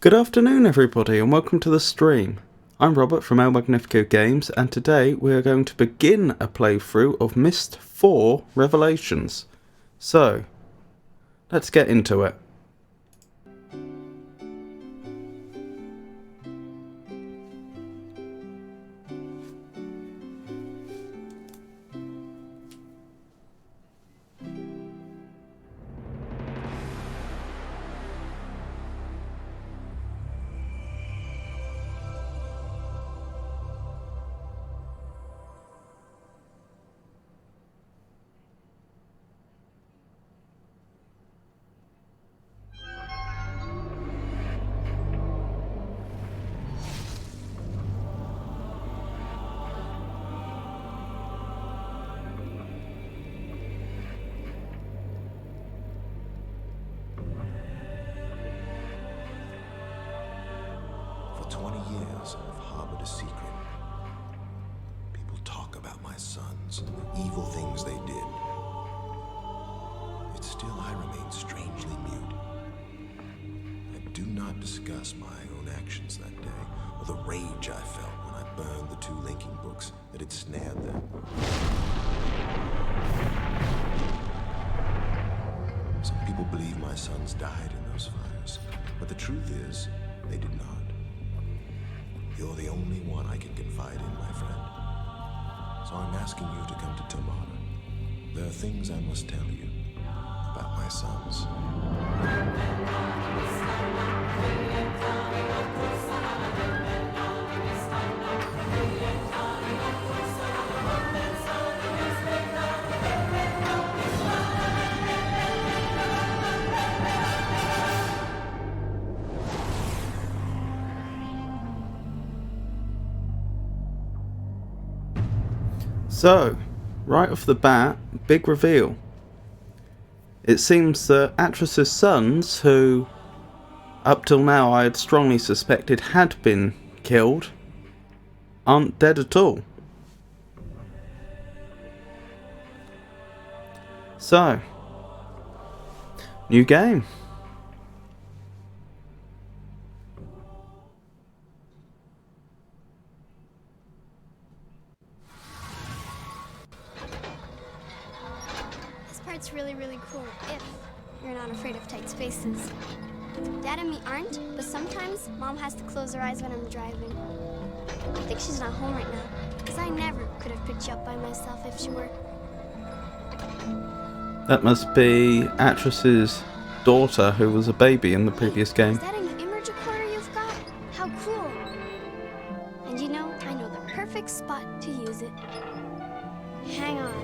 Good afternoon everybody and welcome to the stream. I'm Robert from El Magnifico Games and today we are going to begin a playthrough of Myst 4 Revelations. So, let's get into it. For 20 years, I've harbored a secret. People talk about my sons and the evil things they did. Yet still I remain strangely mute. I do not discuss my own actions that day, or the rage I felt when I burned the 2 linking books that had snared them. Some people believe my sons died in those fires, but the truth is, they did not. You're the only one I can confide in, my friend. So I'm asking you to come to Tomana. There are things I must tell you about my sons. So, right off the bat, big reveal. It seems that Atris's sons, who up till now I had strongly suspected had been killed, aren't dead at all. So, new game. This part's really cool if you're not afraid of tight spaces. Dad and me aren't, but sometimes Mom has to close her eyes when I'm driving. I think she's not home right now, because I never could have picked you up by myself if she were. That must be Atris's daughter, who was a baby in the previous game. Is that a new image recorder you've got? How cool. And you know, I know the perfect spot to use it. Hang on.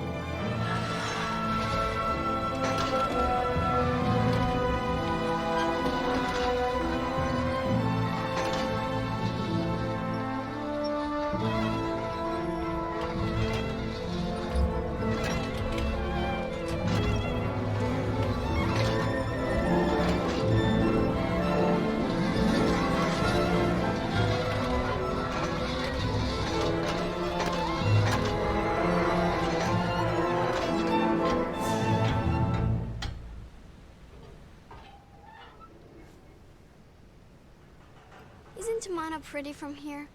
Isn't Tomana pretty from here?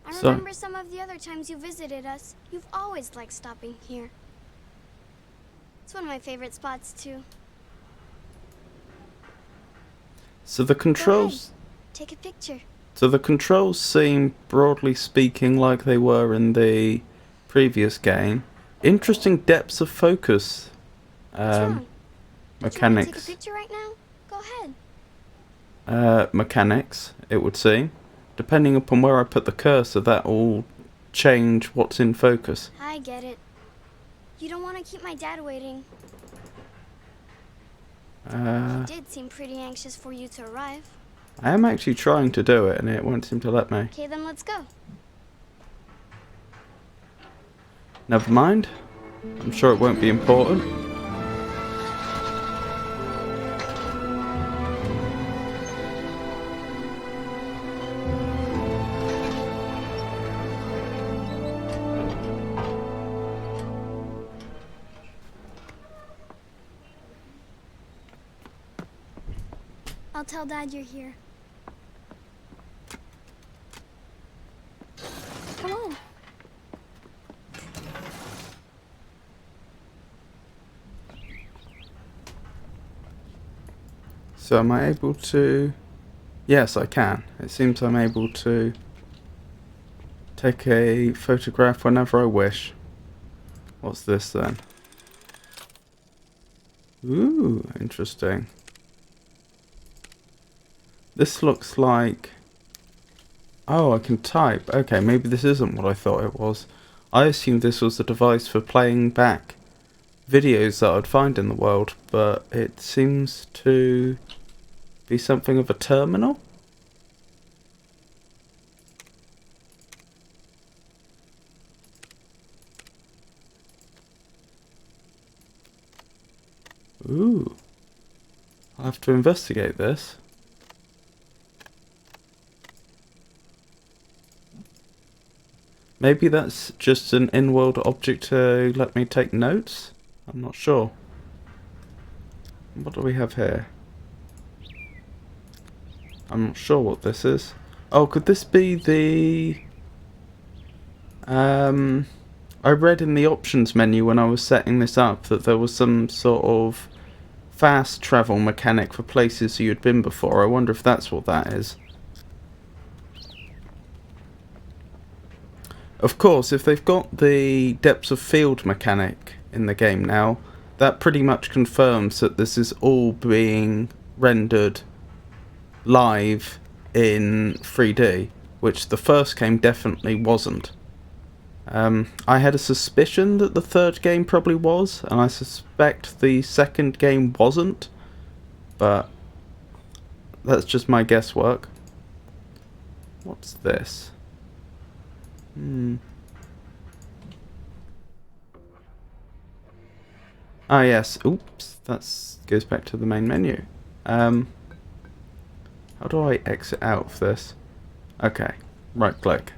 I remember some of the other times you visited us. You've always liked stopping here. It's one of my favorite spots, too. So the controls... Take a picture. So the controls seem, broadly speaking, like they were in the previous game. Interesting depths of focus. What's wrong? Mechanics. Take a picture right now? Go ahead. Mechanics, it would seem. Depending upon where I put the cursor, that will change what's in focus. I get it. You don't want to keep my dad waiting. He did seem pretty anxious for you to arrive. I am actually trying to do it, and it won't seem to let me. Okay, then let's go. Never mind. I'm sure it won't be important. I'll tell Dad you're here. Come on. So am I able to... Yes, I can. It seems I'm able to take a photograph whenever I wish. What's this then? Ooh, interesting. This looks like... Oh, I can type. Okay, maybe this isn't what I thought it was. I assumed this was the device for playing back videos that I'd find in the world, but it seems to be something of a terminal. Ooh. I'll have to investigate this. Maybe that's just an in-world object to let me take notes? I'm not sure. What do we have here? I'm not sure what this is. Oh, could this be the... I read in the options menu when I was setting this up that there was some sort of fast travel mechanic for places you'd been before. I wonder if that's what that is. Of course, if they've got the depths of field mechanic in the game now, that pretty much confirms that this is all being rendered live in 3D, which the first game definitely wasn't. I had a suspicion that the third game probably was, and I suspect the second game wasn't, but that's just my guesswork. What's this? Ah, yes. Oops, that goes back to the main menu. How do I exit out of this? Okay, right click.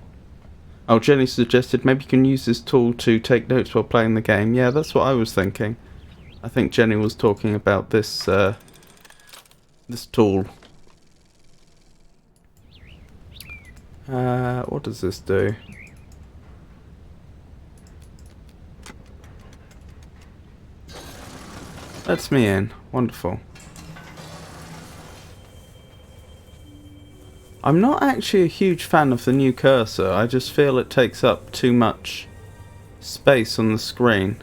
Oh, Jenny suggested maybe you can use this tool to take notes while playing the game. Yeah, that's what I was thinking. I think Jenny was talking about this this tool. What does this do? Lets me in. Wonderful. I'm not actually a huge fan of the new cursor. I just feel it takes up too much space on the screen.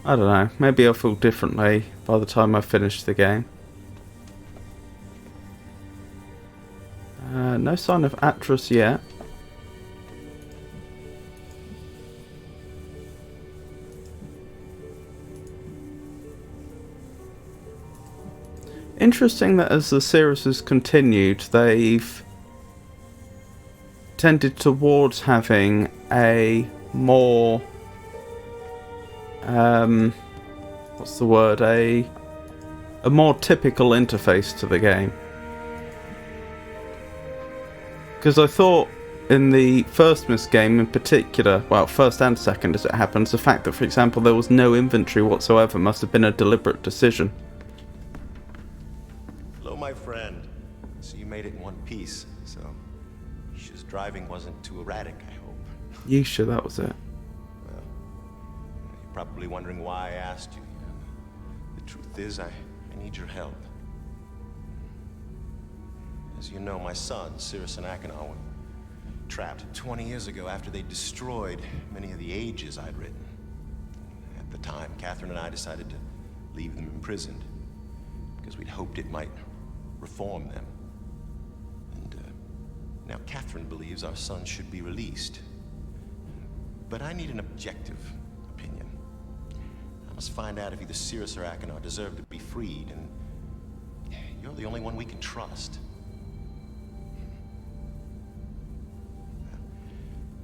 I don't know. Maybe I'll feel differently by the time I finish the game. No sign of Atlas yet. Interesting that as the series has continued, they've tended towards having a more what's the word? A more typical interface to the game. Because I thought in the first Myst game in particular, well, first and second as it happens, the fact that, for example, there was no inventory whatsoever must have been a deliberate decision. My friend. So you made it in one piece, so Yisha's driving wasn't too erratic, I hope. Yisha, that was it. Well, you're probably wondering why I asked you. The truth is, I need your help. As you know, my sons, Cirrus and Achenar, were trapped 20 years ago after they destroyed many of the ages I'd written. At the time, Catherine and I decided to leave them imprisoned because we'd hoped it might reform them. And now Catherine believes our son should be released. But I need an objective opinion. I must find out if either Cirrus or Achenar deserve to be freed, and you're the only one we can trust.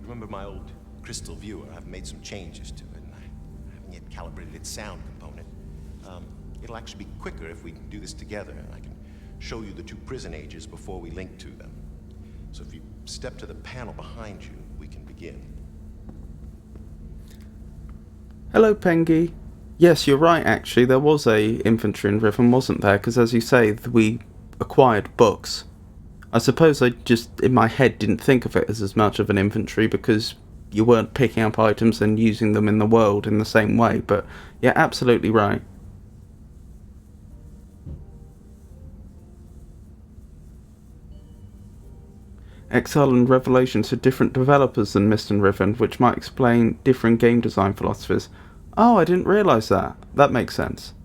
Remember my old crystal viewer? I've made some changes to it, and I haven't yet calibrated its sound component. It'll actually be quicker if we do this together, and I can show you the two prison ages before we link to them. So if you step to the panel behind you, we can begin. Hello, Pengy. Yes, you're right, actually. There was a inventory in Riven, wasn't there? Because as you say, we acquired books. I suppose I just, in my head, didn't think of it as much of an inventory because you weren't picking up items and using them in the world in the same way. But yeah, absolutely right. Exile and Revelations are different developers than Myst and Riven, which might explain different game design philosophies. Oh, I didn't realise that. That makes sense.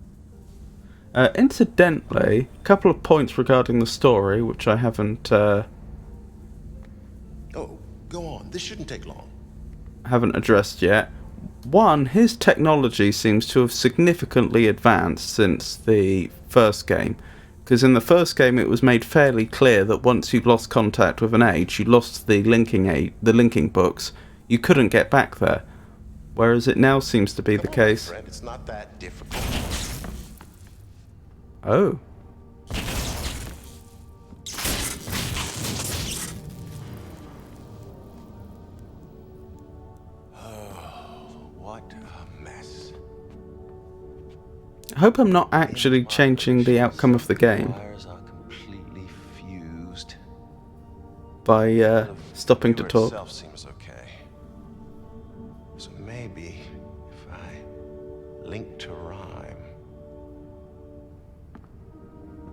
Incidentally, a couple of points regarding the story, which I haven't Oh, go on. This shouldn't take long. haven't addressed yet. One, his technology seems to have significantly advanced since the first game. Because in the first game it was made fairly clear that once you lost contact with an age, you lost the linking books, you couldn't get back there. Whereas it now seems to be the case. Friend, it's not that difficult. Oh. What a mess. I hope I'm not actually changing the outcome of the game. Wires are completely fused. by The stopping to viewer talk. itself seems okay. So maybe if I link to rhyme.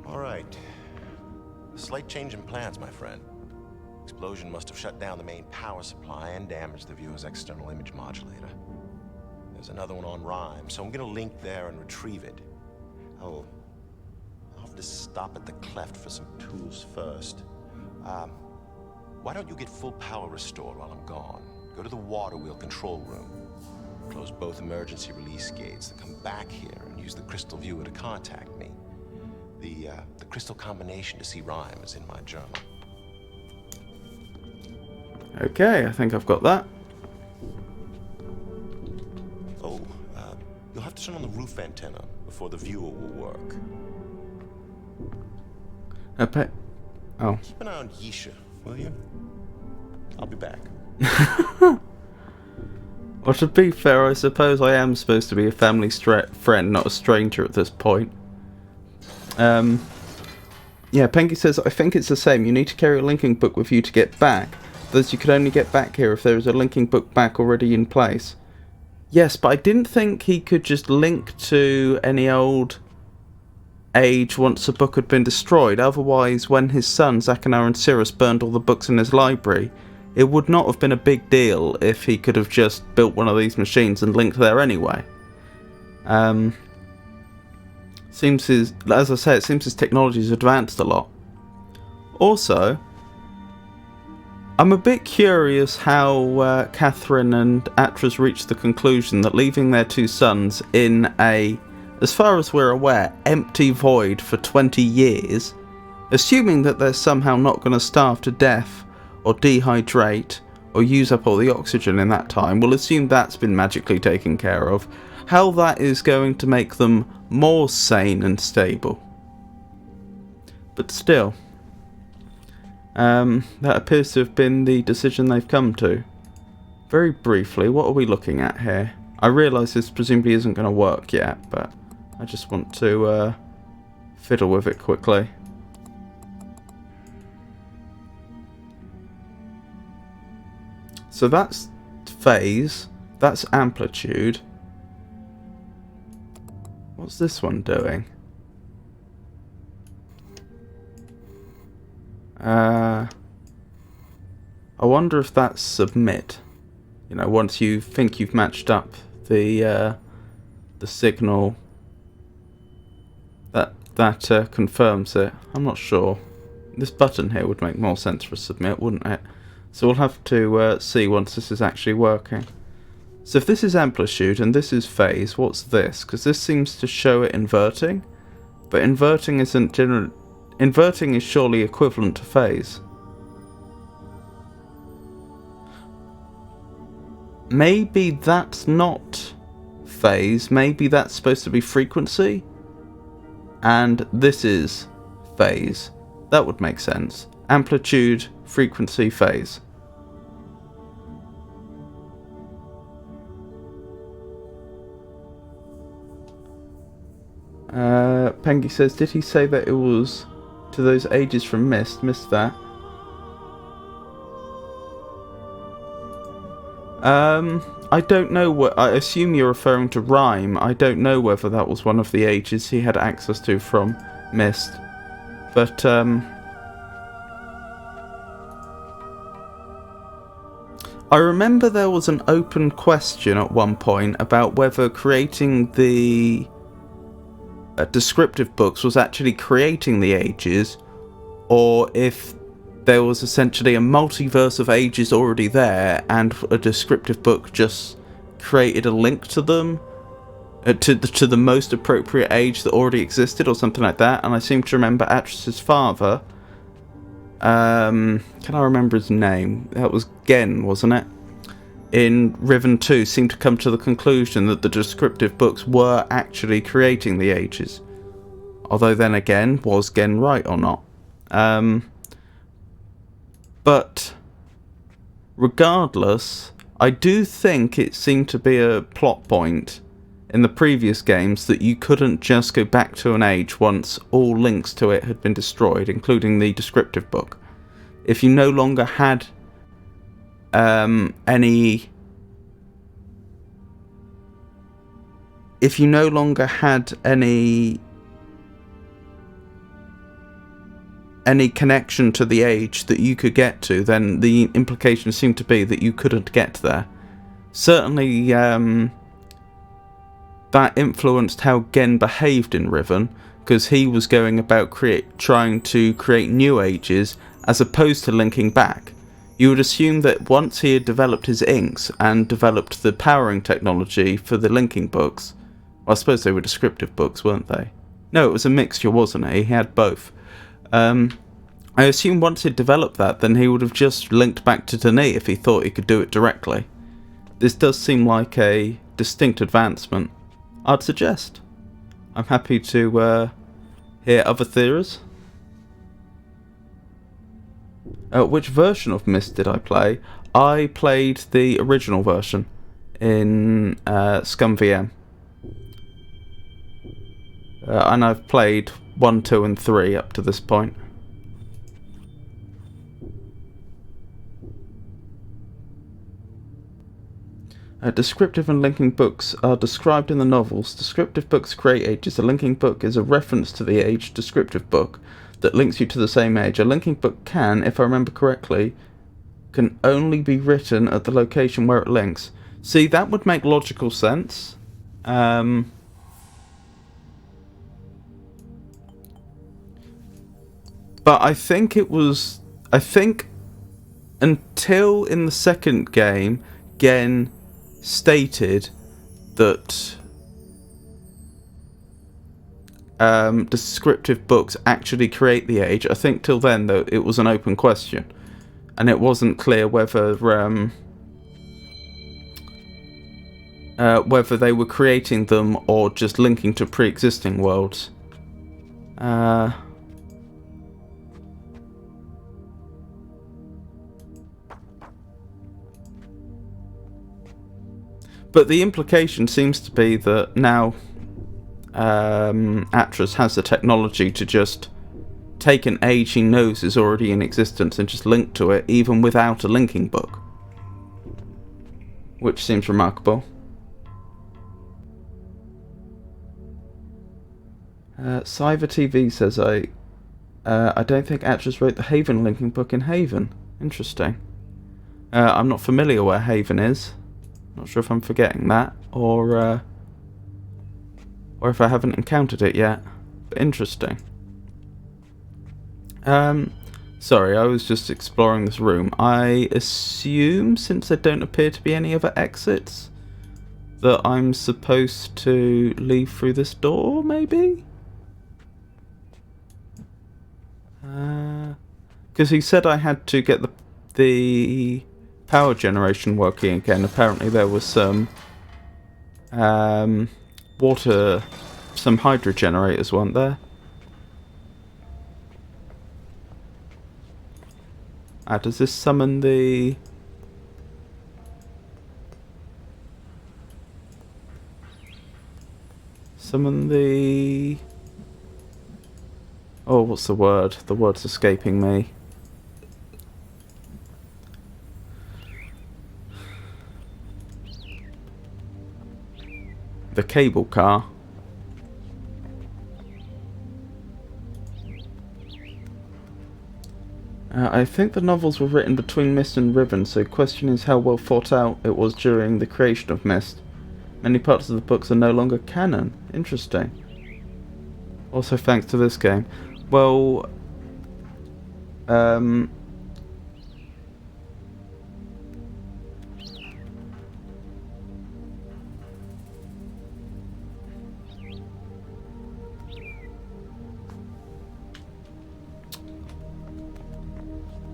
All right. A slight change in plans, my friend. Explosion must have shut down the main power supply and damaged the viewer's external image modulator. There's another one on rhyme, so I'm gonna link there and retrieve it. I'll have to stop at the cleft for some tools first. Why don't you get full power restored while I'm gone? Go to the water wheel control room. Close both emergency release gates, then come back here and use the crystal viewer to contact me. The crystal combination to see rhyme is in my journal. Okay, I think I've got that. Oh, you'll have to turn on the roof antenna before the viewer will work. Oh. Keep an eye on Yisha, will you? I'll be back. Well, to be fair, I suppose I am supposed to be a family friend, not a stranger at this point. Yeah, Pengy says, I think it's the same. You need to carry a linking book with you to get back. Thus, you could only get back here if there is a linking book back already in place. Yes, but I didn't think he could just link to any old age once a book had been destroyed. Otherwise, when his sons, Akanar and Cirrus, burned all the books in his library, it would not have been a big deal if he could have just built one of these machines and linked there anyway. Seems his, as I say, it seems his technology's advanced a lot. Also, I'm a bit curious how Catherine and Atras reached the conclusion that leaving their two sons in a, as far as we're aware, empty void for 20 years, assuming that they're somehow not going to starve to death or dehydrate or use up all the oxygen in that time, we'll assume that's been magically taken care of, how that is going to make them more sane and stable. But still, that appears to have been the decision they've come to. Very briefly, what are we looking at here? I realise this presumably isn't going to work yet, but I just want to fiddle with it quickly. So that's phase, that's amplitude. What's this one doing? I wonder if that's submit. You know, once you think you've matched up the signal, that confirms it. I'm not sure. This button here would make more sense for submit, wouldn't it? So we'll have to see once this is actually working. So if this is amplitude and this is phase, what's this? Because this seems to show it inverting, but inverting isn't general. Inverting is surely equivalent to phase. Maybe that's not phase. Maybe that's supposed to be frequency, and this is phase. That would make sense. Amplitude, frequency, phase. Pengy says, did he say that it was to those ages from Myst? Missed that. I don't know what. I assume you're referring to Rhyme. I don't know whether that was one of the ages he had access to from Myst. But, I remember there was an open question at one point about whether creating the descriptive books was actually creating the ages, or if there was essentially a multiverse of ages already there and a descriptive book just created a link to them, to the most appropriate age that already existed, or something like that. And I seem to remember Atras's father, can I remember his name? That was Gen, wasn't it? In Riven 2, seemed to come to the conclusion that the descriptive books were actually creating the ages. Although then again, was Gen right or not? But regardless, I do think it seemed to be a plot point in the previous games that you couldn't just go back to an age once all links to it had been destroyed, including the descriptive book. if you no longer had any connection to the age that you could get to, then the implication seemed to be that you couldn't get there. Certainly, that influenced how Gen behaved in Riven, because he was going about trying to create new ages as opposed to linking back. You would assume that once he had developed his inks and developed the powering technology for the linking books, well, I suppose they were descriptive books, weren't they? No, it was a mixture, wasn't it? He had both. I assume once he'd developed that, then he would have just linked back to Denis if he thought he could do it directly. This does seem like a distinct advancement, I'd suggest. I'm happy to hear other theories. Which version of Myst did I play? I played the original version in ScumVM. And I've played 1, 2 and 3 up to this point. Descriptive and linking books are described in the novels. Descriptive books create ages. A linking book is a reference to the age descriptive book that links you to the same age. A linking book can, if I remember correctly, can only be written at the location where it links. See, that would make logical sense. But I think until in the second game, Gen stated that descriptive books actually create the age. I think till then, though, it was an open question, and it wasn't clear whether they were creating them or just linking to pre-existing worlds. But the implication seems to be that now Atlas has the technology to just take an age he knows is already in existence and just link to it, even without a linking book. Which seems remarkable. Cyber TV says, I don't think Atlas wrote the Haven linking book in Haven. Interesting. I'm not familiar where Haven is. Not sure if I'm forgetting that, or if I haven't encountered it yet. But interesting. Sorry, I was just exploring this room. I assume, since there don't appear to be any other exits, that I'm supposed to leave through this door, maybe? Because he said I had to get the power generation working again. Apparently there was some some hydro generators, weren't there? Does this summon the... Oh, what's the word? The word's escaping me. The cable car. I think the novels were written between Myst and Riven, so the question is how well thought out it was during the creation of Myst. Many parts of the books are no longer canon. Interesting. Also thanks to this game. Well,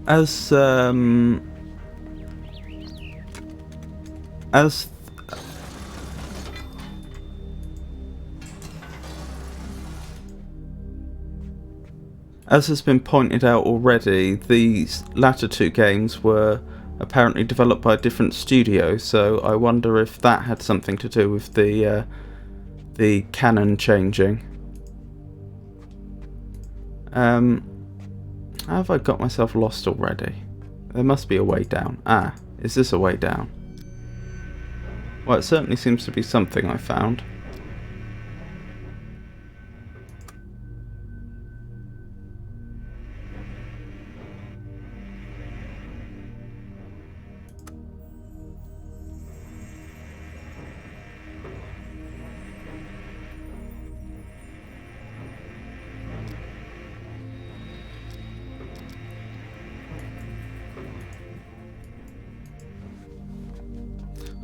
as has been pointed out already, these latter two games were apparently developed by a different studio, so I wonder if that had something to do with the canon changing. How have I got myself lost already? There must be a way down. Ah, is this a way down? Well, it certainly seems to be something I found.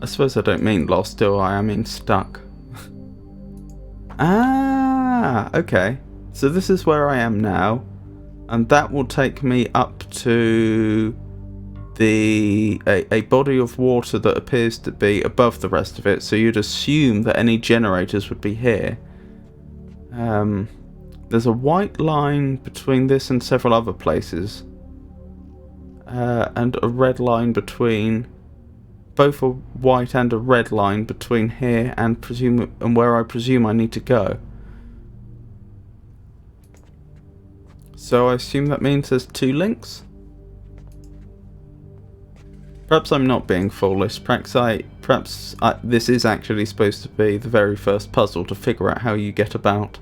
I suppose I don't mean lost, do I? I mean stuck. Ah, okay. So this is where I am now. And that will take me up to a body of water that appears to be above the rest of it. So you'd assume that any generators would be here. There's a white line between this and several other places. And a red line between... both a white and a red line between here and where I presume I need to go. So I assume that means there's 2 links? Perhaps I'm not being foolish. Perhaps this is actually supposed to be the very first puzzle to figure out how you get about.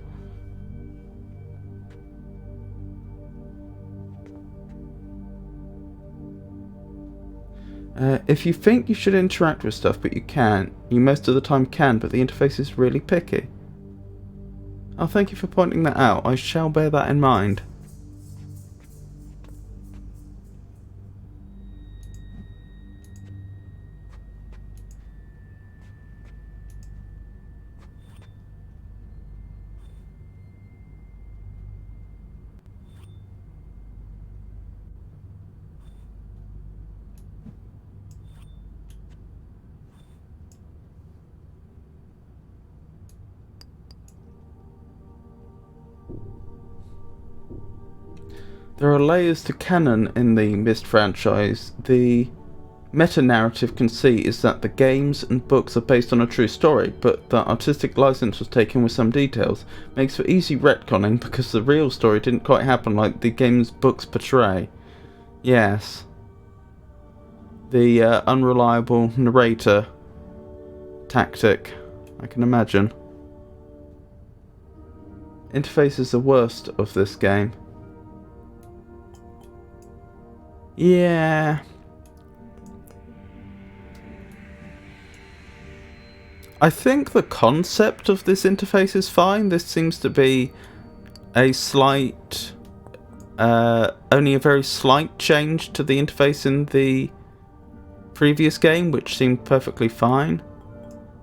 If you think you should interact with stuff but you can't, you most of the time can, but the interface is really picky. Oh, thank you for pointing that out. I shall bear that in mind. There are layers to canon in the Myst franchise. The meta-narrative conceit is that the games and books are based on a true story, but the artistic license was taken with some details. Makes for easy retconning because the real story didn't quite happen like the game's books portray. Yes. The unreliable narrator tactic, I can imagine. Interface is the worst of this game. Yeah. I think the concept of this interface is fine. This seems to be a slight, only a very slight change to the interface in the previous game, which seemed perfectly fine.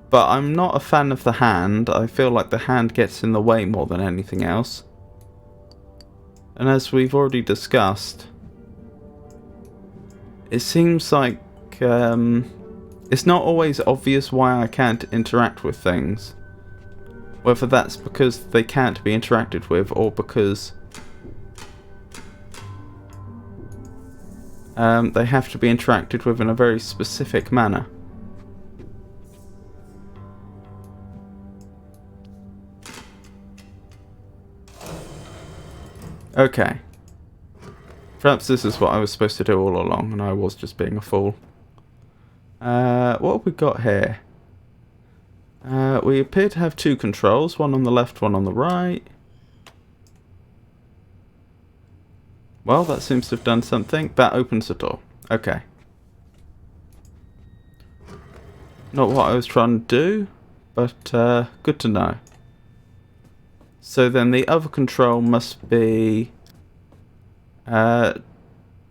But I'm not a fan of the hand. I feel like the hand gets in the way more than anything else. And as we've already discussed, it seems like it's not always obvious why I can't interact with things. Whether that's because they can't be interacted with or because they have to be interacted with in a very specific manner. Okay. Perhaps this is what I was supposed to do all along, and I was just being a fool. What have we got here? We appear to have 2 controls, one on the left, one on the right. Well, that seems to have done something. That opens the door. Okay. Not what I was trying to do, but good to know. So then the other control must be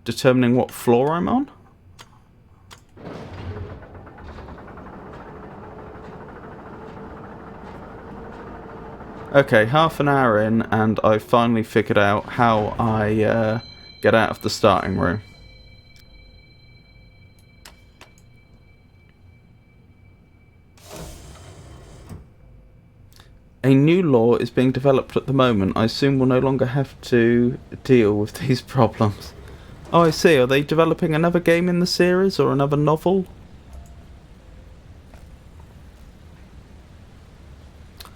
determining what floor I'm on. Okay, half an hour in and I've finally figured out how I get out of the starting room. A new law is being developed at the moment. I assume we'll no longer have to deal with these problems. Oh, I see. Are they developing another game in the series or another novel?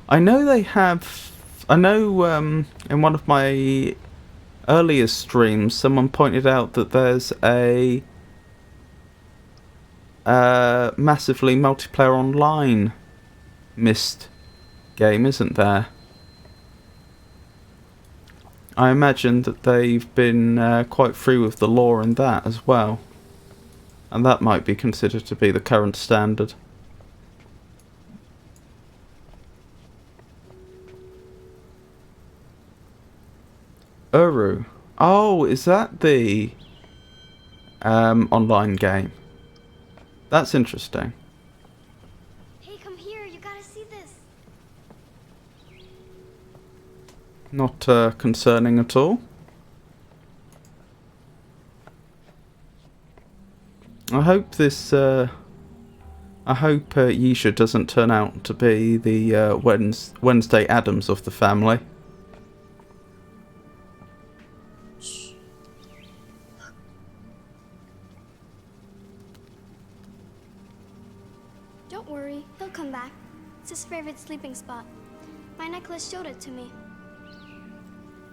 I know they have... I know in one of my earlier streams, someone pointed out that there's a massively multiplayer online Myst game, isn't there? I imagine that they've been quite free with the law in that as well. And that might be considered to be the current standard. Uru. Oh, is that the online game? That's interesting. Hey, come here. You gotta see this. Not concerning at all. I hope this. I hope Yisha doesn't turn out to be the Wednesday Addams of the family. Don't worry, he'll come back. It's his favorite sleeping spot. My necklace showed it to me.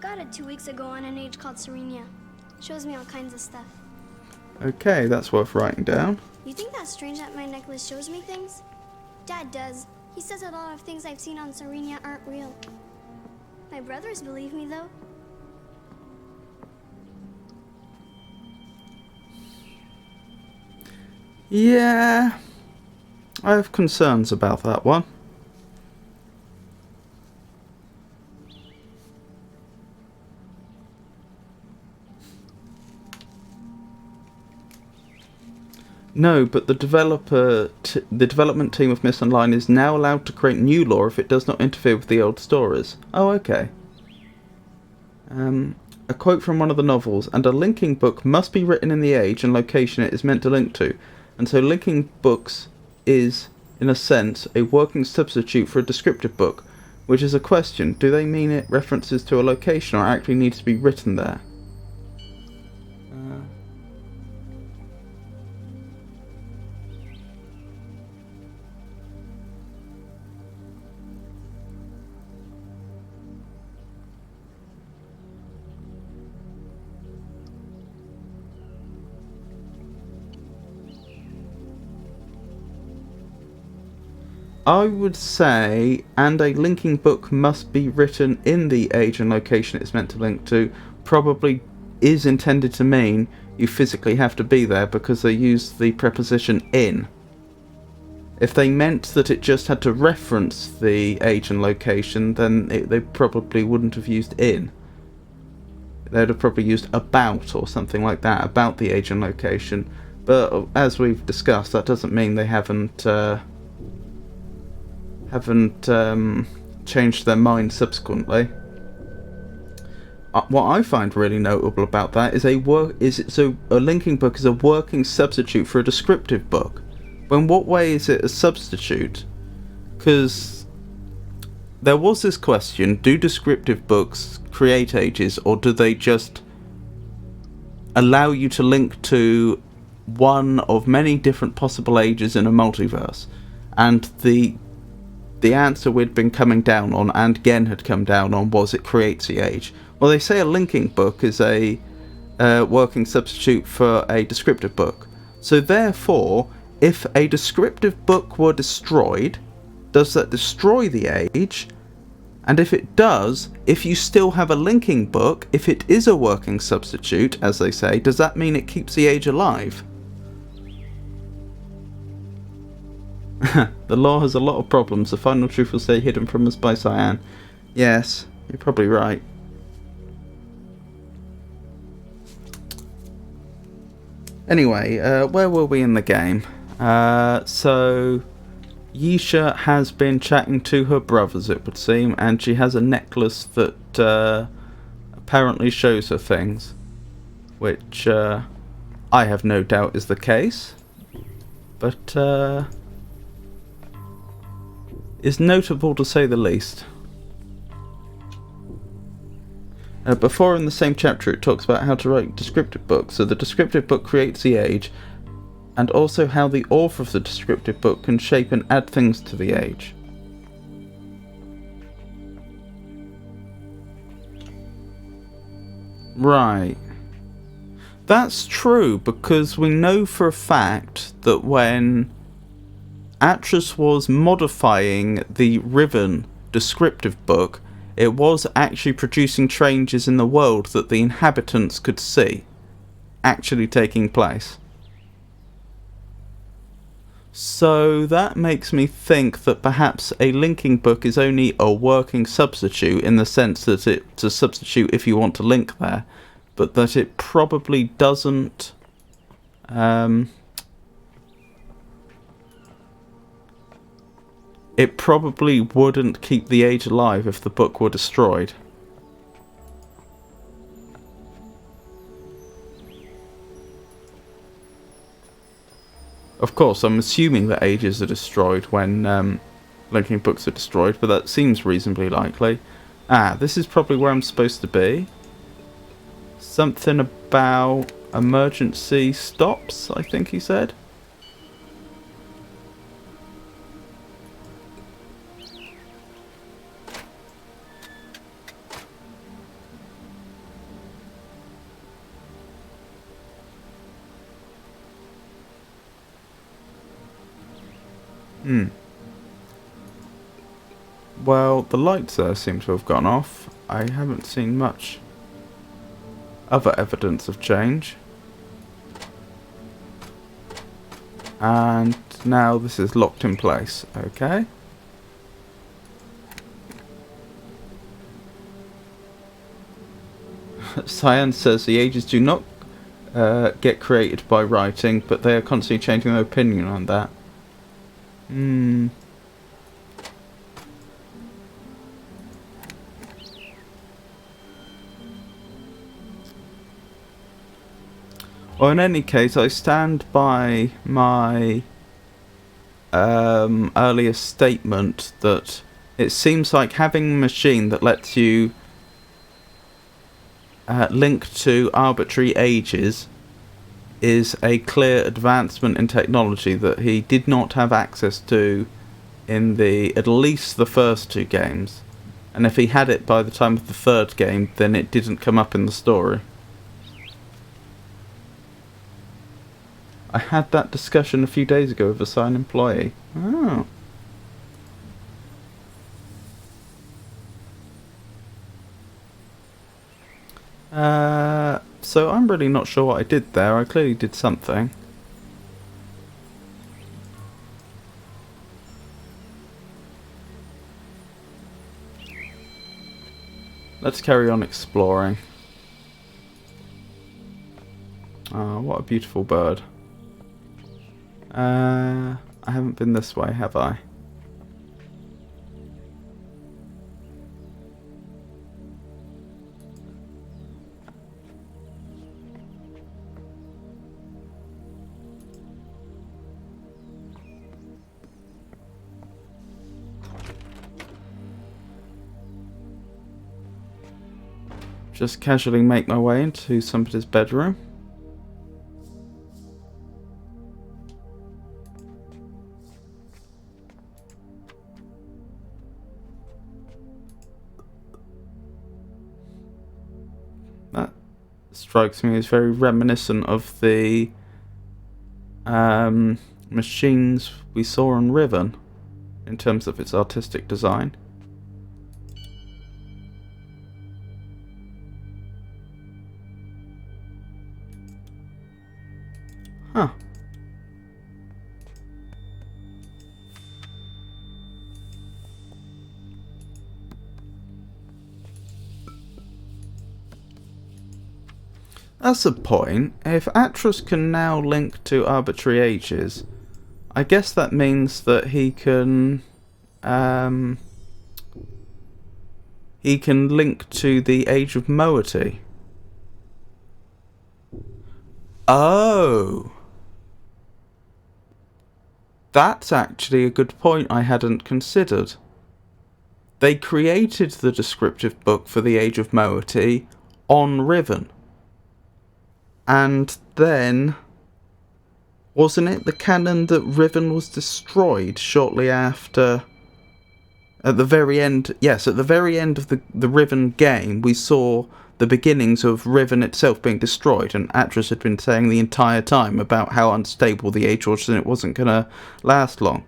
Got it 2 weeks ago on an age called Serenia. Shows me all kinds of stuff. Okay, that's worth writing down. You think that's strange that my necklace shows me things? Dad does. He says a lot of things I've seen on Serenia aren't real. My brothers believe me, though. Yeah, I have concerns about that one. No, but the development team of Myst Online is now allowed to create new lore if it does not interfere with the old stories. Oh, okay. A quote from one of the novels, and a linking book must be written in the age and location it is meant to link to. And so linking books is, in a sense, a working substitute for a descriptive book, which is a question. Do they mean it references to a location or actually needs to be written there? I would say, and a linking book must be written in the age and location it's meant to link to, probably is intended to mean you physically have to be there because they use the preposition in. If they meant that it just had to reference the age and location, then they probably wouldn't have used in. They'd have probably used about or something like that, about the age and location. But as we've discussed, that doesn't mean they haven't changed their mind subsequently. What I find really notable about that is a linking book is a working substitute for a descriptive book. Well, in what way is it a substitute? Because there was this question: do descriptive books create ages, or do they just allow you to link to one of many different possible ages in a multiverse? And the answer we'd been coming down on, and Gen had come down on, was it creates the age. Well, they say a linking book is a working substitute for a descriptive book. So therefore, if a descriptive book were destroyed, does that destroy the age? And if it does, if you still have a linking book, if it is a working substitute, as they say, does that mean it keeps the age alive? The law has a lot of problems. The final truth will stay hidden from us by Cyan. Yes, you're probably right. Anyway, where were we in the game? So Yisha has been chatting to her brothers, it would seem, and she has a necklace that apparently shows her things, which I have no doubt is the case, but is notable to say the least. Before in the same chapter it talks about how to write descriptive books. So the descriptive book creates the age, and also how the author of the descriptive book can shape and add things to the age. Right. That's true, because we know for a fact that when Atlas was modifying the Riven descriptive book, it was actually producing changes in the world that the inhabitants could see actually taking place. So that makes me think that perhaps a linking book is only a working substitute, in the sense that it's a substitute if you want to link there, but that it probably doesn't it probably wouldn't keep the age alive if the book were destroyed. Of course, I'm assuming that ages are destroyed when linking books are destroyed, but that seems reasonably likely. Ah, this is probably where I'm supposed to be. Something about emergency stops, I think he said. Well, the lights there seem to have gone off. I haven't seen much other evidence of change. And now this is locked in place. Okay. Cyan says the ages do not get created by writing, but they are constantly changing their opinion on that. Well, in any case, I stand by my earlier statement that it seems like having a machine that lets you link to arbitrary ages is a clear advancement in technology that he did not have access to in at least the first two games. And if he had it by the time of the third game, then it didn't come up in the story. I had that discussion a few days ago with a Cyan employee. Oh. So I'm really not sure what I did there. I clearly did something. Let's carry on exploring. Oh, what a beautiful bird. I haven't been this way, have I? Just casually make my way into somebody's bedroom. That strikes me as very reminiscent of the machines we saw on Riven in terms of its artistic design. Huh. That's a point. If Atlas can now link to arbitrary ages, I guess that means that he can link to the age of moiety. Oh. That's actually a good point I hadn't considered. They created the descriptive book for the Age of Moiety on Riven. And then, wasn't it the canon that Riven was destroyed shortly after? At the very end, yes, at the very end of the Riven game, we saw the beginnings of Riven itself being destroyed, and Atlas had been saying the entire time about how unstable the age was and it wasn't going to last long.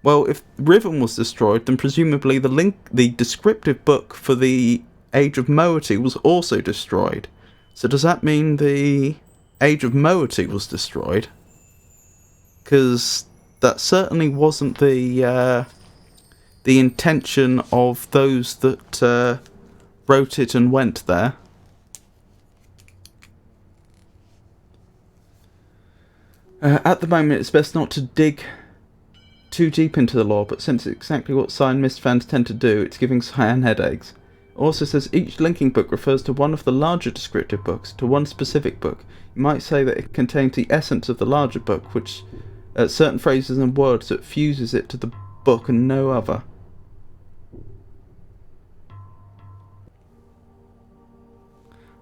Well, if Riven was destroyed, then presumably the descriptive book for the Age of Moiety was also destroyed. So does that mean the Age of Moiety was destroyed? Because that certainly wasn't the intention of those that wrote it and went there. At the moment, it's best not to dig too deep into the lore, but since it's exactly what Cyan Myst fans tend to do, it's giving Cyan headaches. It also says each linking book refers to one of the larger descriptive books, to one specific book. You might say that it contains the essence of the larger book, which certain phrases and words that fuses it to the book and no other.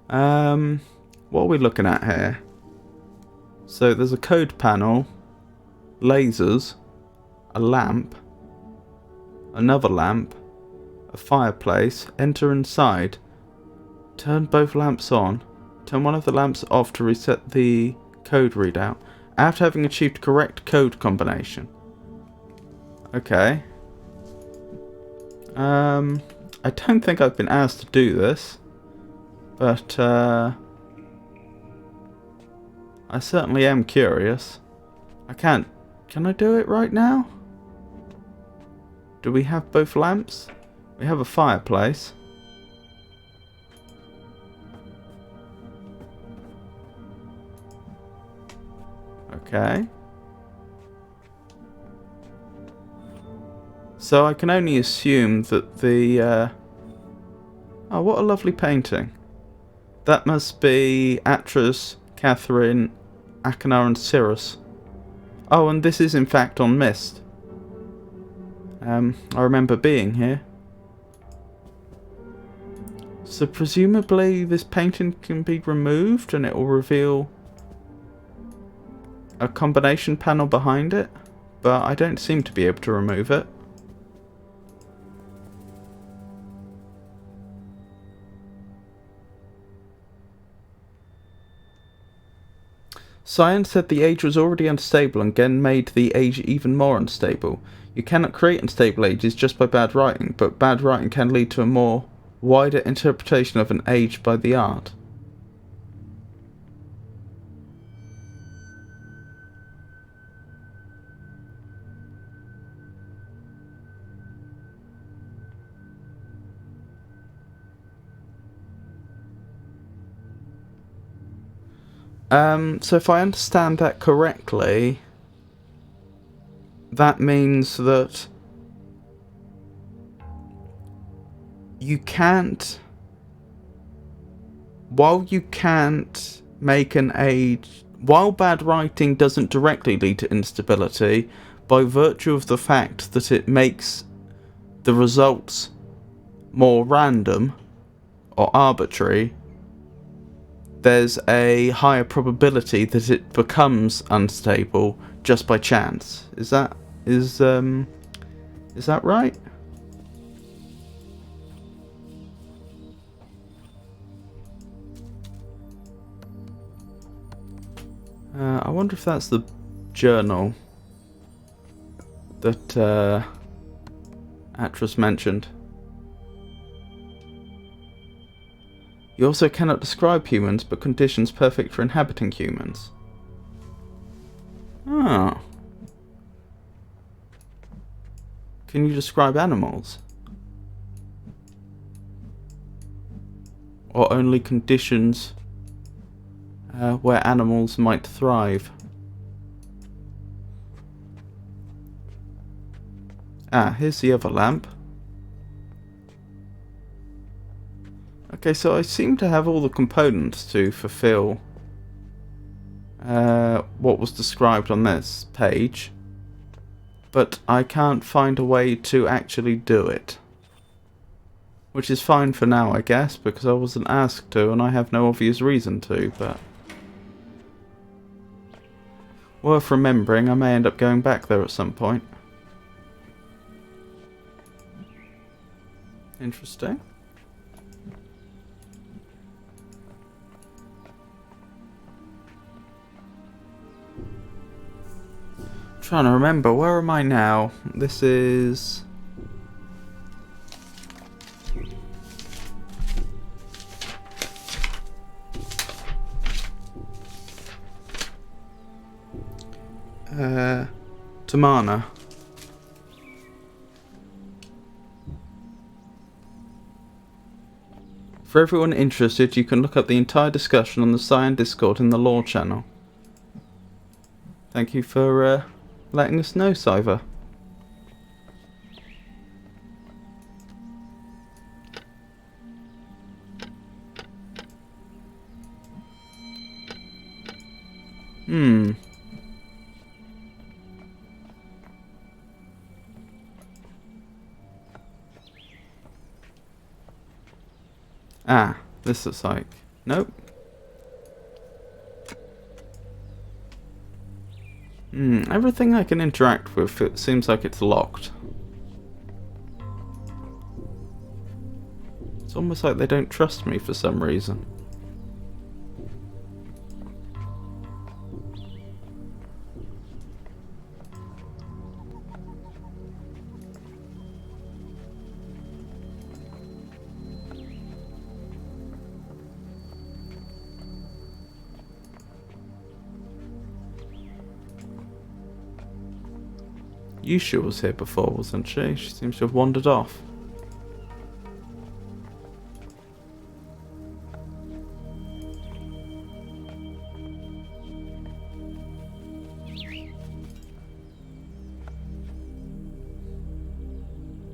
What are we looking at here? So there's a code panel, lasers, a lamp, another lamp, a fireplace. Enter inside. Turn both lamps on. Turn one of the lamps off to reset the code readout after having achieved correct code combination. Okay. I don't think I've been asked to do this, but I certainly am curious. Can I do it right now? Do we have both lamps? We have a fireplace. Okay. So I can only assume that the... Oh, what a lovely painting. That must be Atras, Catherine, Akanar and Cirrus. Oh, and this is in fact on Myst. I remember being here. So presumably this painting can be removed and it will reveal a combination panel behind it, but I don't seem to be able to remove it. Science said the age was already unstable and again made the age even more unstable. You cannot create unstable ages just by bad writing, but bad writing can lead to a more wider interpretation of an age by the art. So if I understand that correctly, that means that you can't, while you can't make an age, while bad writing doesn't directly lead to instability, by virtue of the fact that it makes the results more random or arbitrary, there's a higher probability that it becomes unstable just by chance. Is that right? I wonder if that's the journal that Atras mentioned. You also cannot describe humans, but conditions perfect for inhabiting humans. Oh. Can you describe animals? Or only conditions where animals might thrive? Ah, here's the other lamp. Okay, so I seem to have all the components to fulfill what was described on this page, but I can't find a way to actually do it. Which is fine for now, I guess, because I wasn't asked to and I have no obvious reason to, but worth remembering. I may end up going back there at some point. Interesting. Trying to remember, where am I now? This is... Tamana. For everyone interested, you can look up the entire discussion on the Cyan Discord in the lore channel. Thank you for letting us know, Cyver. Ah, this looks like... Nope. Everything I can interact with, it seems like it's locked. It's almost like they don't trust me for some reason. Yusha was here before, wasn't she? She seems to have wandered off.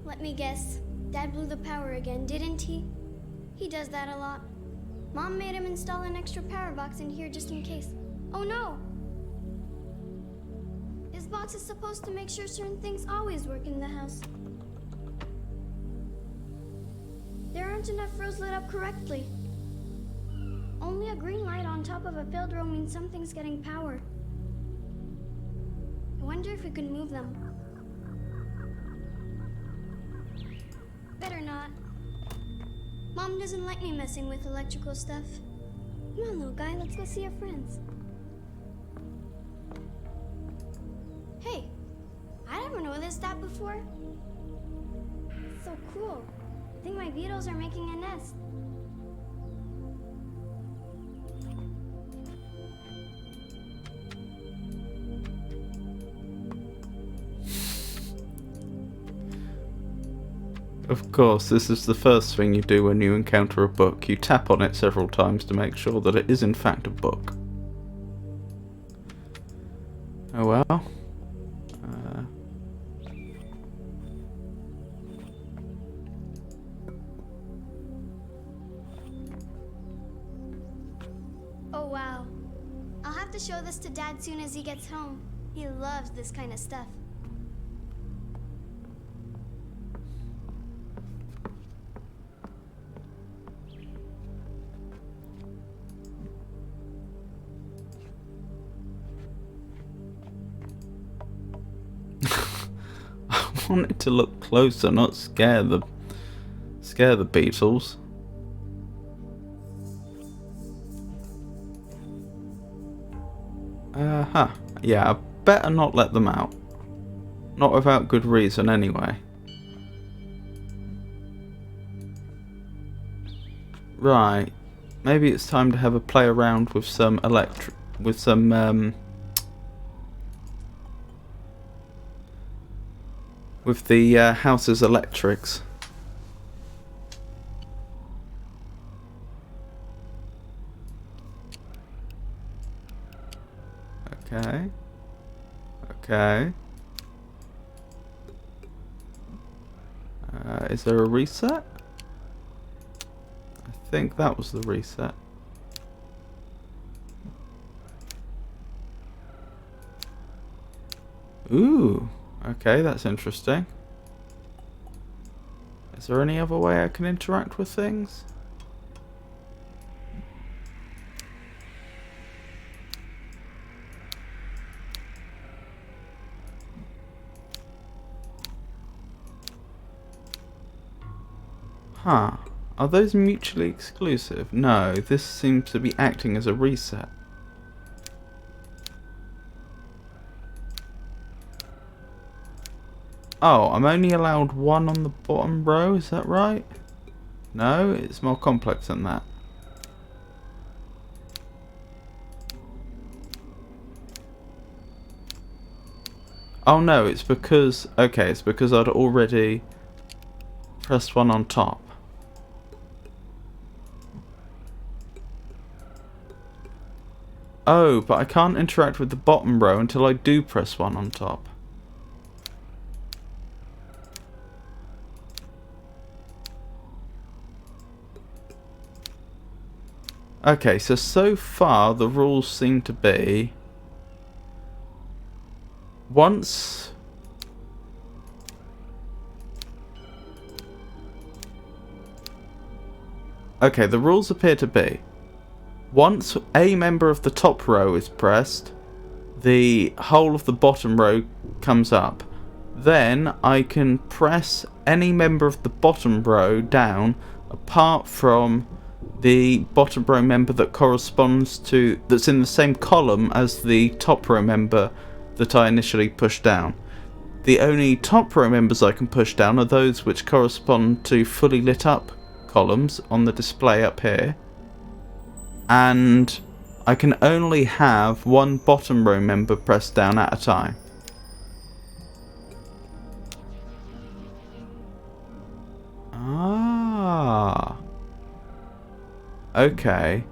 Let me guess. Dad blew the power again, didn't he? He does that a lot. Mom made him install an extra power box in here just in case. Oh no! This box is supposed to make sure certain things always work in the house. There aren't enough rows lit up correctly. Only a green light on top of a failed row means something's getting power. I wonder if we can move them. Better not. Mom doesn't like me messing with electrical stuff. Come on, little guy, let's go see our friends. Hey, I never noticed that before. So cool. I think my beetles are making a nest. Of course, this is the first thing you do when you encounter a book. You tap on it several times to make sure that it is in fact a book. Oh well. Oh wow. I'll have to show this to Dad soon as he gets home. He loves this kind of stuff. I wanted to look closer, not scare the beetles. Yeah, I better not let them out. Not without good reason, anyway. Right. Maybe it's time to have a play around with some with the house's electrics. Okay. Okay. Is there a reset? I think that was the reset. Ooh. Okay, that's interesting. Is there any other way I can interact with things? Huh. Are those mutually exclusive? No, this seems to be acting as a reset. Oh, I'm only allowed one on the bottom row, is that right? No, it's more complex than that. Oh no, it's because... Okay, it's because I'd already pressed one on top. Oh, but I can't interact with the bottom row until I do press one on top. Okay, so far the rules seem to be... Once... Okay, the rules appear to be... Once a member of the top row is pressed, the whole of the bottom row comes up. Then I can press any member of the bottom row down apart from the bottom row member that corresponds to, that's in the same column as the top row member that I initially pushed down. The only top row members I can push down are those which correspond to fully lit up columns on the display up here. And I can only have one bottom row member pressed down at a time. Ah. Okay.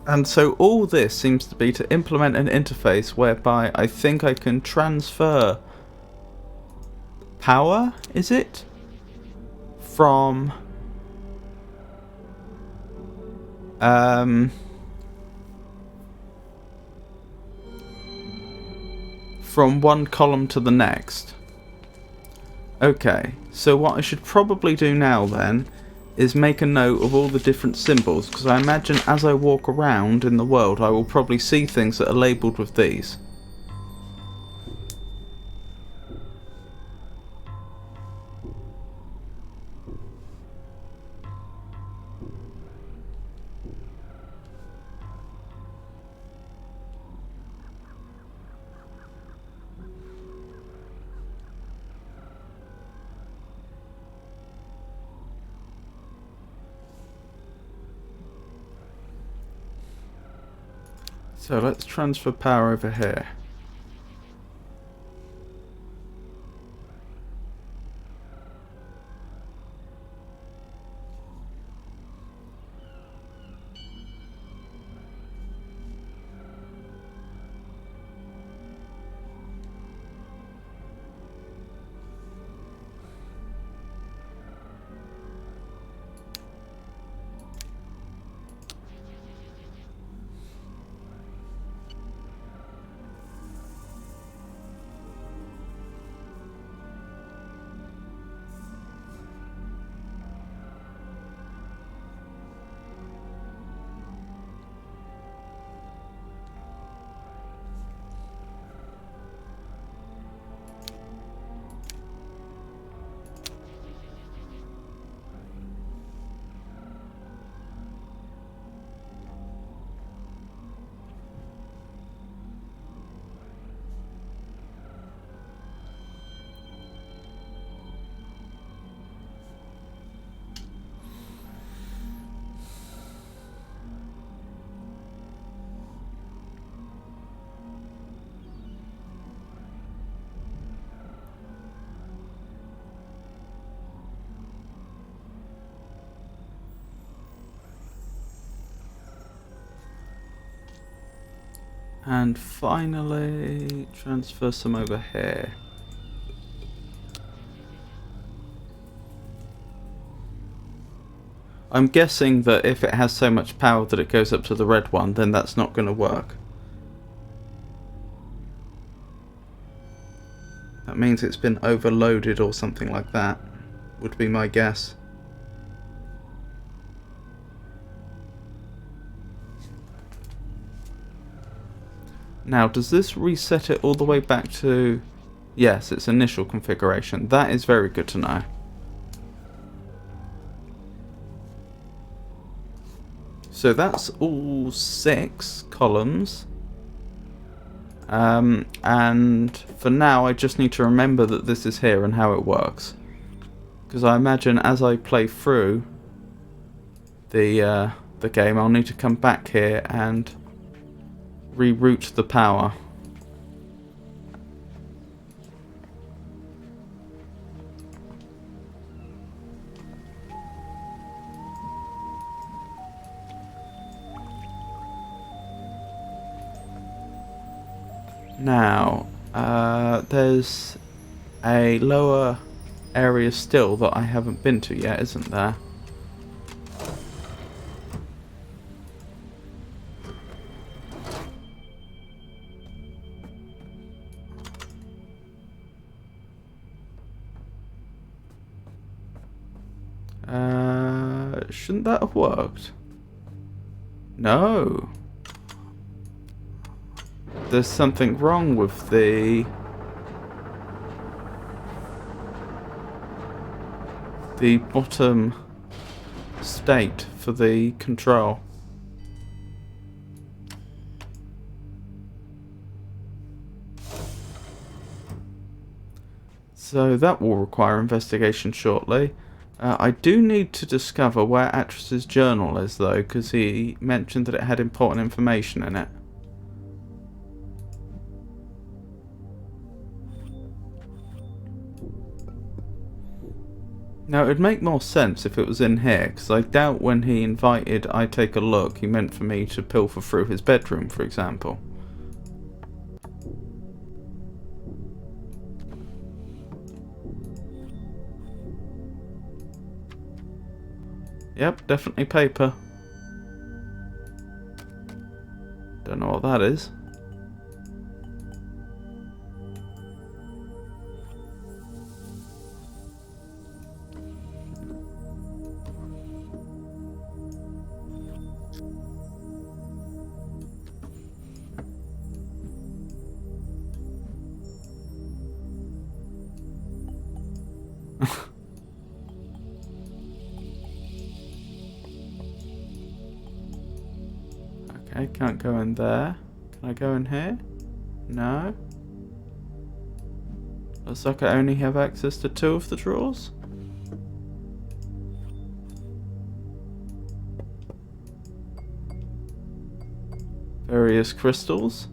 And so all this seems to be to implement an interface whereby I think I can transfer power, is it? From one column to the next. Okay, so what I should probably do now then is make a note of all the different symbols, because I imagine as I walk around in the world I will probably see things that are labelled with these. So let's transfer power over here. And finally, transfer some over here. I'm guessing that if it has so much power that it goes up to the red one, then that's not going to work. That means it's been overloaded or something like that, would be my guess. Now, does this reset it all the way back to... Yes, its initial configuration. That is very good to know. So that's all 6 columns. And for now I just need to remember that this is here and how it works. Because I imagine as I play through the game, I'll need to come back here and reroute the power. Now, there's a lower area still that I haven't been to yet, isn't there? Shouldn't that have worked? No. There's something wrong with the bottom state for the control. So that will require investigation shortly. I do need to discover where Atris's journal is though, because he mentioned that it had important information in it. Now it would make more sense if it was in here, because I doubt when he invited I take a look he meant for me to pilfer through his bedroom, for example. Yep, definitely paper. Don't know what that is. Okay, can't go in there. Can I go in here? No. Looks like I only have access to 2 of the drawers. Various crystals.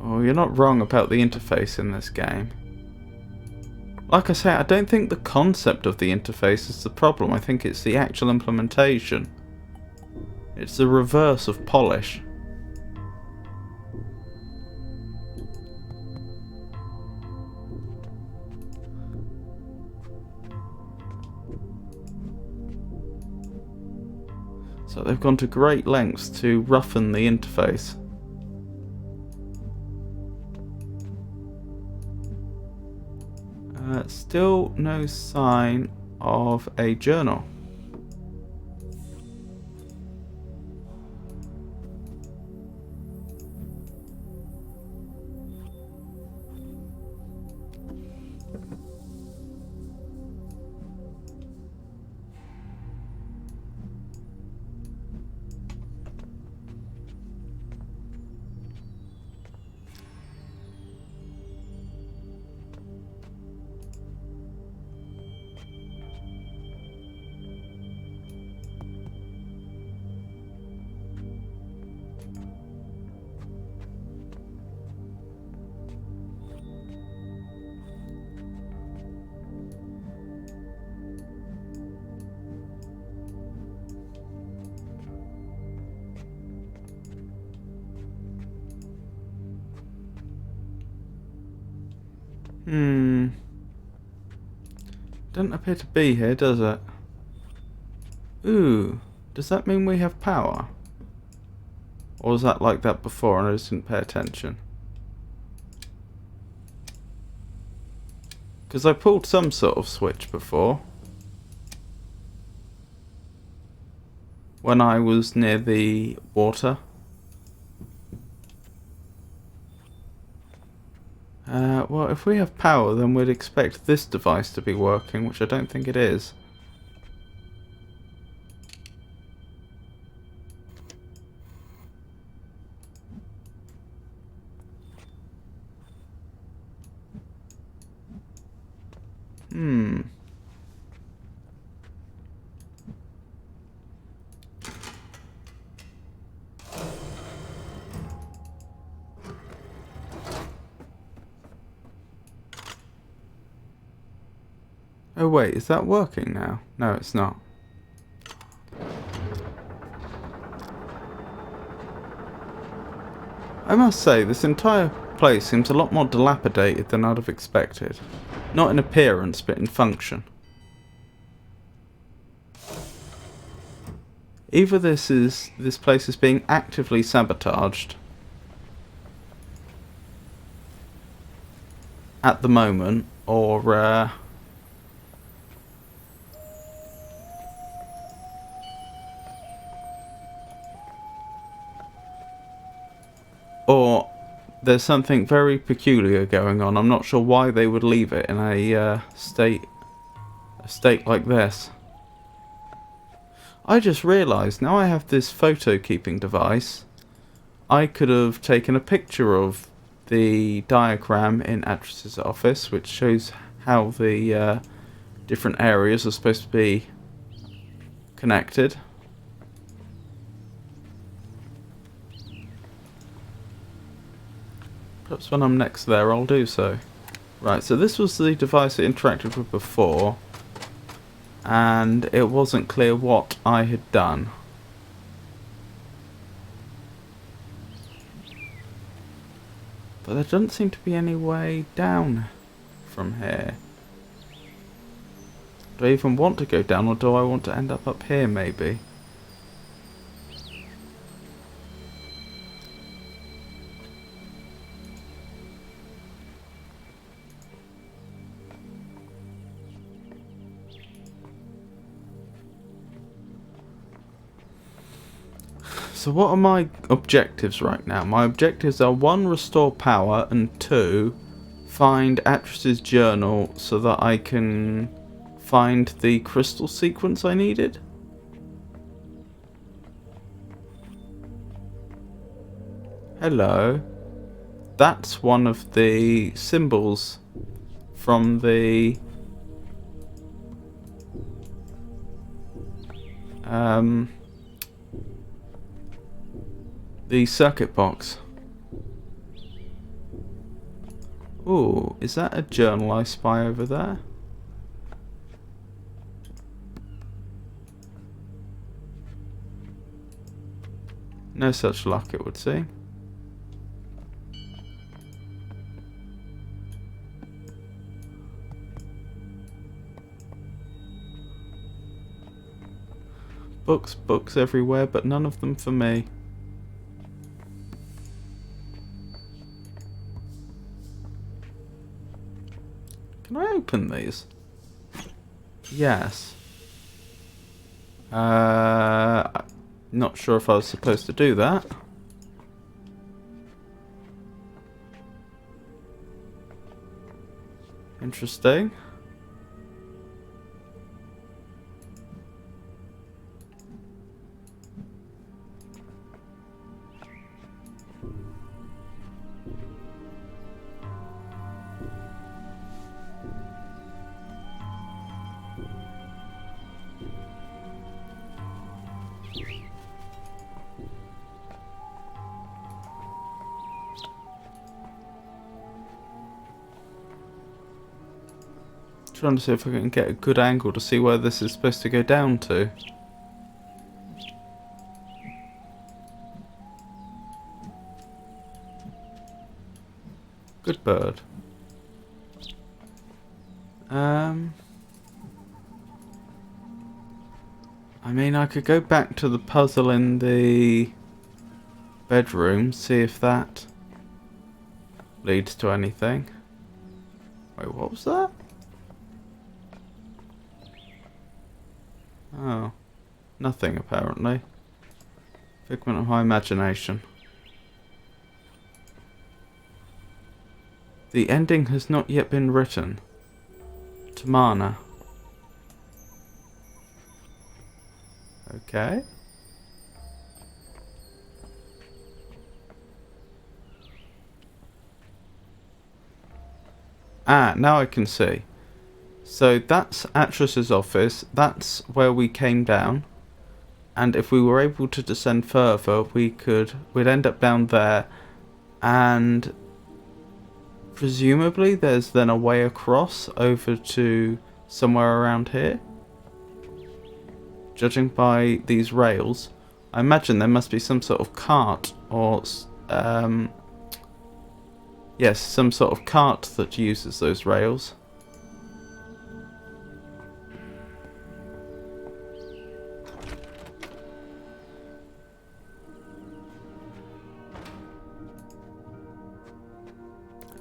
Oh, you're not wrong about the interface in this game. Like I say, I don't think the concept of the interface is the problem. I think it's the actual implementation. It's the reverse of polish. So they've gone to great lengths to roughen the interface. Still no sign of a journal. Doesn't appear to be here, does it? Ooh, does that mean we have power? Or was that like that before and I just didn't pay attention? Because I pulled some sort of switch before. When I was near the water. Well, if we have power, then we'd expect this device to be working, which I don't think it is. Oh wait, is that working now? No, it's not. I must say, this entire place seems a lot more dilapidated than I'd have expected. Not in appearance, but in function. Either this place is being actively sabotaged at the moment, or there's something very peculiar going on. I'm not sure why they would leave it in a state like this. I just realised, now I have this photo keeping device, I could have taken a picture of the diagram in Actress's office, which shows how the different areas are supposed to be connected. Perhaps when I'm next there I'll do so. Right, so this was the device I interacted with before, and it wasn't clear what I had done. But there doesn't seem to be any way down from here. Do I even want to go down, or do I want to end up here maybe? So what are my objectives right now? My objectives are 1, restore power, and 2, find Actress's journal so that I can find the crystal sequence I needed. Hello. That's one of the symbols from the circuit box. Ooh, is that a journal I spy over there? No such luck, it would seem. Books everywhere, but none of them for me. Can I open these? Yes. Not sure if I was supposed to do that. Interesting. Trying to see if I can get a good angle to see where this is supposed to go down to. Good bird. I mean, I could go back to the puzzle in the bedroom, see if that leads to anything. Wait, what was that? Oh, nothing apparently. Figment of my imagination. The ending has not yet been written. Tamana. Okay. Ah, now I can see. So that's Actress's office. That's where we came down. And if we were able to descend further, we'd end up down there. And presumably there's then a way across over to somewhere around here. Judging by these rails, I imagine there must be some sort of cart or yes, some sort of cart that uses those rails.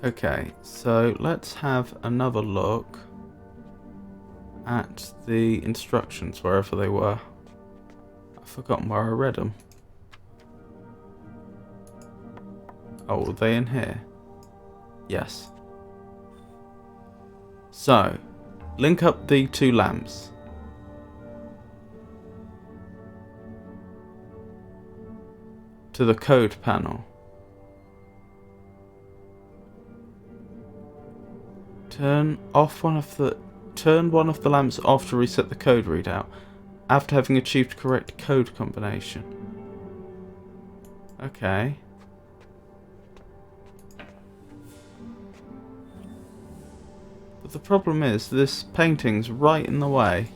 Okay, so let's have another look at the instructions wherever they were. I've forgotten where I read them. Oh, were they in here? Yes. So, link up the two lamps. To the code panel. Turn one of the lamps off to reset the code readout after having achieved correct code combination. Okay. But the problem is this painting's right in the way.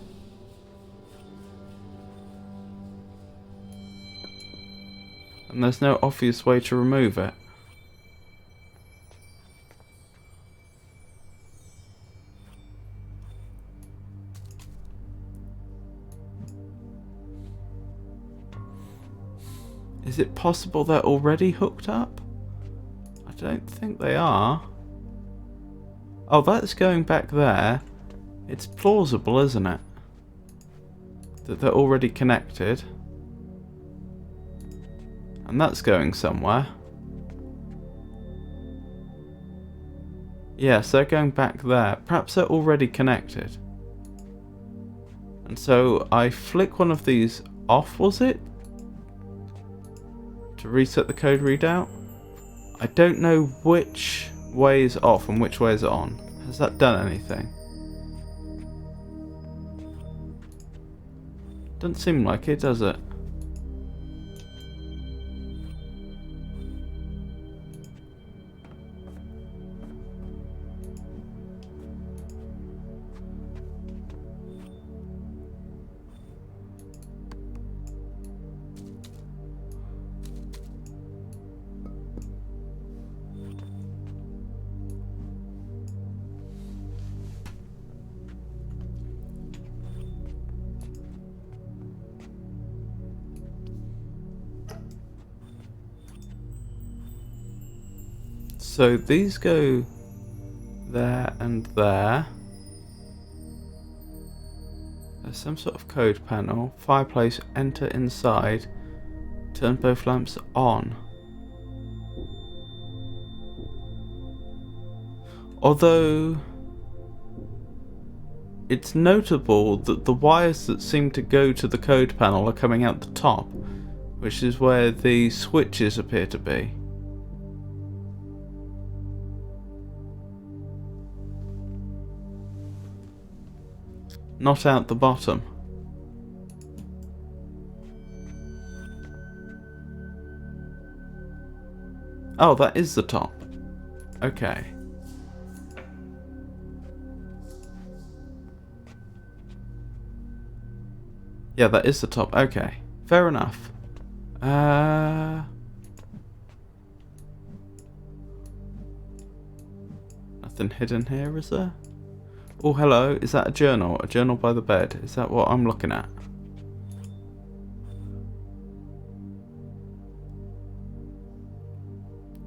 And there's no obvious way to remove it. Is it possible they're already hooked up? I don't think they are. Oh, that's going back there. It's plausible, isn't it? That they're already connected. And that's going somewhere. Yes, they're going back there. Perhaps they're already connected. And so I flick one of these off, was it? To reset the code readout? I don't know which way is off and which way is on. Has that done anything? Doesn't seem like it, does it? So these go there and there. There's some sort of code panel. Fireplace, enter inside. Turn both lamps on. Although it's notable that the wires that seem to go to the code panel are coming out the top, which is where the switches appear to be. Not out the bottom. Oh, that is the top. Okay. Yeah, that is the top. Okay. Fair enough. Nothing hidden here, is there? Oh, hello. Is that a journal? A journal by the bed. Is that what I'm looking at?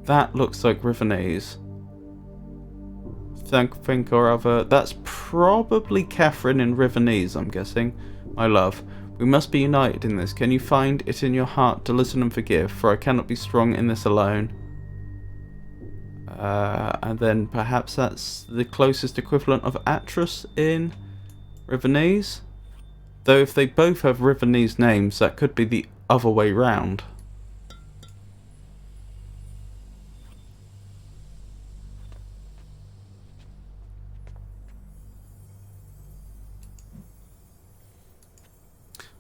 That looks like Rivenese. Think or other. That's probably Catherine in Rivenese, I'm guessing. My love, we must be united in this. Can you find it in your heart to listen and forgive? For I cannot be strong in this alone. And then perhaps that's the closest equivalent of actress in Rivenese. Though if they both have Rivenese names, that could be the other way round.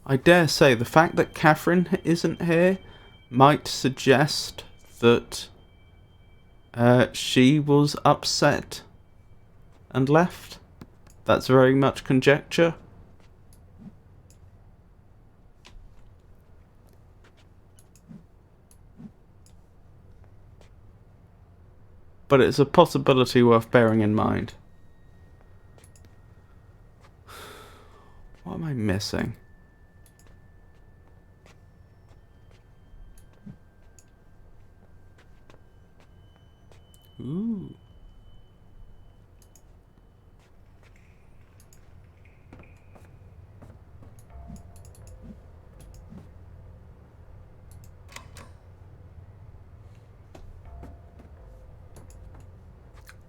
I dare say the fact that Catherine isn't here might suggest that she was upset and left. That's very much conjecture. But it's a possibility worth bearing in mind. What am I missing? Ooh.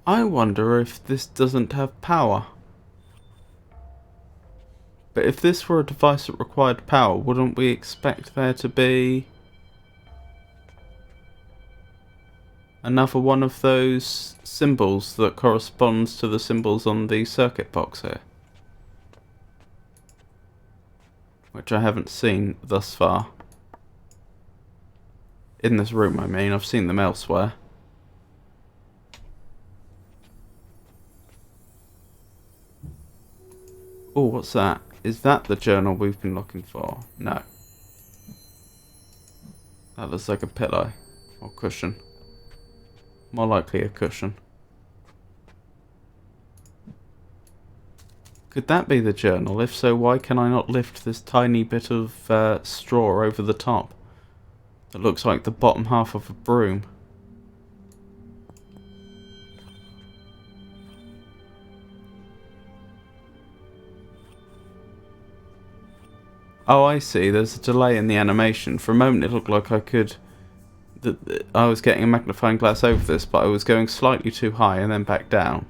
I wonder if this doesn't have power. But if this were a device that required power, wouldn't we expect there to be another one of those symbols that corresponds to the symbols on the circuit box here? Which I haven't seen thus far. In this room, I mean. I've seen them elsewhere. Oh, what's that? Is that the journal we've been looking for? No. That looks like a pillow. Or cushion. More likely a cushion. Could that be the journal? If so, why can I not lift this tiny bit of straw over the top? That looks like the bottom half of a broom. Oh, I see. There's a delay in the animation. For a moment it looked like I was getting a magnifying glass over this, but I was going slightly too high and then back down.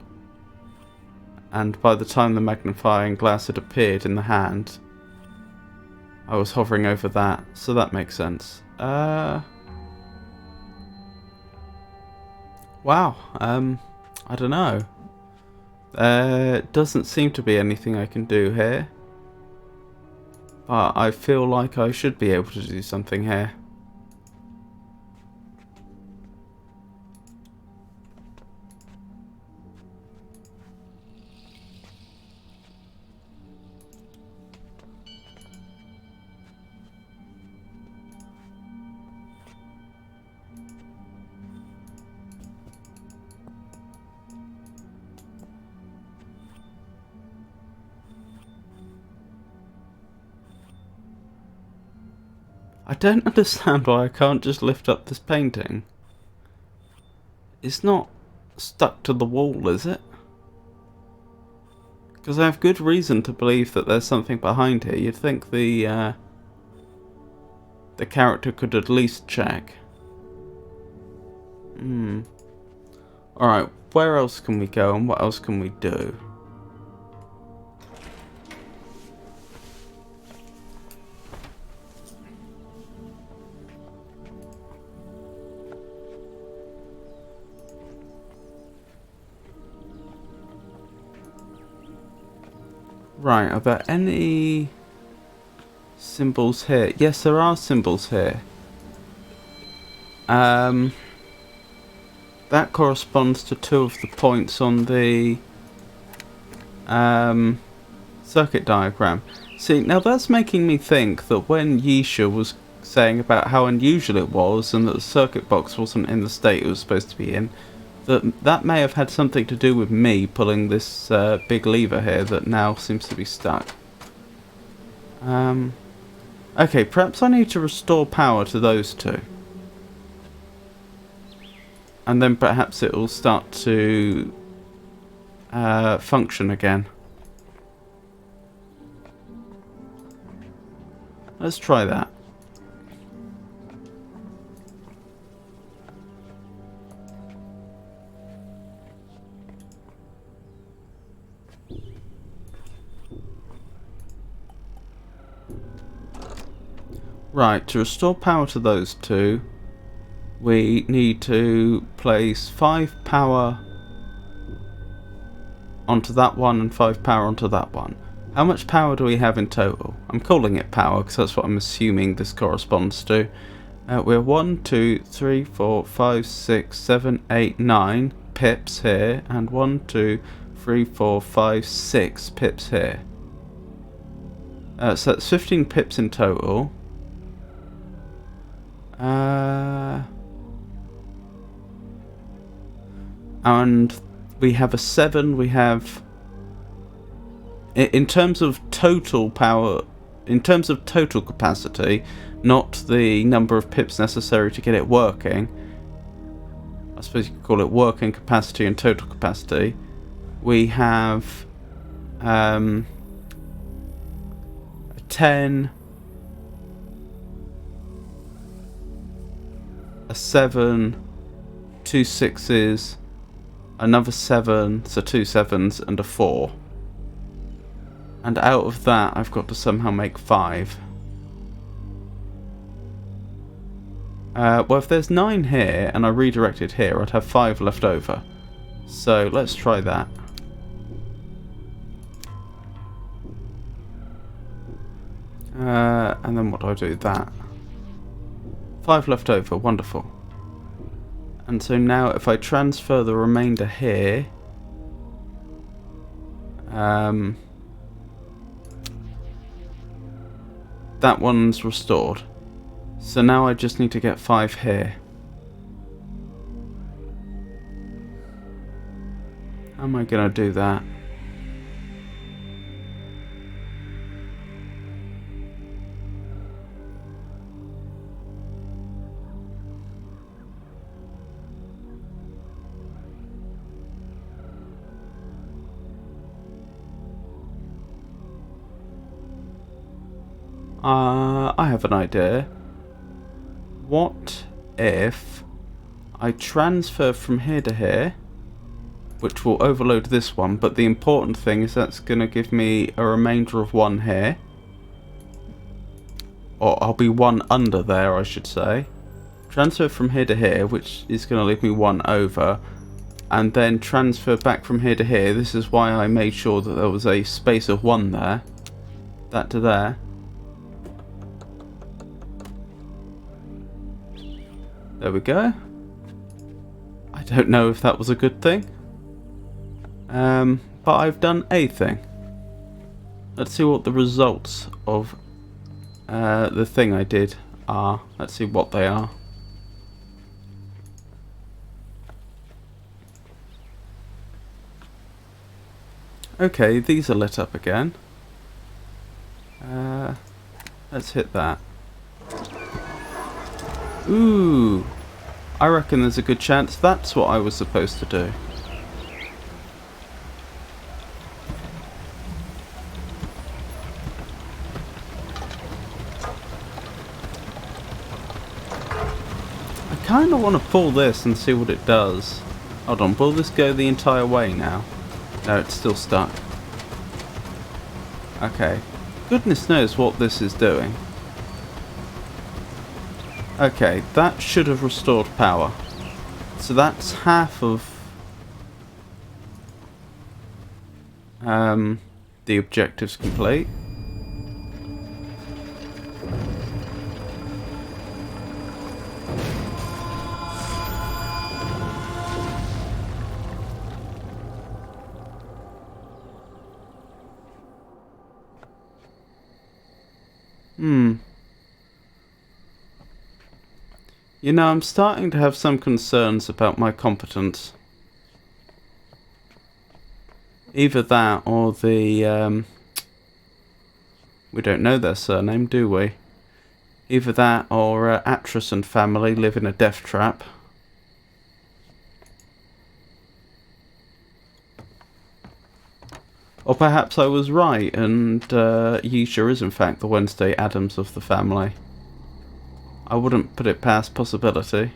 And by the time the magnifying glass had appeared in the hand, I was hovering over that, so that makes sense. Wow. I don't know. Doesn't seem to be anything I can do here. But I feel like I should be able to do something here. I don't understand why I can't just lift up this painting. It's not stuck to the wall, is it? Because I have good reason to believe that there's something behind here. You'd think the character could at least check. Alright, where else can we go and what else can we do? Right, are there any symbols here? Yes, there are symbols here. That corresponds to 2 of the points on the circuit diagram. See, now that's making me think that when Yisha was saying about how unusual it was and that the circuit box wasn't in the state it was supposed to be in, that may have had something to do with me pulling this big lever here that now seems to be stuck. Okay, perhaps I need to restore power to those 2. And then perhaps it will start to function again. Let's try that. Right, to restore power to those 2, we need to place 5 power onto that one and 5 power onto that one. How much power do we have in total? I'm calling it power because that's what I'm assuming this corresponds to. We're 1, 2, 3, 4, 5, 6, 7, 8, 9 pips here, and 1, 2, 3, 4, 5, 6 pips here. So that's 15 pips in total. And we have a 7, we have... In terms of total power, in terms of total capacity, not the number of pips necessary to get it working, I suppose you could call it working capacity and total capacity, we have a 10, a 7, 2 6s, another 7, so 2 7s, and a 4. And out of that, I've got to somehow make 5. Well, if there's 9 here, and I redirect it here, I'd have 5 left over. So, let's try that. And then what do I do? That. 5 left over, wonderful. And so now, if I transfer the remainder here... that one's restored. So now I just need to get 5 here. How am I going to do that? I have an idea. What if I transfer from here to here, which will overload this one, but the important thing is that's going to give me a remainder of 1 here. Or I'll be 1 under there, I should say. Transfer from here to here, which is going to leave me 1 over. And then transfer back from here to here. This is why I made sure that there was a space of 1 there. That to there. There we go. I don't know if that was a good thing. But I've done a thing. Let's see what the results of the thing I did are. Let's see what they are. Okay, these are lit up again. Let's hit that. Ooh, I reckon there's a good chance that's what I was supposed to do. I kind of want to pull this and see what it does. Hold on, will this go the entire way now? No, it's still stuck. Okay, goodness knows what this is doing. Okay, that should have restored power. So that's half of the objectives complete. You know, I'm starting to have some concerns about my competence. Either that or the, we don't know their surname, do we? Either that or Atris and family live in a death trap. Or perhaps I was right and Yisha is in fact the Wednesday Addams of the family. I wouldn't put it past possibility.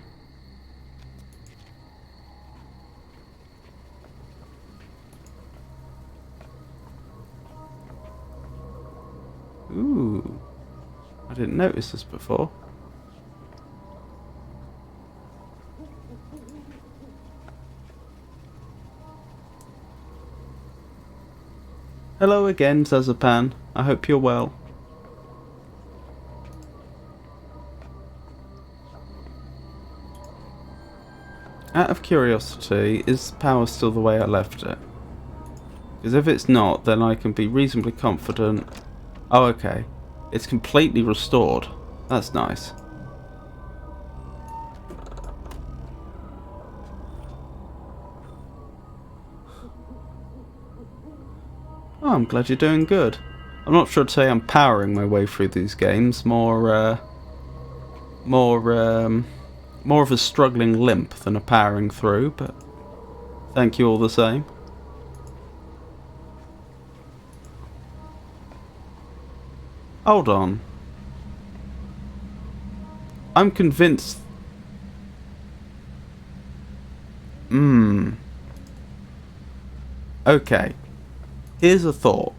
Ooh, I didn't notice this before. Hello again, Zazapan. I hope you're well. Out of curiosity, is power still the way I left it? Because if it's not, then I can be reasonably confident. Oh, okay. It's completely restored. That's nice. Oh, I'm glad you're doing good. I'm not sure to say I'm powering my way through these games. More of a struggling limp than a powering through, but thank you all the same. Hold on. I'm convinced... Okay. Here's a thought.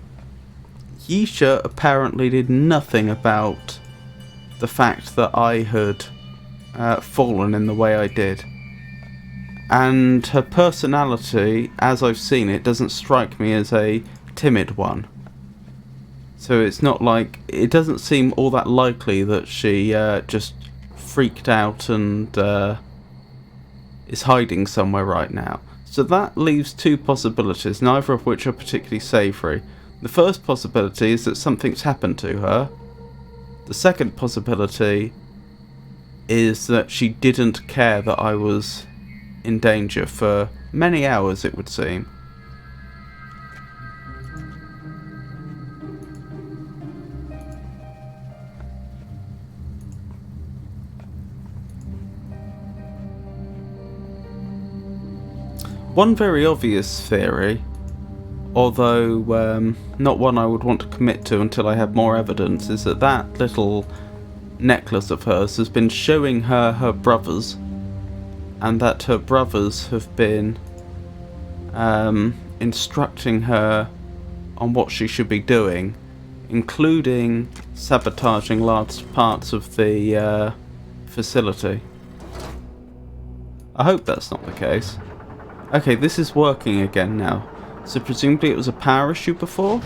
Yisha apparently did nothing about the fact that I had fallen in the way I did. And her personality, as I've seen it, doesn't strike me as a timid one. So it's not like... It doesn't seem all that likely that she just freaked out and is hiding somewhere right now. So that leaves two possibilities, neither of which are particularly savoury. The first possibility is that something's happened to her. The second possibility is that she didn't care that I was in danger for many hours, it would seem. One very obvious theory, although not one I would want to commit to until I have more evidence, is that that little necklace of hers has been showing her her brothers, and that her brothers have been instructing her on what she should be doing, including sabotaging large parts of the facility. I hope that's not the case. Okay, this is working again now. So presumably it was a power issue before?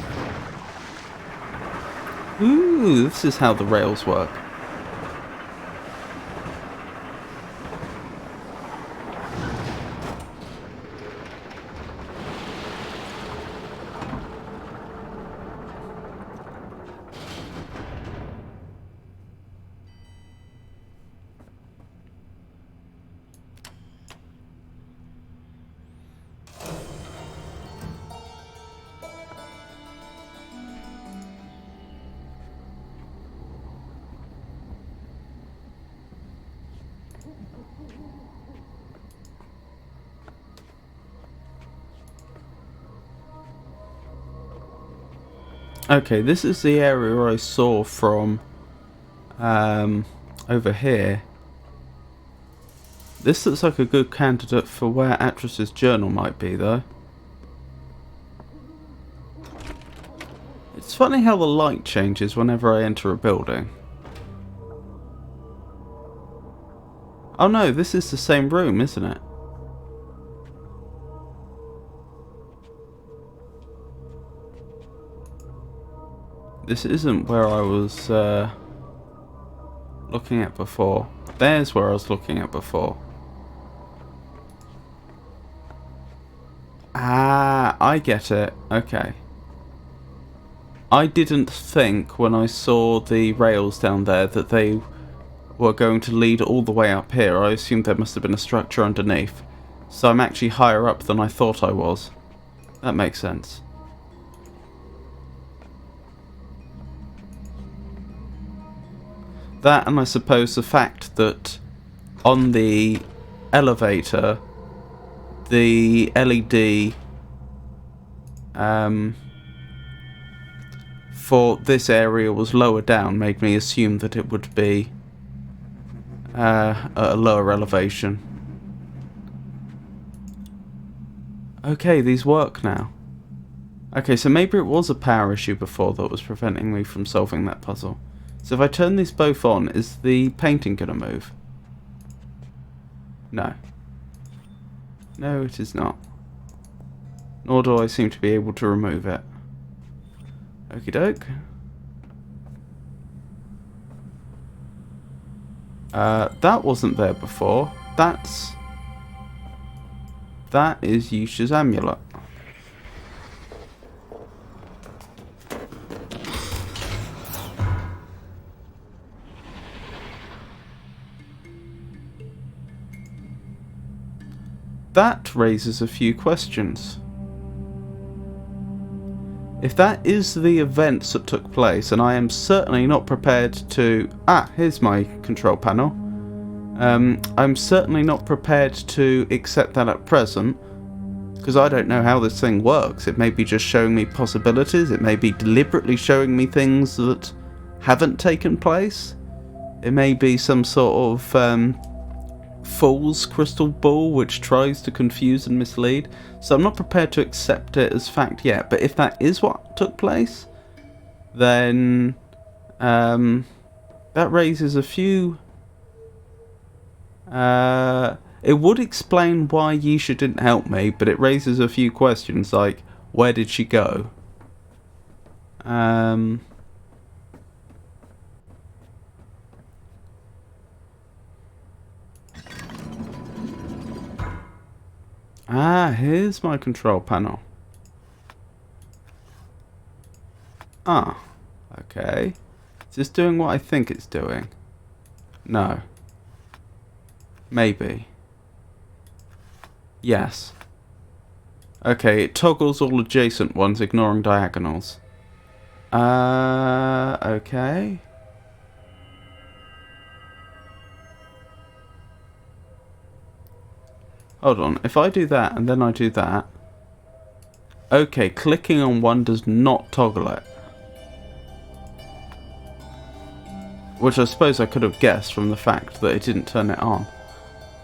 Ooh, this is how the rails work. Okay, this is the area I saw from over here. This looks like a good candidate for where Actress's journal might be, though. It's funny how the light changes whenever I enter a building. Oh no, this is the same room, isn't it? This isn't where I was looking at before. There's where I was looking at before. Ah, I get it. Okay. I didn't think when I saw the rails down there that they were going to lead all the way up here. I assumed there must have been a structure underneath. So I'm actually higher up than I thought I was. That makes sense. That, and I suppose the fact that on the elevator the LED for this area was lower down made me assume that it would be at a lower elevation. Okay, these work now. Okay, so maybe it was a power issue before that was preventing me from solving that puzzle. So if I turn these both on, is the painting going to move? No. No, it is not. Nor do I seem to be able to remove it. Okie doke. That wasn't there before. That is Yusha's amulet. that raises a few questions. If that is the events that took place, and I am certainly not prepared to... here's my control panel. I'm certainly not prepared to accept that at present, because I don't know how this thing works. It may be just showing me possibilities, it may be deliberately showing me things that haven't taken place. It may be some sort of fool's crystal ball which tries to confuse and mislead. So I'm not prepared to accept it as fact yet, but if that is what took place, then that raises a few... it would explain why Yisha didn't help me, but it raises a few questions like, where did she go? Here's my control panel. Okay. Is this doing what I think it's doing? No. Maybe. Yes. Okay, it toggles all adjacent ones, ignoring diagonals. Okay. Hold on, if I do that and then I do that... Okay, clicking on one does not toggle it. Which I suppose I could have guessed from the fact that it didn't turn it on.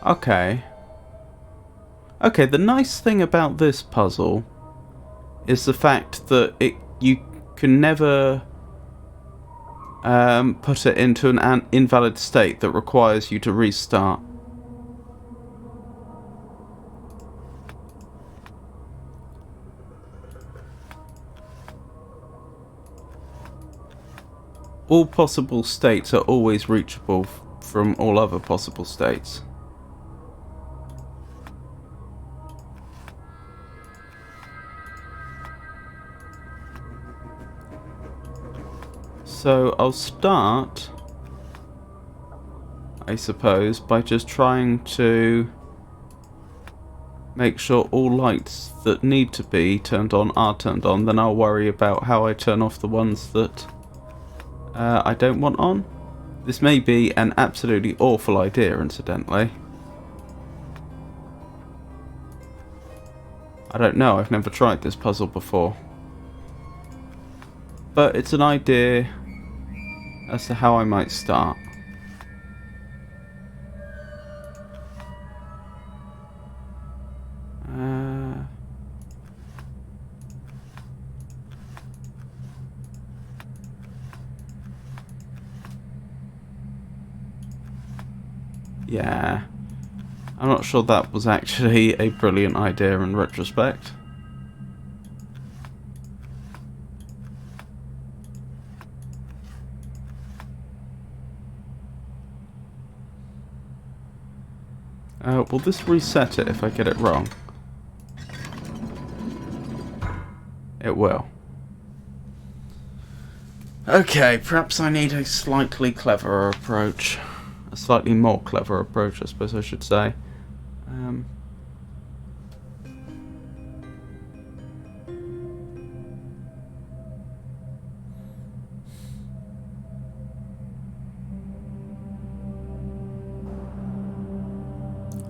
Okay. Okay, the nice thing about this puzzle is the fact that you can never put it into an invalid state that requires you to restart. All possible states are always reachable from all other possible states. So I'll start, I suppose, by just trying to make sure all lights that need to be turned on are turned on. Then I'll worry about how I turn off the ones that I don't want on. This may be an absolutely awful idea, incidentally. I don't know, I've never tried this puzzle before. But it's an idea as to how I might start. Yeah, I'm not sure that was actually a brilliant idea in retrospect. Will this reset it if I get it wrong? It will. Okay, perhaps I need a slightly cleverer approach. A slightly more clever approach, I suppose I should say.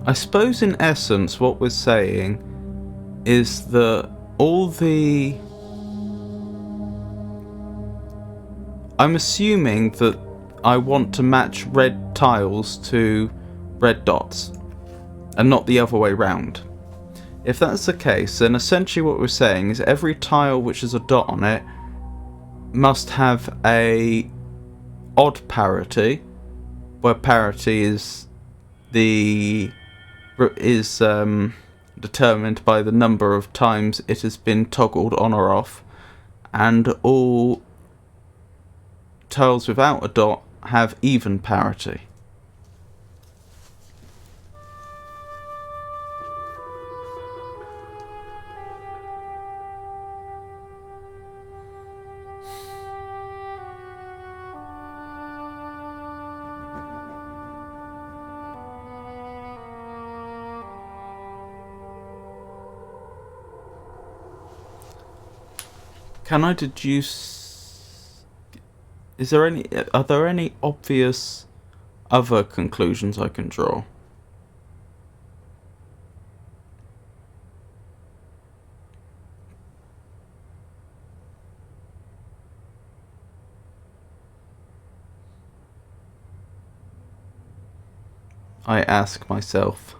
I suppose in essence what we're saying is that all the... I'm assuming that I want to match red tiles to red dots and not the other way round. If that's the case, then essentially what we're saying is every tile which has a dot on it must have a odd parity, where parity is determined by the number of times it has been toggled on or off, and all tiles without a dot have even parity. Can I deduce... Are there any obvious other conclusions I can draw? I ask myself.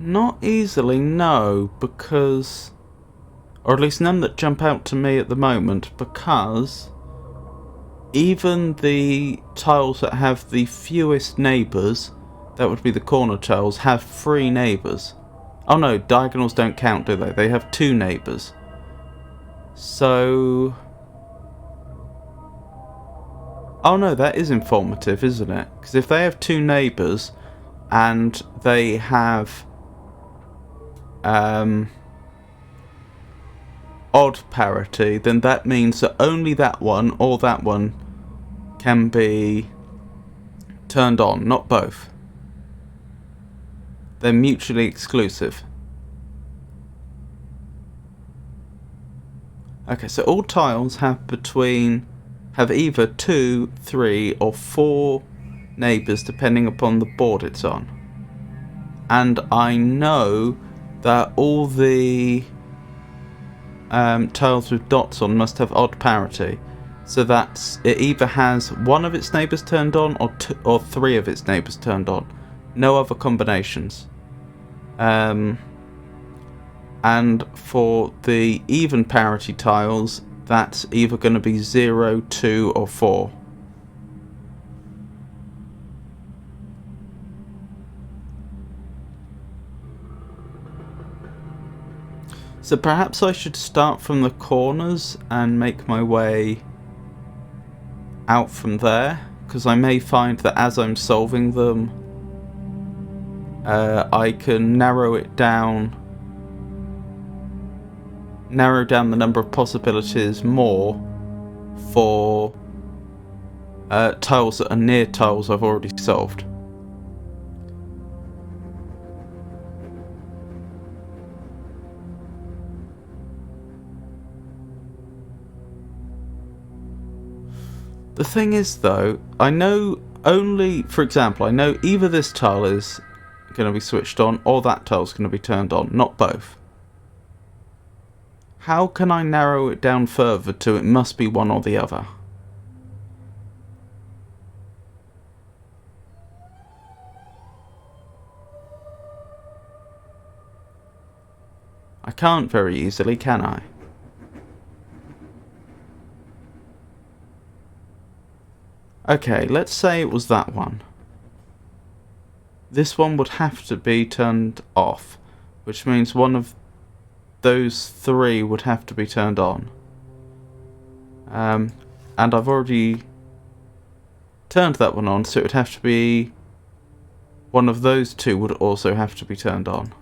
Not easily, no, because... Or at least none that jump out to me at the moment, because... Even the tiles that have the fewest neighbours, that would be the corner tiles, have 3 neighbours. Oh no, diagonals don't count, do they? They have 2 neighbours. So... Oh no, that is informative, isn't it? Because if they have 2 neighbours, and they have... odd parity, then that means that only that one or that one can be turned on, not both. They're mutually exclusive. Okay, so all tiles have either 2, 3 or 4 neighbours depending upon the board it's on. And I know that all the tiles with dots on must have odd parity, so that it either has one of its neighbours turned on or 3 of its neighbours turned on. No other combinations. And for the even parity tiles, that's either going to be 0, 2 or 4. So perhaps I should start from the corners and make my way out from there, because I may find that as I'm solving them, I can narrow down the number of possibilities more for tiles that are near tiles I've already solved. The thing is though, I know only, for example, I know either this tile is going to be switched on or that tile is going to be turned on, not both. How can I narrow it down further to it must be one or the other? I can't very easily, can I? Okay, let's say it was that one. This one would have to be turned off, which means one of those 3 would have to be turned on. And I've already turned that one on, so it would have to be one of those 2 would also have to be turned on.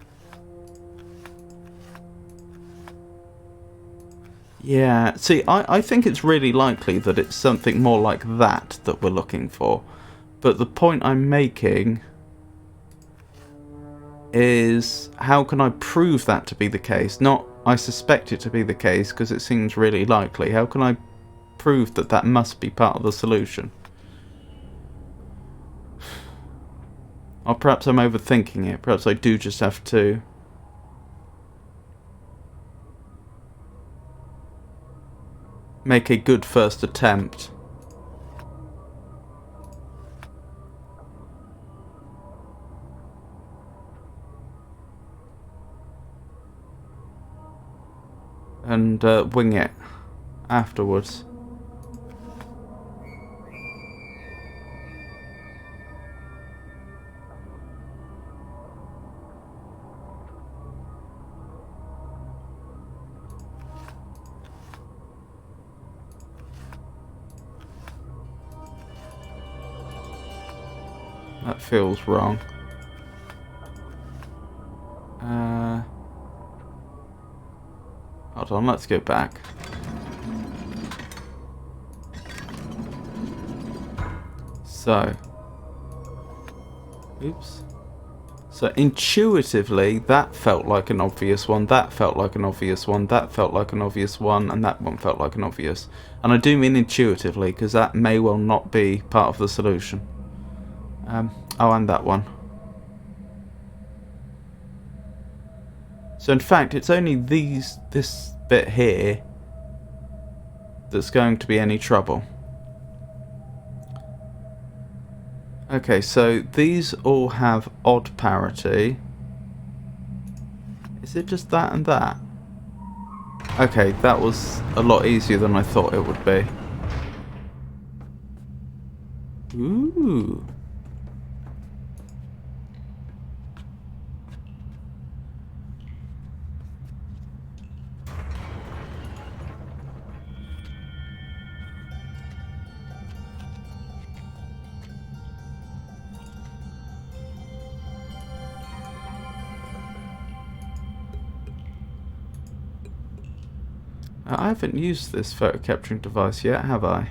Yeah, see, I think it's really likely that it's something more like that we're looking for. But the point I'm making is, how can I prove that to be the case? Not, I suspect it to be the case, because it seems really likely. How can I prove that that must be part of the solution? Or perhaps I'm overthinking it. Perhaps I do just have to... make a good first attempt. And wing it afterwards. That feels wrong. Hold on, let's go back. So. Oops. So intuitively, that felt like an obvious one, that felt like an obvious one, that felt like an obvious one, and that one felt like an obvious. And I do mean intuitively, because that may well not be part of the solution. Oh, and that one. So in fact, it's only this bit here that's going to be any trouble. Okay, so these all have odd parity. Is it just that and that? Okay, that was a lot easier than I thought it would be. Ooh. I haven't used this photo capturing device yet, have I?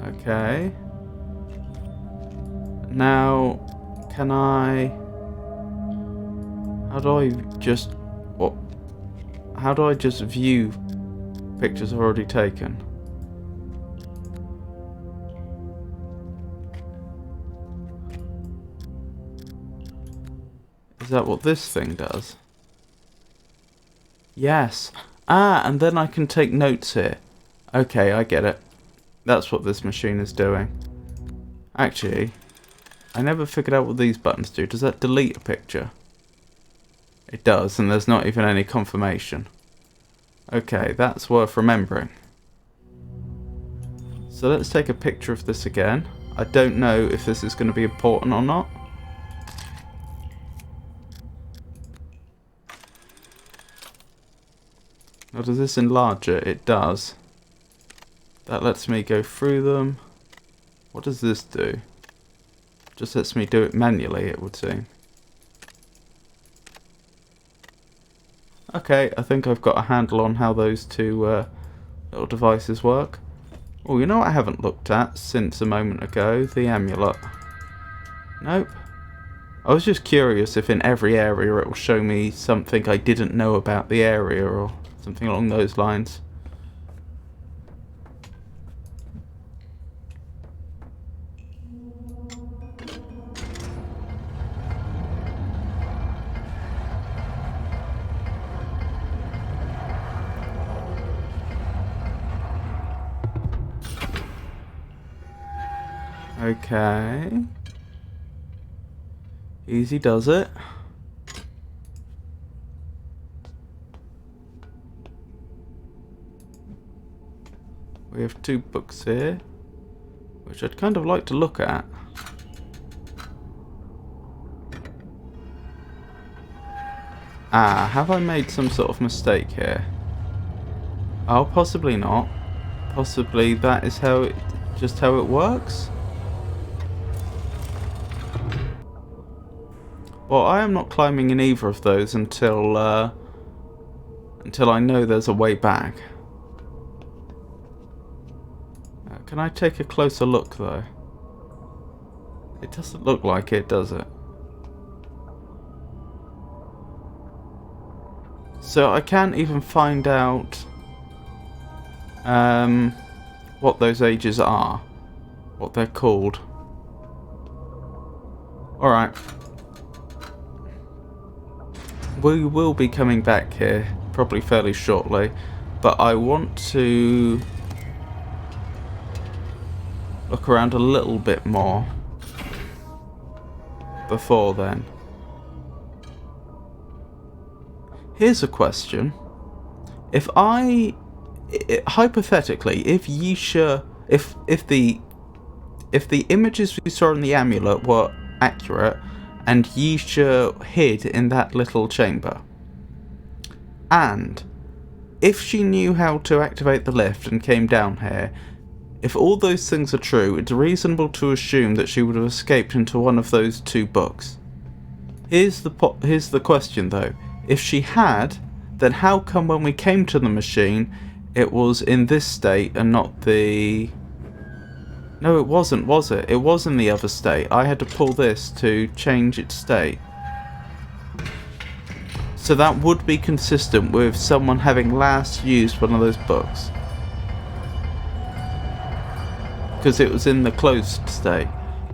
Okay. Now, can I... How do I just... What? How do I just view pictures I've already taken? Is that what this thing does? Yes. Ah, and then I can take notes here. Okay, I get it. That's what this machine is doing. Actually, I never figured out what these buttons do. Does that delete a picture? It does, and there's not even any confirmation. Okay, that's worth remembering. So let's take a picture of this again. I don't know if this is going to be important or not. Now, does this enlarge it? It does. That lets me go through them. What does this do? Just lets me do it manually, it would seem. Okay, I think I've got a handle on how those two little devices work. Oh, you know what I haven't looked at since a moment ago? The amulet. Nope. I was just curious if in every area it will show me something I didn't know about the area or something along those lines. Okay. Easy does it. We have 2 books here, which I'd kind of like to look at. Ah, have I made some sort of mistake here? Oh, possibly not. Possibly that is how it, just how it works. Well, I am not climbing in either of those until I know there's a way back. Can I take a closer look, though? It doesn't look like it, does it? So I can't even find out what those ages are, what they're called. Alright. We will be coming back here, probably fairly shortly, but I want to look around a little bit more before then. Here's a question. If hypothetically, if the images we saw in the amulet were accurate, and Yisha hid in that little chamber, and if she knew how to activate the lift and came down here, if all those things are true, it's reasonable to assume that she would have escaped into one of those two books. Here's the question though. If she had, then how come when we came to the machine, it was in this state and not the... No, it wasn't, was it? It was in the other state. I had to pull this to change its state. So that would be consistent with someone having last used one of those books. Because it was in the closed state.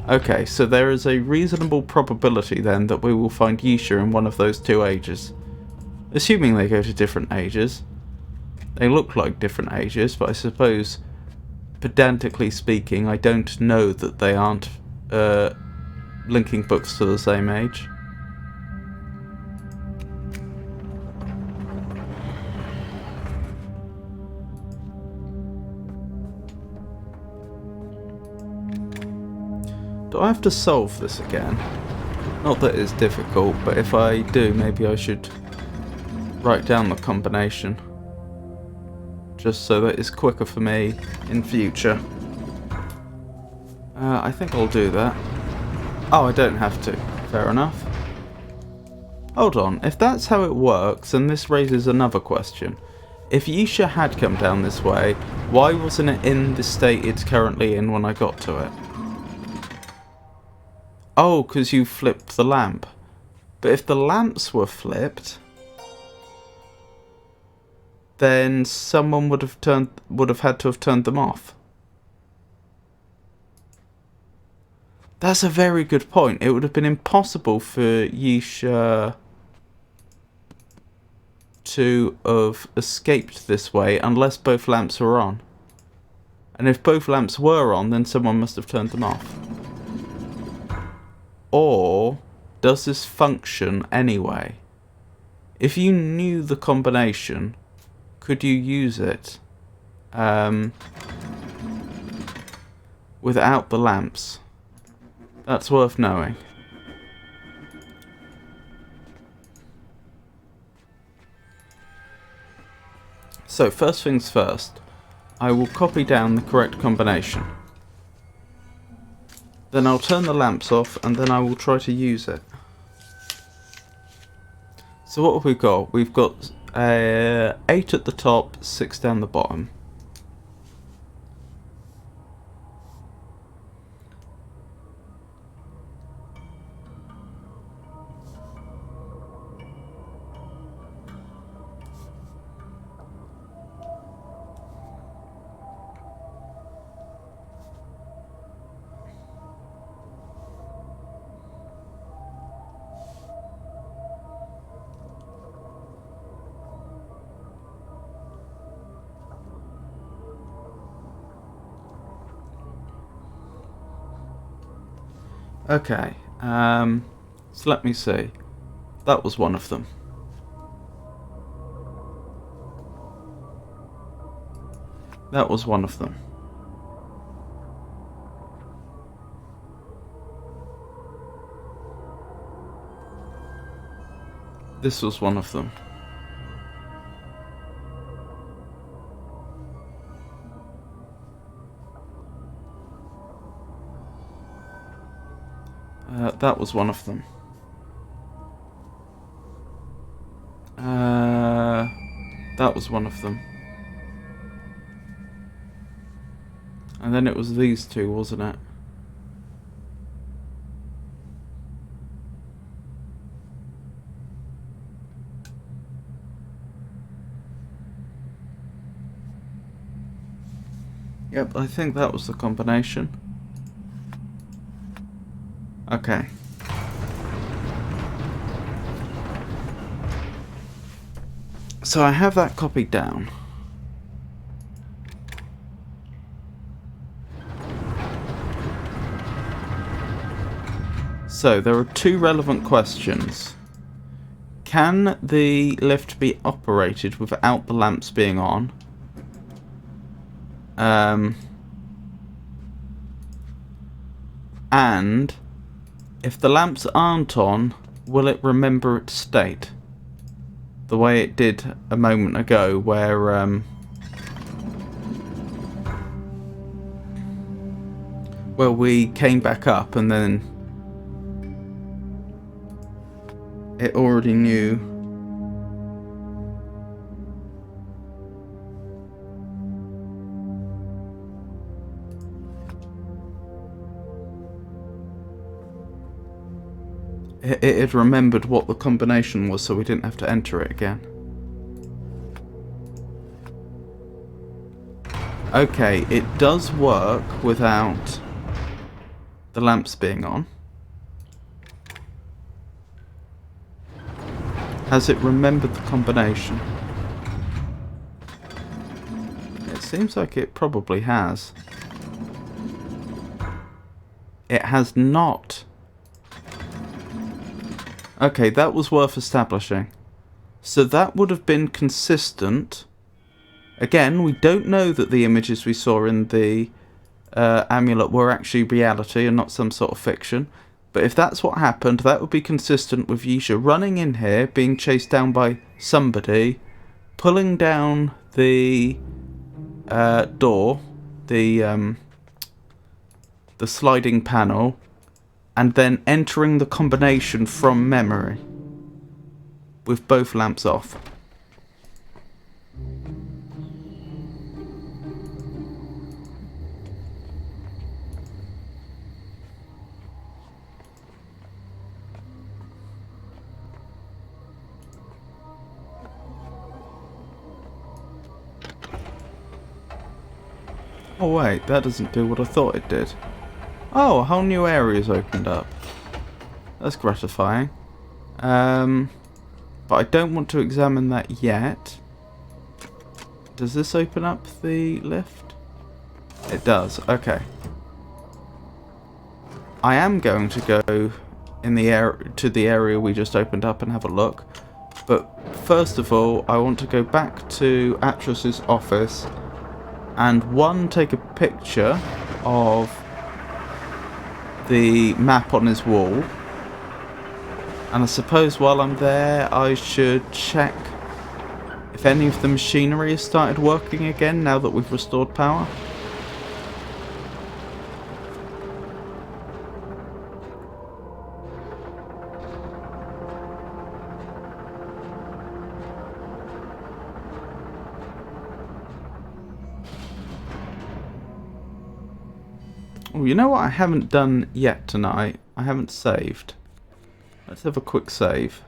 Okay, so there is a reasonable probability then that we will find Yisha in one of those two ages. Assuming they go to different ages. They look like different ages, but I suppose, pedantically speaking, I don't know that they aren't linking books to the same age. Do I have to solve this again? Not that it's difficult, but if I do, maybe I should write down the combination. Just so that it's quicker for me in future. I think I'll do that. Oh, I don't have to. Fair enough. Hold on, if that's how it works, then this raises another question. If Yisha had come down this way, why wasn't it in the state it's currently in when I got to it? Oh, because you flipped the lamp. But if the lamps were flipped, then someone would have had to have turned them off. That's a very good point. It would have been impossible for Yisha to have escaped this way unless both lamps were on. And if both lamps were on, then someone must have turned them off. Or does this function anyway? If you knew the combination, could you use it without the lamps? That's worth knowing. So first things first, I will copy down the correct combination. Then I'll turn the lamps off and then I will try to use it. So what have we got? We've got 8 at the top, 6 down the bottom. Okay, so let me see. That was one of them. That was one of them. This was one of them. That was one of them. That was one of them. And then it was these two, wasn't it? Yep, I think that was the combination. Okay. So I have that copied down. So there are two relevant questions. Can the lift be operated without the lamps being on? And if the lamps aren't on, will it remember its state? the way it did a moment ago, where we came back up and then it already knew. It had remembered what the combination was, so we didn't have to enter it again. Okay, it does work without the lamps being on. Has it remembered the combination? It seems like it probably has. It has not. Okay, that was worth establishing. So that would have been consistent. Again, we don't know that the images we saw in the amulet were actually reality and not some sort of fiction. But if that's what happened, that would be consistent with Yisha running in here, being chased down by somebody, pulling down the door, the sliding panel, and then entering the combination from memory with both lamps off. Oh wait, that doesn't do what I thought it did. Oh, a whole new area's opened up. That's gratifying. But I don't want to examine that yet. Does this open up the lift? It does, okay. I am going to go in the to the area we just opened up and have a look. But first of all, I want to go back to Atris's office and take a picture of the map on his wall. And I suppose while I'm there, I should check if any of the machinery has started working again now that we've restored power. Oh, you know what I haven't done yet tonight? I haven't saved. Let's have a quick save.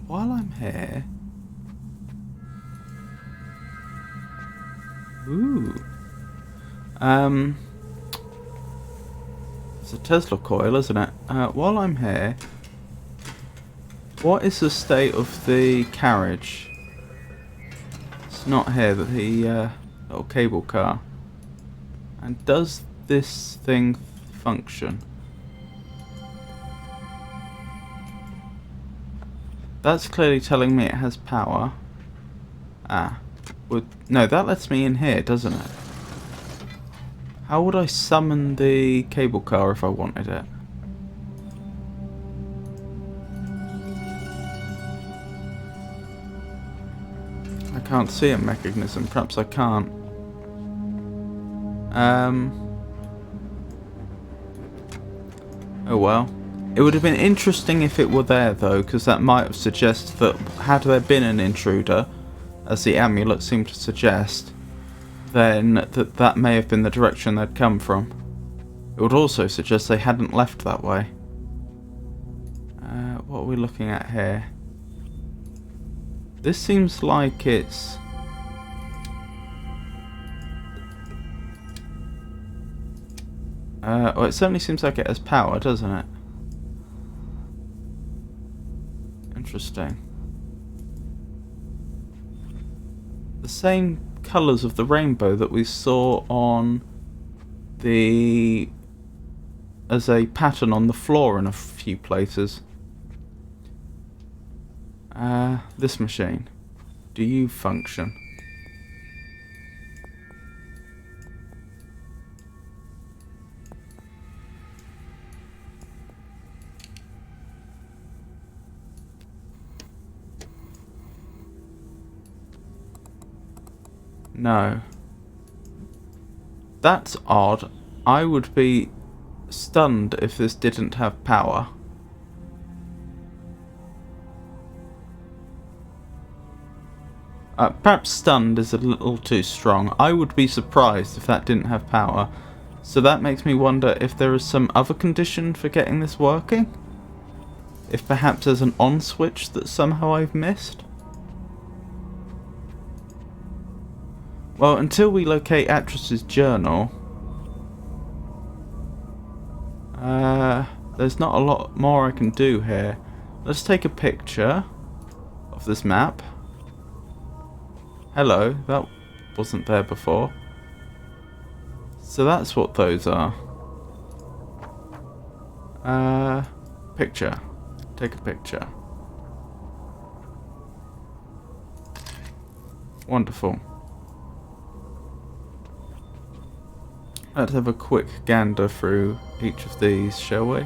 While I'm here... Ooh. It's a Tesla coil, isn't it? While I'm here... What is the state of the carriage? It's not here, the little cable car. And does this thing function? That's clearly telling me it has power. No, that lets me in here, doesn't it? How would I summon the cable car if I wanted it? I can't see a mechanism. Perhaps I can't. Oh well. It would have been interesting if it were there though, because that might have suggested that had there been an intruder, as the amulet seemed to suggest, then that may have been the direction they'd come from. It would also suggest they hadn't left that way. What are we looking at here? This seems like it's... well, it certainly seems like it has power, doesn't it? Interesting. The same colours of the rainbow that we saw on the... as a pattern on the floor in a few places. This machine. Do you function? No. That's odd. I would be stunned if this didn't have power. Perhaps stunned is a little too strong. I would be surprised if that didn't have power. So that makes me wonder if there is some other condition for getting this working? If perhaps there's an on switch that somehow I've missed? Well, until we locate Actress's journal, there's not a lot more I can do here. Let's take a picture of this map. Hello, that wasn't there before. So that's what those are. Picture. Take a picture. Wonderful. Let's have a quick gander through each of these, shall we?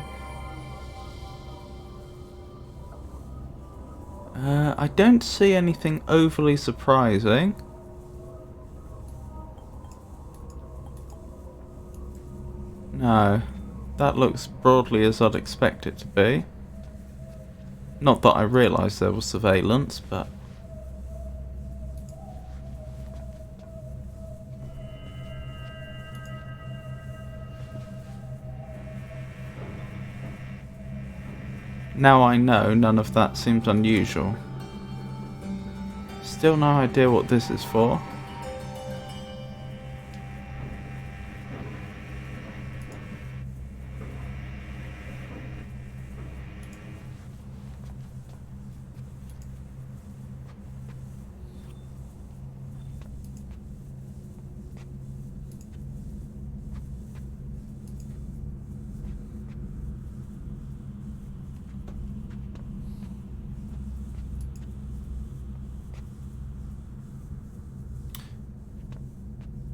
I don't see anything overly surprising. No, that looks broadly as I'd expect it to be. Not that I realised there was surveillance, but... Now I know, none of that seems unusual. Still no idea what this is for.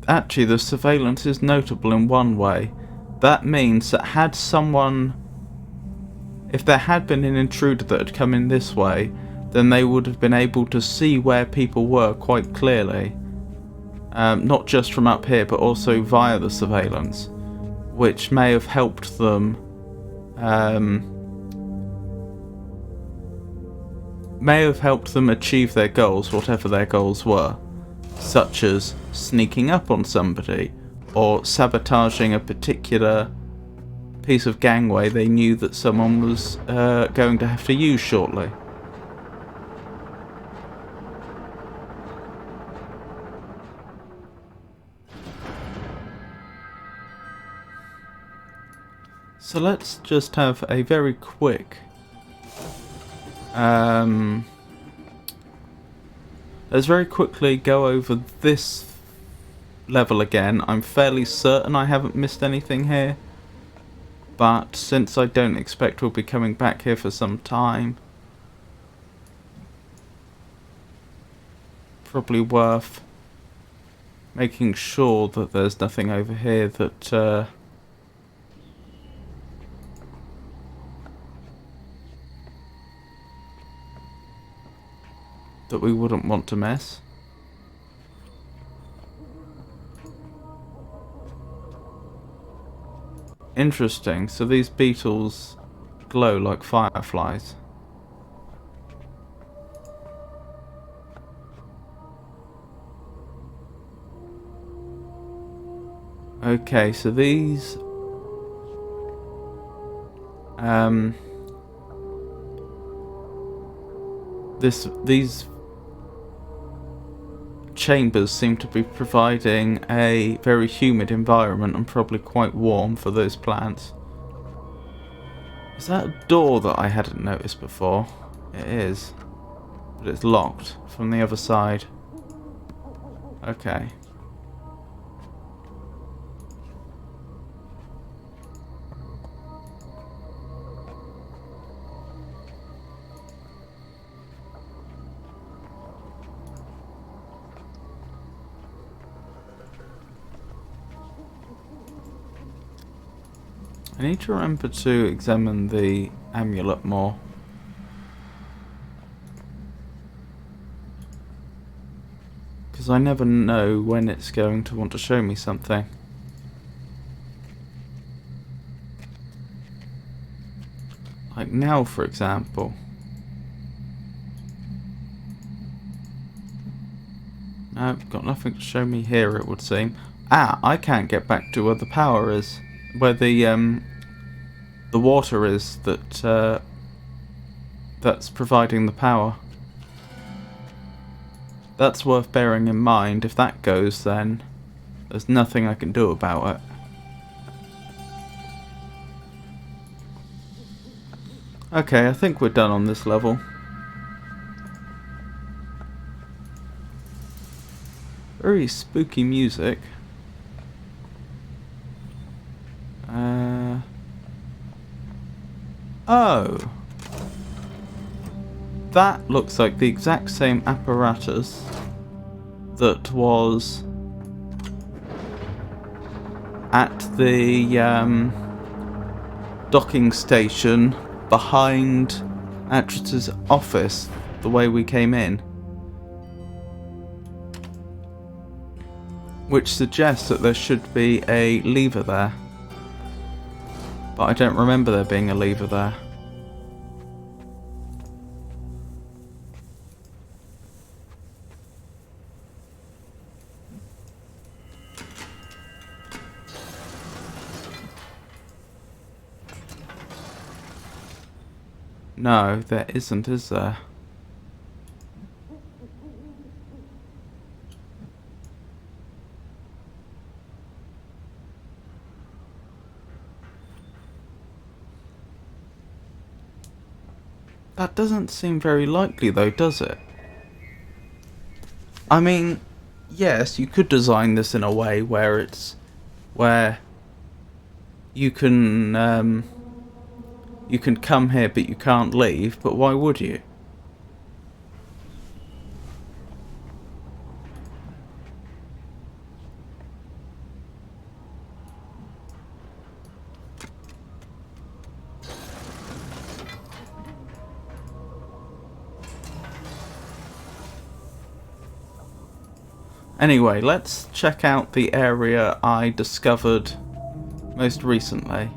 Actually, the surveillance is notable in one way. That means that had someone... if there had been an intruder that had come in this way, then they would have been able to see where people were quite clearly. Not just from up here, but also via the surveillance, which may have helped them... achieve their goals, whatever their goals were. Such as sneaking up on somebody, or sabotaging a particular piece of gangway they knew that someone was going to have to use shortly. So let's just have a very quick let's very quickly go over this level again. I'm fairly certain I haven't missed anything here, but since I don't expect we'll be coming back here for some time, probably worth making sure that there's nothing over here that that we wouldn't want to miss. Interesting, so these beetles glow like fireflies. Okay, so these these chambers seem to be providing a very humid environment and probably quite warm for those plants. Is that a door that I hadn't noticed before? It is, but it's locked from the other side. Okay. I need to remember to examine the amulet more. Because I never know when it's going to want to show me something. Like now, for example. No, got nothing to show me here, it would seem. Ah, I can't get back to where the power is. Where the water is that, that's providing the power. That's worth bearing in mind. If that goes, then there's nothing I can do about it. Okay, I think we're done on this level. Very spooky music. Oh. That looks like the exact same apparatus that was at the docking station behind Actress's office, the way we came in. Which suggests that there should be a lever there. But I don't remember there being a lever there. No, there isn't, is there? That doesn't seem very likely though, does it? I mean, yes, you could design this in a way where you can come here but you can't leave, but why would you? Anyway, let's check out the area I discovered most recently.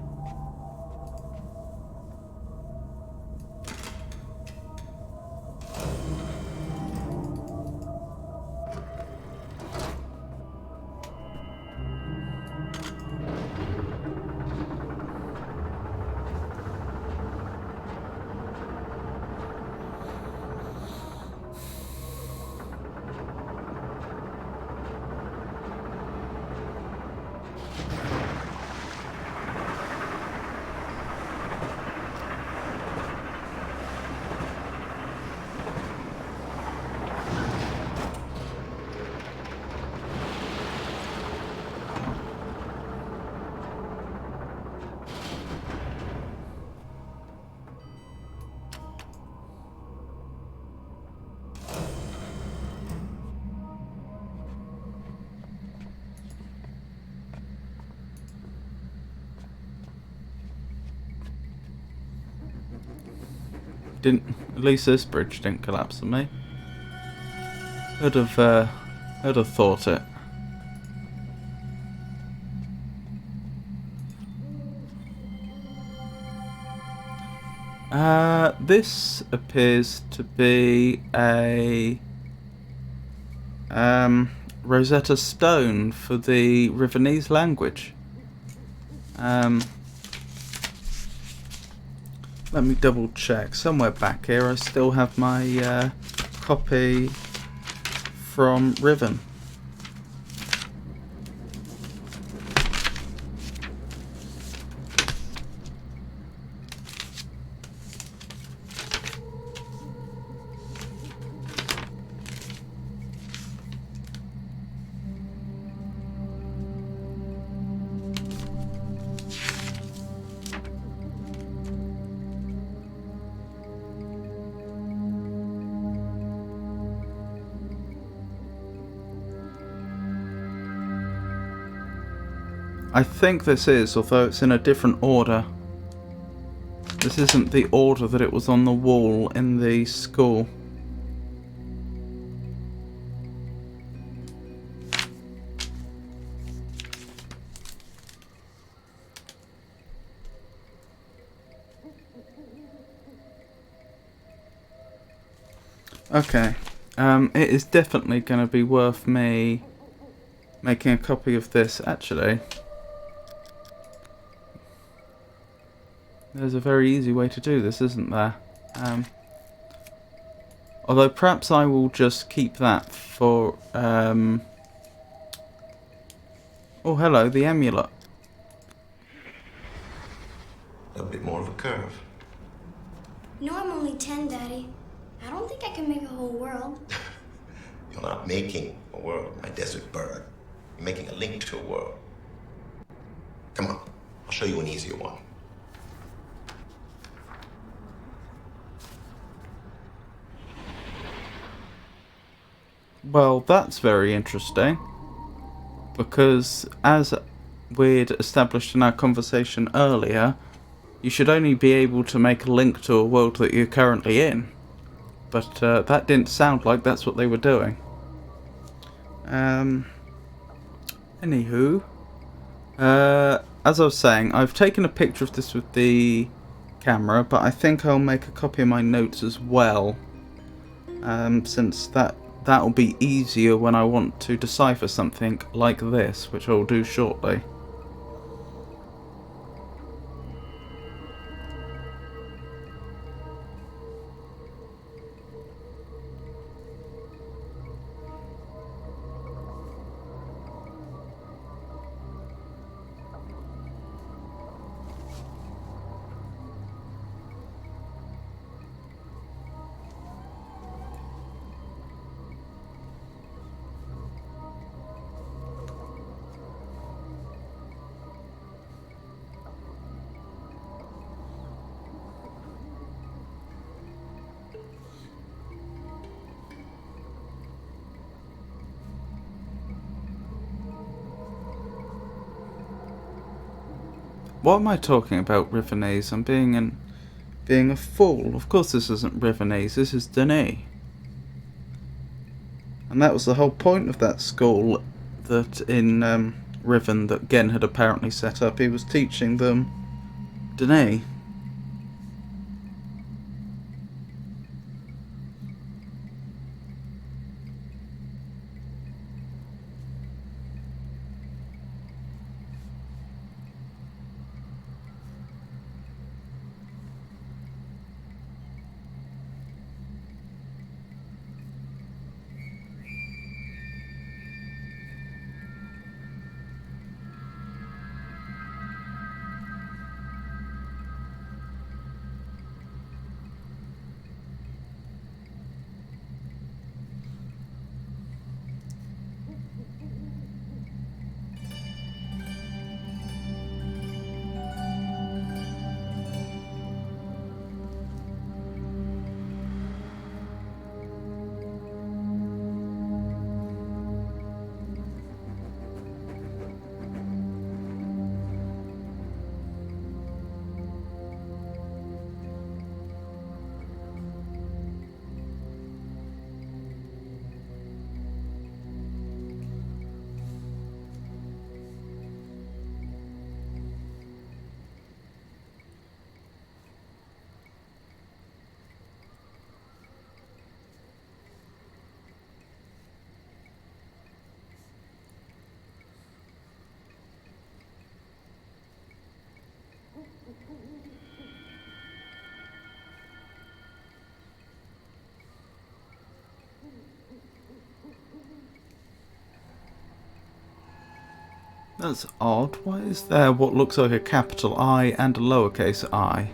At least this bridge didn't collapse on me. Who'd have thought it. This appears to be a Rosetta Stone for the Riverese language. Let me double check. Somewhere back here I still have my copy from Riven. I think this is, although it's in a different order. This isn't the order that it was on the wall in the school. Okay. It is definitely going to be worth me making a copy of this, actually. There's a very easy way to do this, isn't there? Although perhaps I will just keep that for... Oh, hello, the amulet. A bit more of a curve. No, I'm only 10, Daddy. I don't think I can make a whole world. You're not making a world, my desert bird. You're making a link to a world. Come on, I'll show you an easier one. Well, that's very interesting. Because, as we'd established in our conversation earlier, you should only be able to make a link to a world that you're currently in. But that didn't sound like that's what they were doing. Anywho, as I was saying, I've taken a picture of this with the camera, but I think I'll make a copy of my notes as well, since that'll be easier when I want to decipher something like this, which I'll do shortly. What am I talking about, Rivanese? I'm being a fool. Of course this isn't Rivanese, this is Denis. And that was the whole point of that school that in Riven that Gen had apparently set up. He was teaching them Denis. That's odd. Why is there what looks like a capital I and a lowercase I?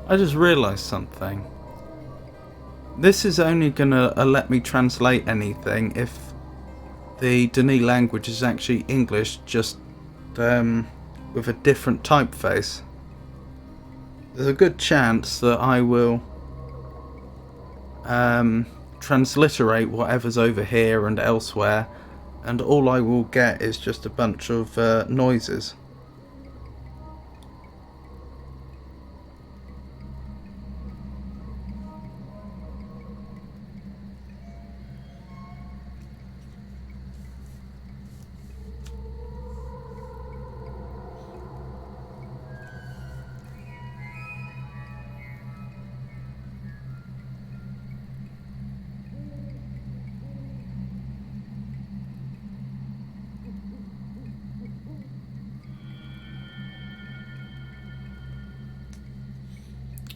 I just realised something. This is only gonna let me translate anything if the Denis language is actually English, just with a different typeface. There's a good chance that I will transliterate whatever's over here and elsewhere, and all I will get is just a bunch of noises.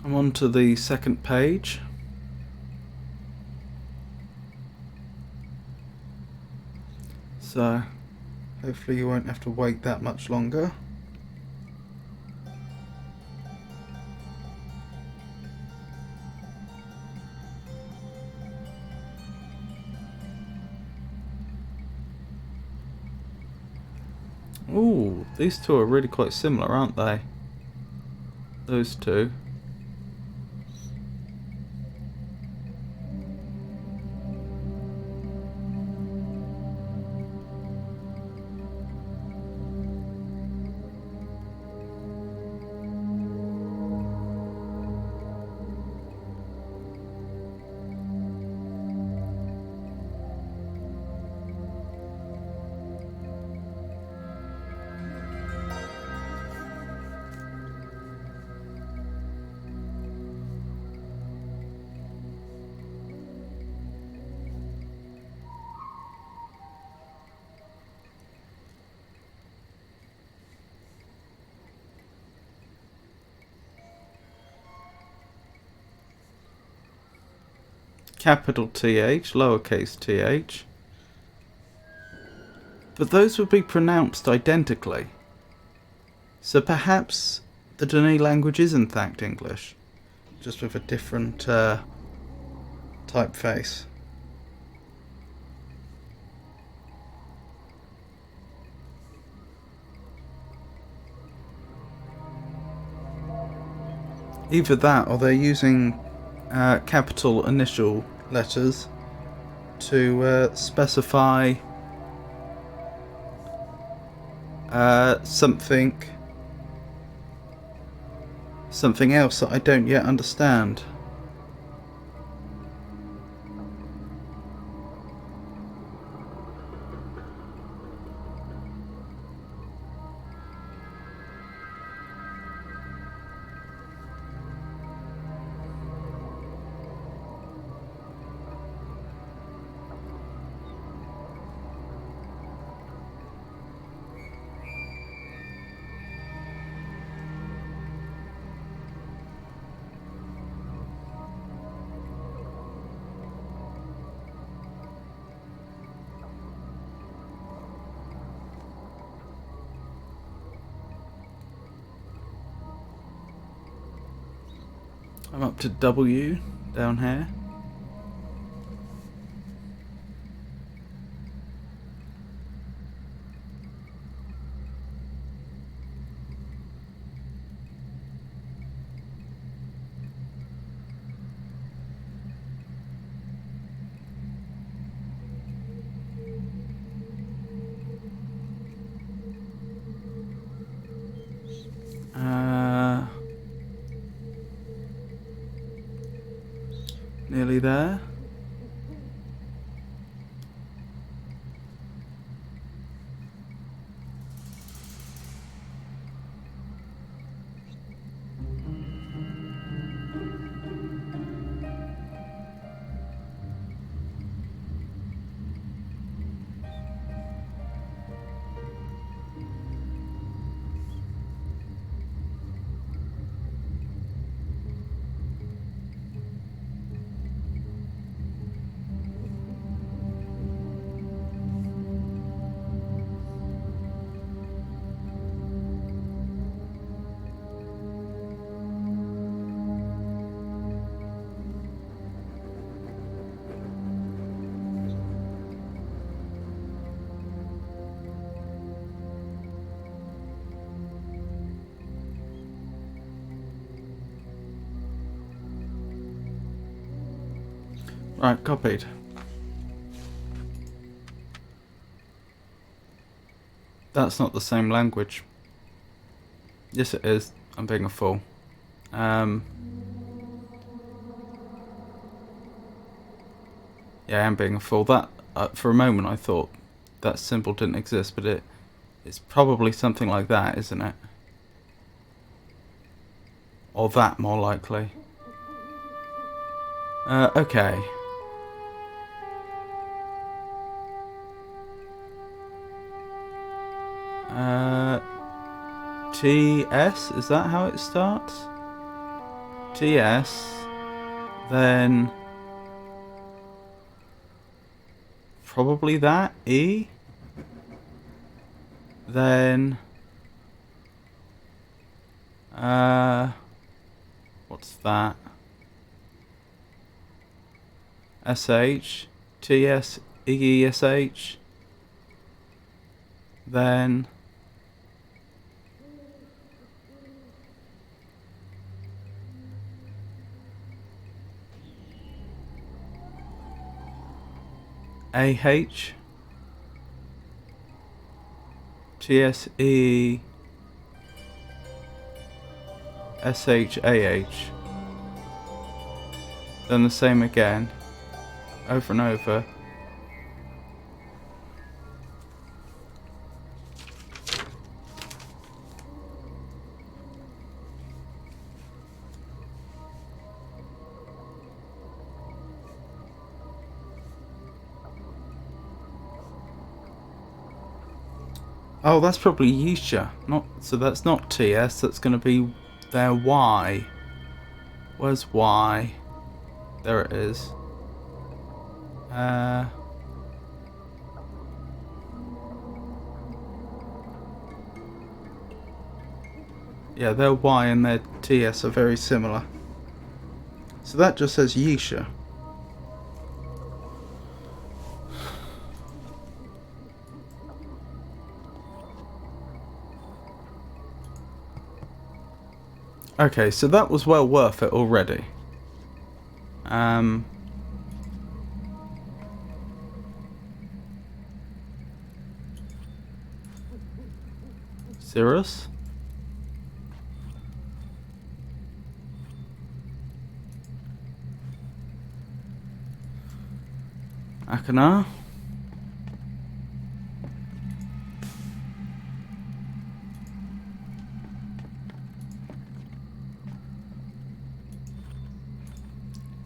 I'm on to the second page. So hopefully you won't have to wait that much longer. Ooh, these two are really quite similar, aren't they? Those two. Capital TH, lowercase th. But those would be pronounced identically. So perhaps the Denis language is in fact English, just with a different typeface. Either that, or they're using capital initial letters to specify something else that I don't yet understand. I'm up to W down here. Nearly there. Right, copied. That's not the same language. Yes, it is. I'm being a fool. Yeah, I am being a fool. That for a moment I thought that symbol didn't exist, but it's probably something like that, isn't it? Or that, more likely. Okay. TS, is that how it starts? TS, then probably that, E, then what's that? SH, TS, EESH, then AH, TSE, SHAH, then the same again, over and over. Oh, that's probably Yisha. So that's not TS, that's going to be their Y. Where's Y? There it is. Yeah, their Y and their TS are very similar. So that just says Yisha. Okay, so that was well worth it already. Cirrus? Akana?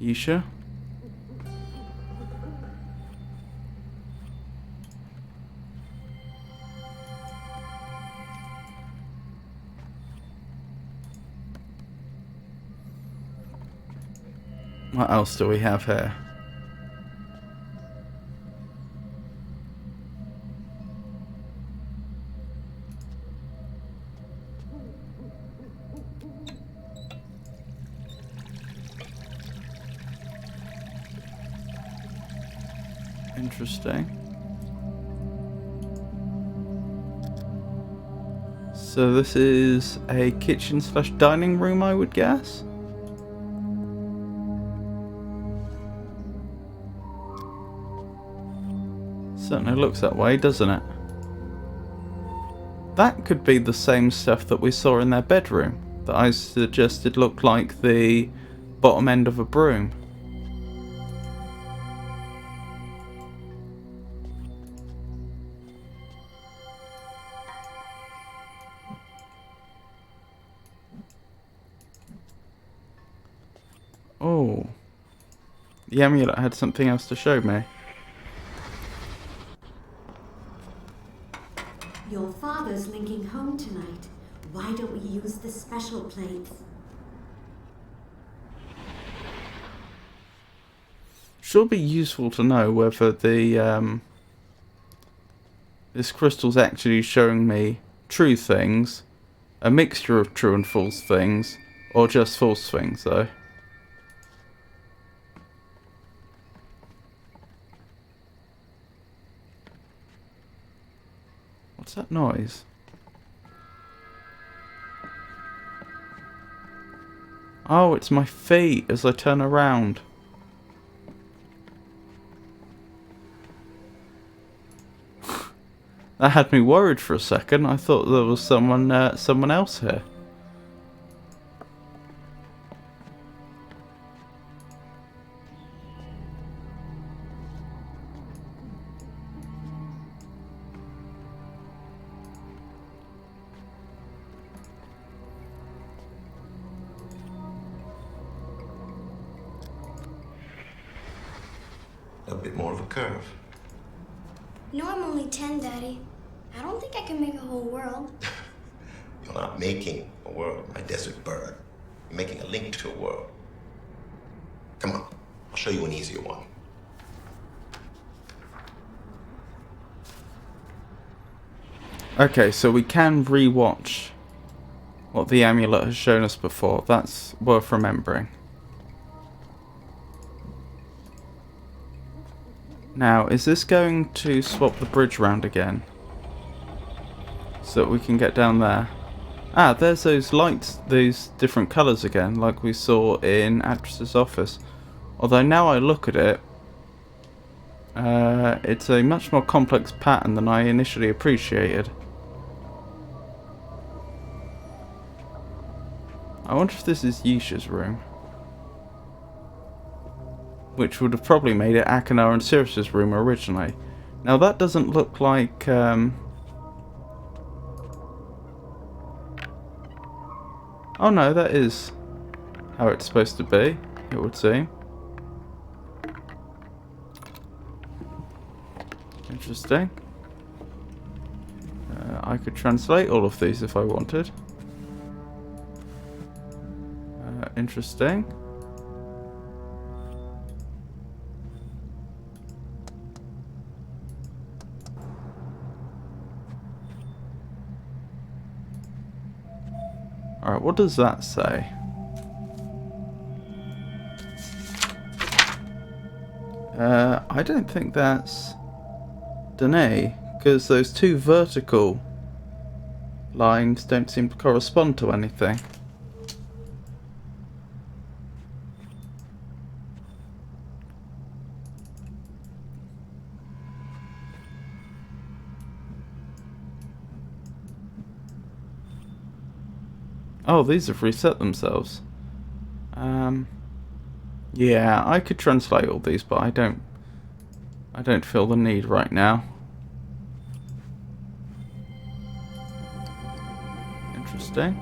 Yisha? What else do we have here? Interesting. So this is a kitchen / dining room, I would guess. Certainly looks that way, doesn't it? That could be the same stuff that we saw in their bedroom that I suggested looked like the bottom end of a broom. Oh. The amulet had something else to show me. Your father's linking home tonight. Why don't we use the special plates? Sure be useful to know whether the this crystal's actually showing me true things, a mixture of true and false things, or just false things though. What's that noise? Oh, it's my feet as I turn around. That had me worried for a second. I thought there was someone else here. A bit more of a curve. No, I'm only 10, Daddy. I don't think I can make a whole world. You're not making a world, my desert bird. You're making a link to a world. Come on, I'll show you an easier one. Okay, so we can re-watch what the amulet has shown us before. That's worth remembering. Now, is this going to swap the bridge round again? So that we can get down there. Ah, there's those lights, those different colours again, like we saw in Actress's office. Although now I look at it, it's a much more complex pattern than I initially appreciated. I wonder if this is Yisha's room. Which would have probably made it Akana and Sirius's room originally. Now that doesn't look like... Oh no, that is how it's supposed to be, it would seem. Interesting. I could translate all of these if I wanted. Interesting. Alright, what does that say? I don't think that's Danae, because those two vertical lines don't seem to correspond to anything. Oh, these have reset themselves. Yeah, I could translate all these, but I don't feel the need right now. Interesting.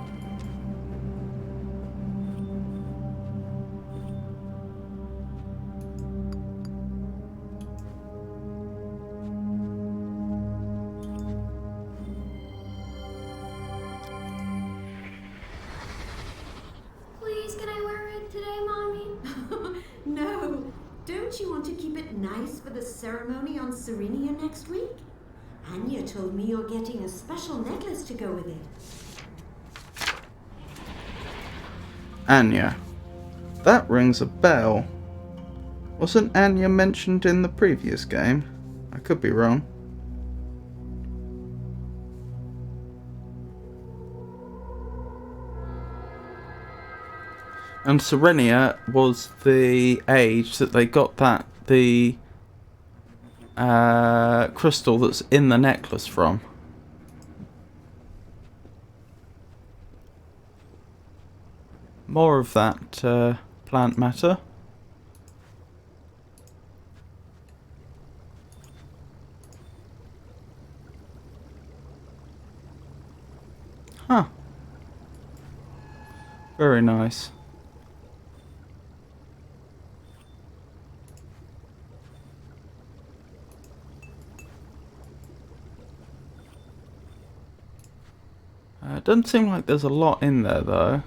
Please, can I wear it today, Mommy? No. Don't you want to keep it nice for the ceremony on Serenia next week? Anya told me you're getting a special necklace to go with it. Anya. That rings a bell. Wasn't Anya mentioned in the previous game? I could be wrong. And Serenia was the age that they got the crystal that's in the necklace from. More of that plant matter. Huh. Very nice. It doesn't seem like there's a lot in there though.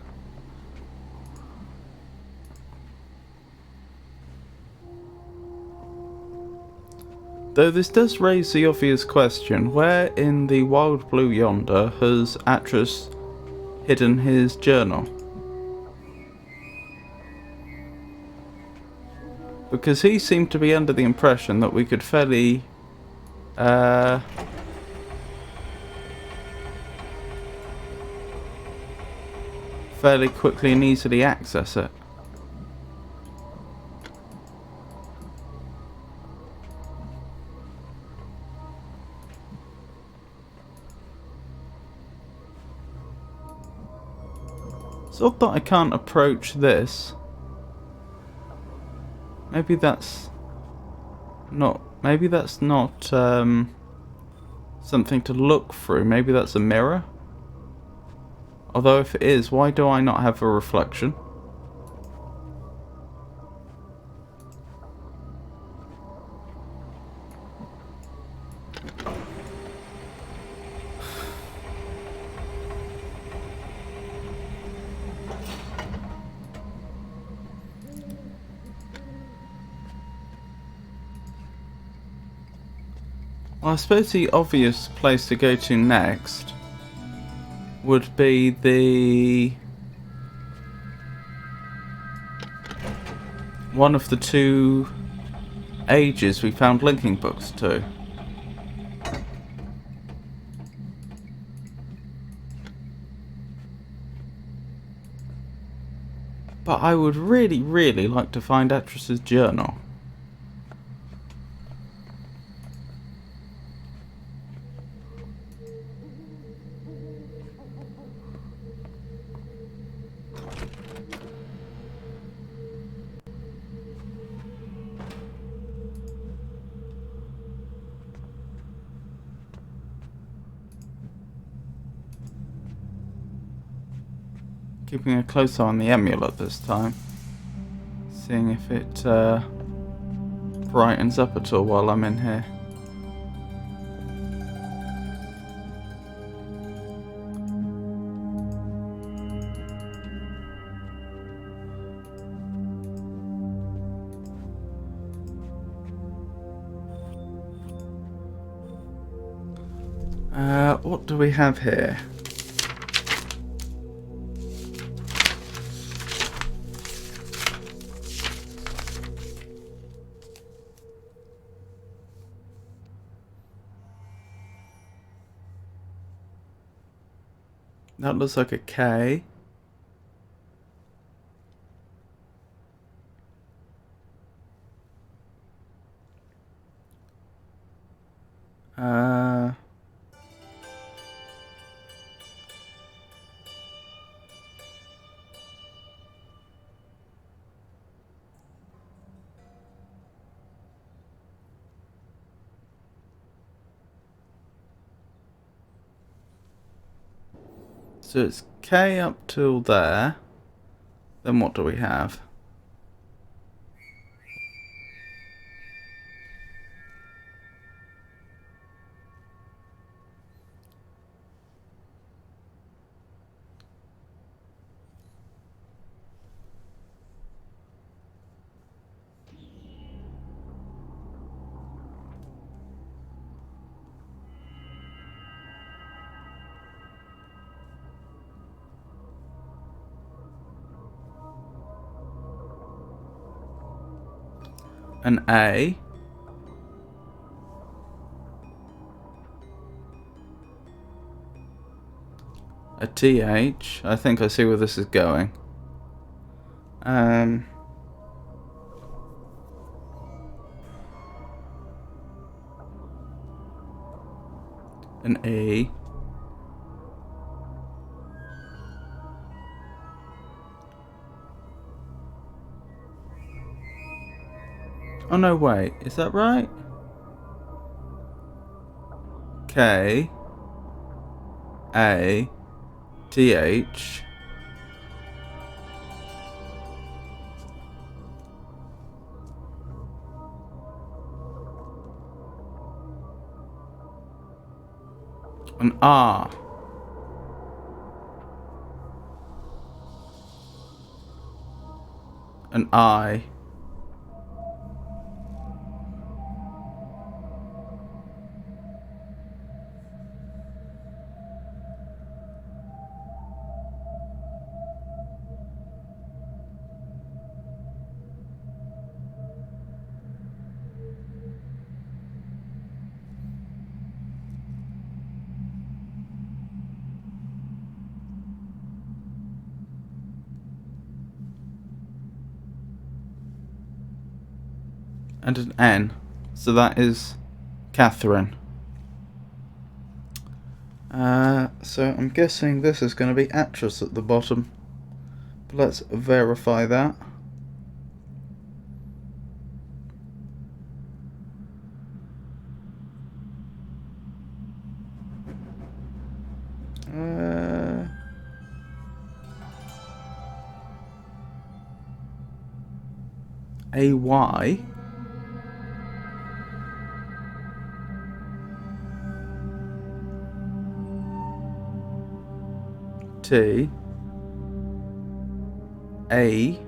Though this does raise the obvious question, where in the wild blue yonder has Atlas hidden his journal? Because he seemed to be under the impression that we could fairly quickly and easily access it. It's odd that I can't approach this. Maybe that's not... Maybe that's not something to look through. Maybe that's a mirror. Although if it is, why do I not have a reflection? Well, I suppose the obvious place to go to next would be the... one of the two ages we found linking books to. But I would really, really like to find Actress's journal. Keeping a close eye on the amulet this time. Seeing if it brightens up at all while I'm in here. What do we have here? That looks like a K. So it's K up till there. Then what do we have? An A. A TH. I think I see where this is going. An E. Oh no, wait, is that right? K A T H an R. An I. And an N. So that is Catherine. So I'm guessing this is going to be actress at the bottom. Let's verify that. AY T A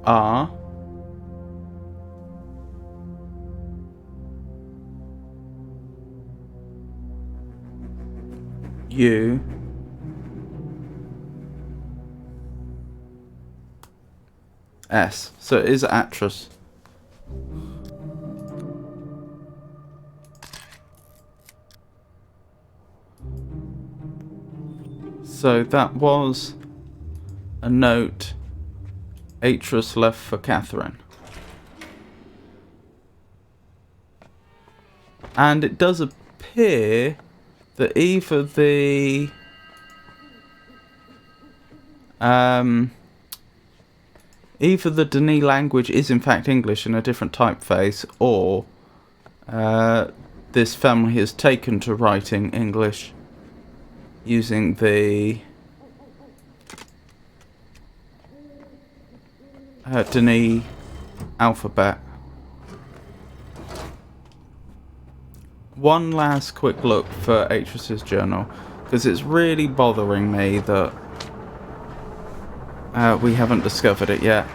R U S. So it is actress. So that was a note Atris left for Catherine. And it does appear that either the Denis language is in fact English in a different typeface, or this family has taken to writing English using the Denis alphabet. One last quick look for Atris's journal, because it's really bothering me that we haven't discovered it yet.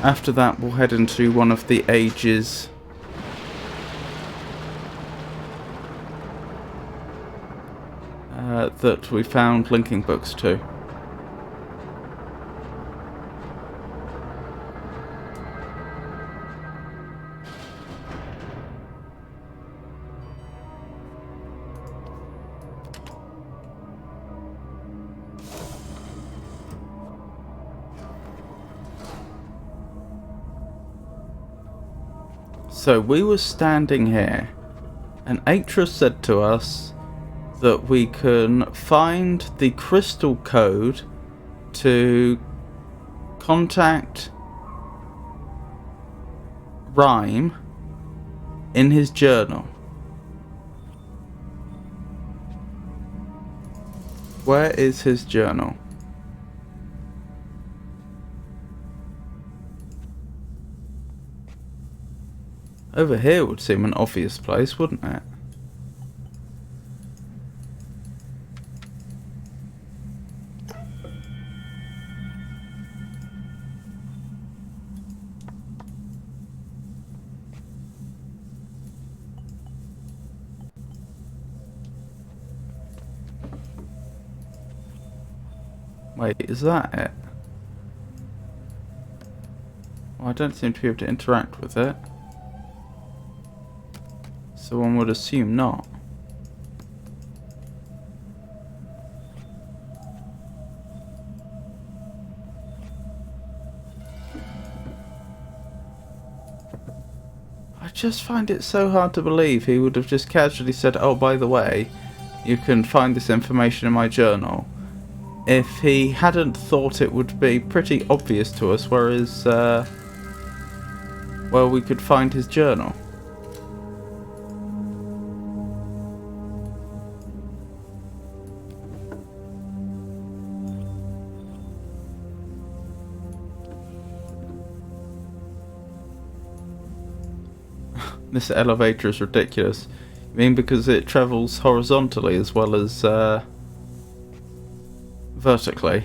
After that, we'll head into one of the ages that we found linking books to. So we were standing here, and Atris said to us that we can find the crystal code to contact Rhyme in his journal. Where is his journal? Over here would seem an obvious place, wouldn't it? Wait, is that it? Well, I don't seem to be able to interact with it. So one would assume not. I just find it so hard to believe he would have just casually said, oh, by the way, you can find this information in my journal, if he hadn't thought it would be pretty obvious to us where we could find his journal. This elevator is ridiculous. I mean, because it travels horizontally as well as vertically.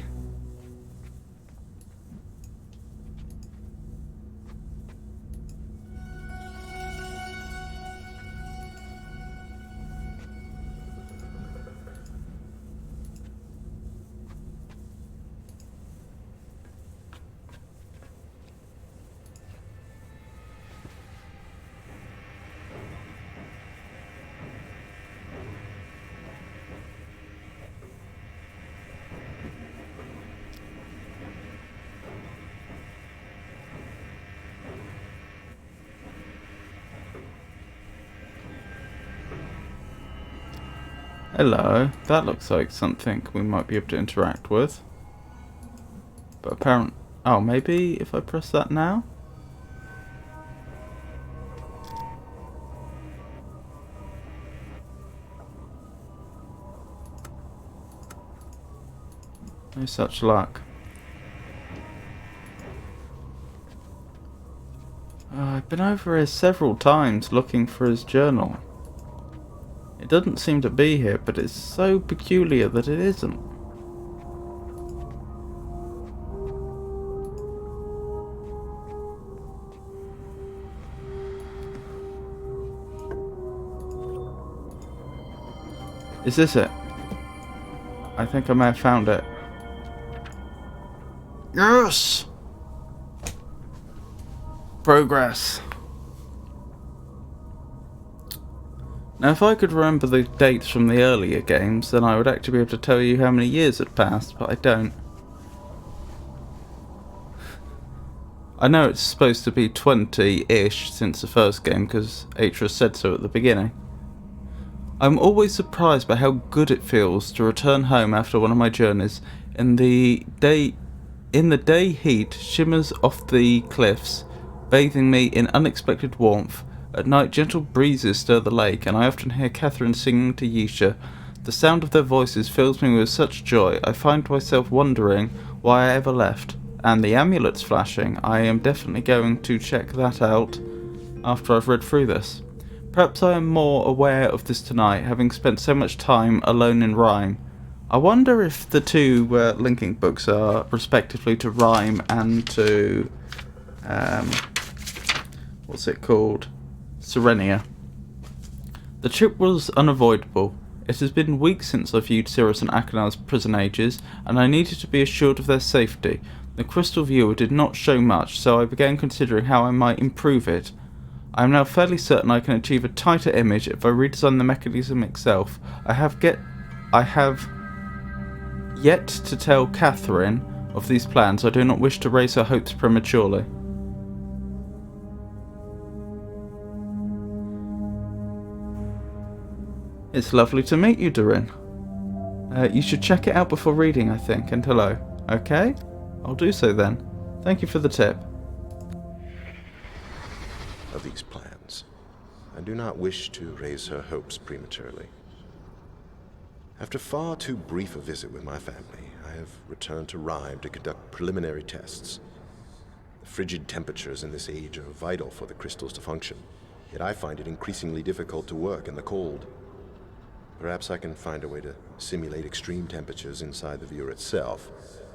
Hello. That looks like something we might be able to interact with. But apparently... Oh, maybe if I press that now? No such luck. I've been over here several times looking for his journal. It doesn't seem to be here, but it's so peculiar that it isn't. Is this it? I think I may have found it. Yes! Progress. Now, if I could remember the dates from the earlier games, then I would actually be able to tell you how many years had passed, but I don't. I know it's supposed to be 20-ish since the first game, because Atreus said so at the beginning. I'm always surprised by how good it feels to return home after one of my journeys. In the day heat shimmers off the cliffs, bathing me in unexpected warmth. At night, gentle breezes stir the lake, and I often hear Catherine singing to Yisha. The sound of their voices fills me with such joy, I find myself wondering why I ever left. And the amulet's flashing. I am definitely going to check that out after I've read through this. Perhaps I am more aware of this tonight, having spent so much time alone in Rhyme. I wonder if the two linking books are respectively to Rhyme and to... what's it called? Serenia. The trip was unavoidable. It has been weeks since I viewed Cirrus and Achena's prison ages, and I needed to be assured of their safety. The crystal viewer did not show much, so I began considering how I might improve it. I am now fairly certain I can achieve a tighter image if I redesign the mechanism itself. I have yet to tell Catherine of these plans. I do not wish to raise her hopes prematurely. It's lovely to meet you, Dorin. You should check it out before reading, I think, and hello. Okay? I'll do so then. Thank you for the tip. Of these plans, I do not wish to raise her hopes prematurely. After far too brief a visit with my family, I have returned to Rhyme to conduct preliminary tests. The frigid temperatures in this age are vital for the crystals to function, yet I find it increasingly difficult to work in the cold. Perhaps I can find a way to simulate extreme temperatures inside the viewer itself,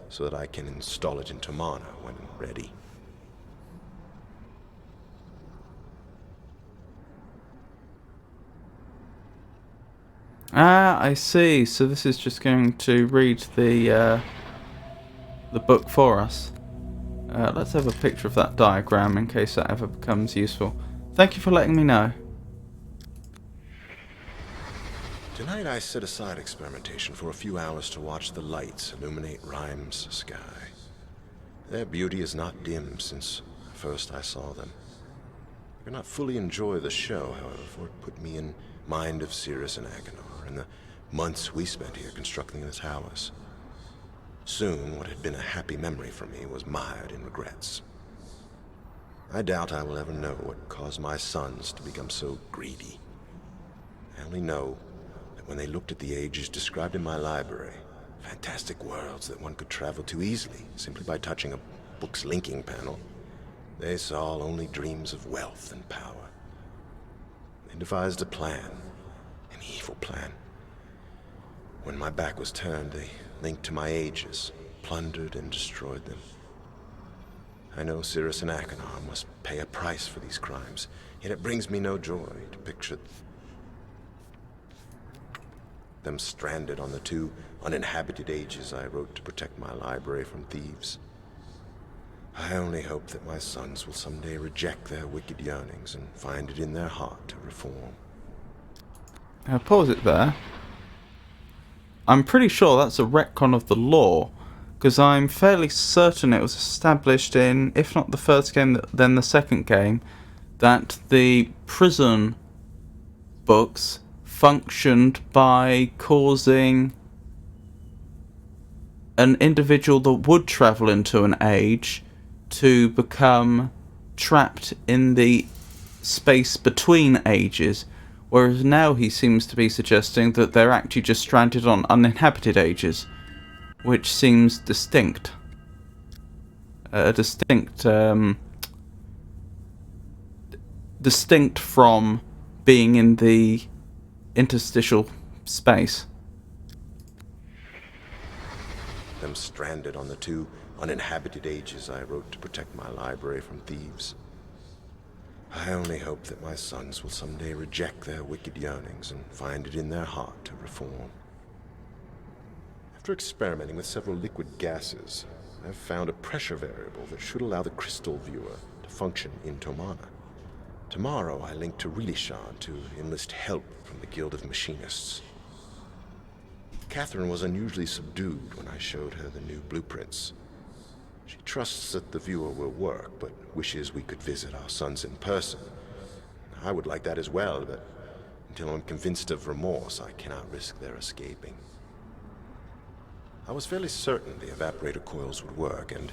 so that I can install it in Tomana when ready. Ah, I see. So this is just going to read the book for us. Let's have a picture of that diagram in case that ever becomes useful. Thank you for letting me know. Tonight I set aside experimentation for a few hours to watch the lights illuminate Rhyme's sky. Their beauty is not dim since first I saw them. I could not fully enjoy the show, however, for it put me in mind of Cirrus and Achenar and the months we spent here constructing the towers. Soon, what had been a happy memory for me was mired in regrets. I doubt I will ever know what caused my sons to become so greedy. I only know that when they looked at the ages described in my library, fantastic worlds that one could travel to easily simply by touching a book's linking panel, they saw only dreams of wealth and power. They devised a plan, an evil plan. When my back was turned, they linked to my ages, plundered and destroyed them. I know Cirrus and Achenar must pay a price for these crimes, yet it brings me no joy to picture them stranded on the two uninhabited ages I wrote to protect my library from thieves. I only hope that my sons will someday reject their wicked yearnings and find it in their heart to reform. I'll pause it there. I'm pretty sure that's a retcon of the lore, because I'm fairly certain it was established in, if not the first game, then the second game, that the prison books functioned by causing an individual that would travel into an age to become trapped in the space between ages, whereas now he seems to be suggesting that they're actually just stranded on uninhabited ages, which seems distinct. Distinct from being in the interstitial space. Them stranded on the 2 uninhabited ages I wrote to protect my library from thieves. I only hope that my sons will someday reject their wicked yearnings and find it in their heart to reform. After experimenting with several liquid gases, I have found a pressure variable that should allow the crystal viewer to function in Tomana. Tomorrow I link to Rilishan to enlist help from the Guild of Machinists. Catherine was unusually subdued when I showed her the new blueprints. She trusts that the viewer will work, but wishes we could visit our sons in person. I would like that as well, but until I'm convinced of remorse, I cannot risk their escaping. I was fairly certain the evaporator coils would work, and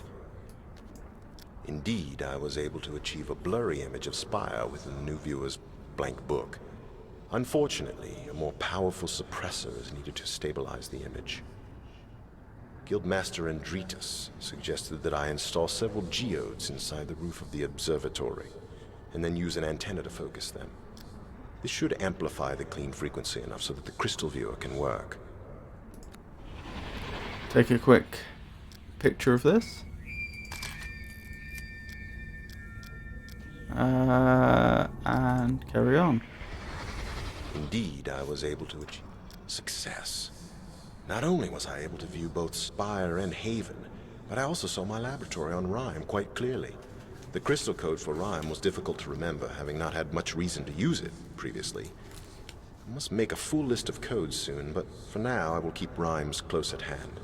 indeed, I was able to achieve a blurry image of Spire within the new viewer's blank book. Unfortunately, a more powerful suppressor is needed to stabilize the image. Guildmaster Andritas suggested that I install several geodes inside the roof of the observatory, and then use an antenna to focus them. This should amplify the clean frequency enough so that the crystal viewer can work. Take a quick picture of this. And carry on. Indeed, I was able to achieve success. Not only was I able to view both Spire and Haven, but I also saw my laboratory on Rhyme quite clearly. The crystal code for Rhyme was difficult to remember, having not had much reason to use it previously. I must make a full list of codes soon, but for now I will keep Rhymes close at hand.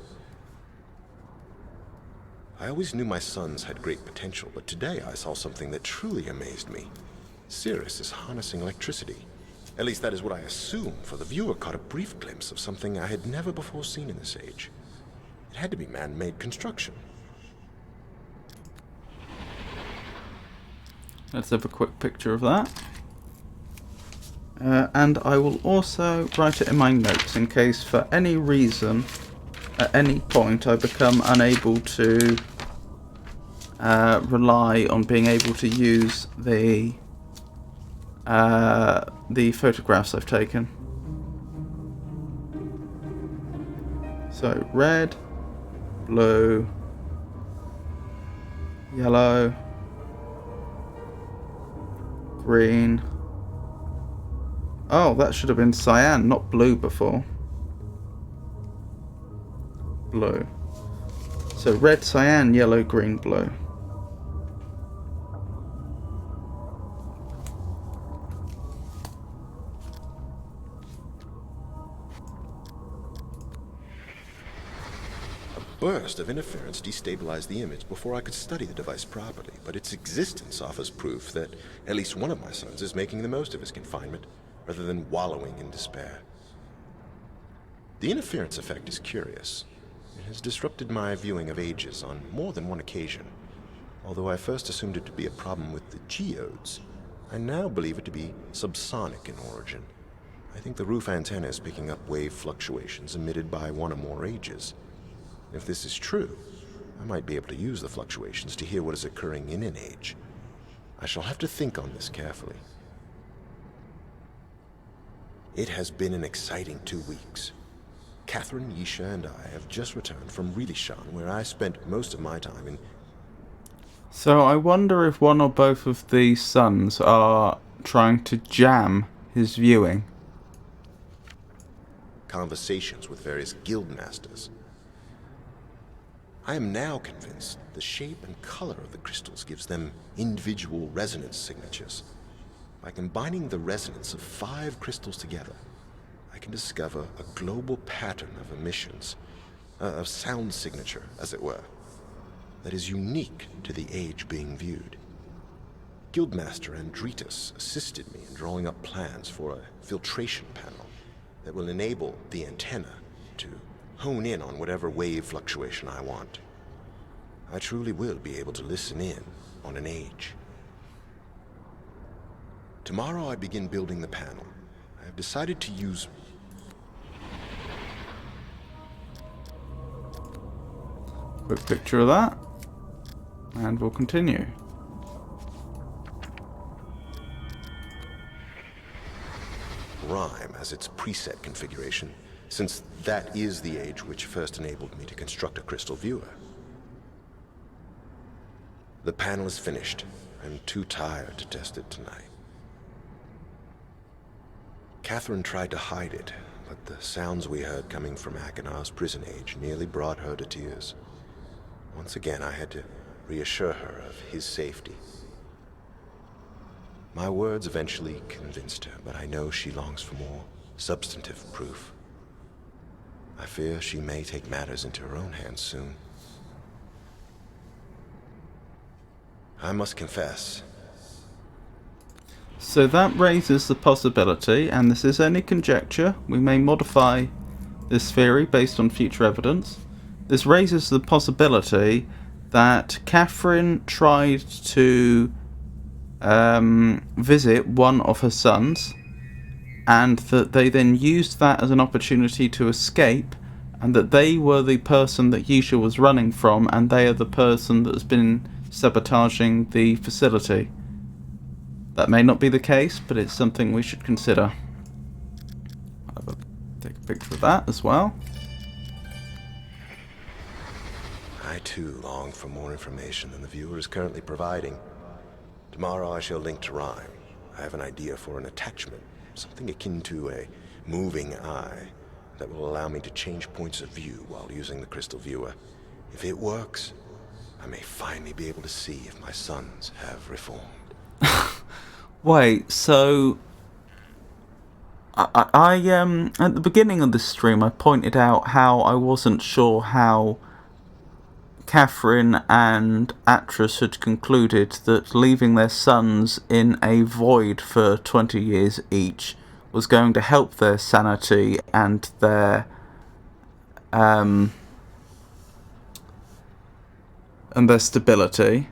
I always knew my sons had great potential, but today I saw something that truly amazed me. Cirrus is harnessing electricity. At least that is what I assume, for the viewer caught a brief glimpse of something I had never before seen in this age. It had to be man-made construction. Let's have a quick picture of that. And I will also write it in my notes in case for any reason, at any point, I become unable to rely on being able to use the photographs I've taken. So red, blue, yellow, green. Oh, that should have been cyan, not blue before. Blue. So red, cyan, yellow, green, blue. A burst of interference destabilized the image before I could study the device properly, but its existence offers proof that at least one of my sons is making the most of his confinement, rather than wallowing in despair. The interference effect is curious. It has disrupted my viewing of ages on more than one occasion. Although I first assumed it to be a problem with the geodes, I now believe it to be subsonic in origin. I think the roof antenna is picking up wave fluctuations emitted by one or more ages. If this is true, I might be able to use the fluctuations to hear what is occurring in an age. I shall have to think on this carefully. It has been an exciting 2 weeks. Catherine, Yisha, and I have just returned from Rilishan, where I spent most of my time in... So I wonder if one or both of the sons are trying to jam his viewing. conversations with various guild masters. I am now convinced the shape and color of the crystals gives them individual resonance signatures. By combining the resonance of 5 crystals together, I can discover a global pattern of emissions, a sound signature, as it were, that is unique to the age being viewed. Guildmaster Andritas assisted me in drawing up plans for a filtration panel. that will enable the antenna to hone in on whatever wave fluctuation I want. I truly will be able to listen in on an age. Tomorrow I begin building the panel. I have decided to use... Quick picture of that. And we'll continue. Rhyme as its preset configuration, since that is the age which first enabled me to construct a crystal viewer. The panel is finished. I'm too tired to test it tonight. Catherine tried to hide it, but the sounds we heard coming from Akinar's prison age nearly brought her to tears. Once again, I had to reassure her of his safety. My words eventually convinced her, but I know she longs for more substantive proof. I fear she may take matters into her own hands soon. I must confess. So that raises the possibility, and this is only conjecture, we may modify this theory based on future evidence. This raises the possibility that Catherine tried to visit one of her sons, and that they then used that as an opportunity to escape, and that they were the person that Yusha was running from, and they are the person that has been sabotaging the facility. That may not be the case, but it's something we should consider. I'll take a picture of that as well. I too long for more information than the viewer is currently providing. Tomorrow I shall link to Rhyme. I have an idea for an attachment, something akin to a moving eye, that will allow me to change points of view while using the crystal viewer. If it works, I may finally be able to see if my sons have reformed. Wait, so I at the beginning of this stream I pointed out how I wasn't sure how Catherine and Atris had concluded that leaving their sons in a void for 20 years each was going to help their sanity and their stability.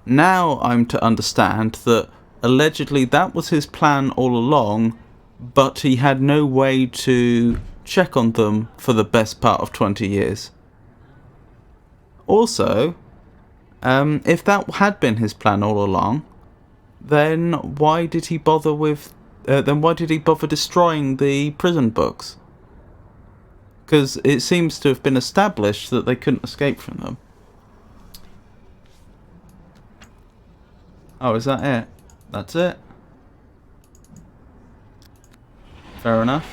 Now I'm to understand that allegedly that was his plan all along, but he had no way to check on them for the best part of 20 years. Also, if that had been his plan all along, then why did he bother destroying the prison books? Because it seems to have been established that they couldn't escape from them. Oh, is that it? That's it? Fair enough.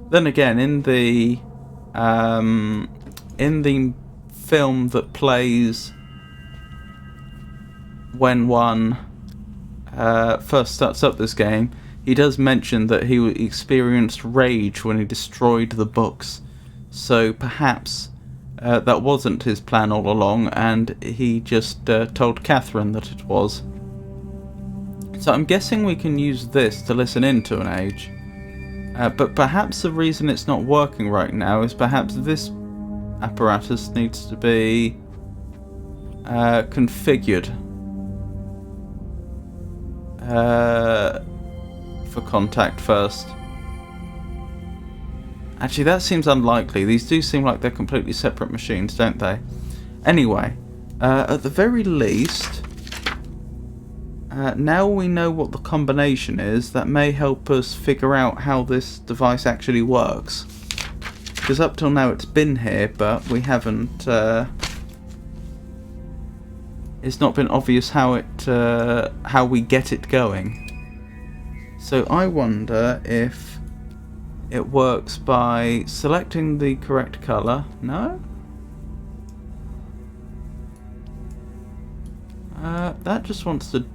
Then again, in the film that plays when one first starts up this game, he does mention that he experienced rage when he destroyed the books. So perhaps that wasn't his plan all along, and he just told Catherine that it was. So I'm guessing we can use this to listen into an age. But perhaps the reason it's not working right now is perhaps this apparatus needs to be configured for contact first. Actually, that seems unlikely. These do seem like they're completely separate machines, don't they? Anyway, at the very least, now we know what the combination is. That may help us figure out how this device actually works. Because up till now it's been here, but we haven't... it's not been obvious how we get it going. So I wonder if it works by selecting the correct colour. No? That just wants to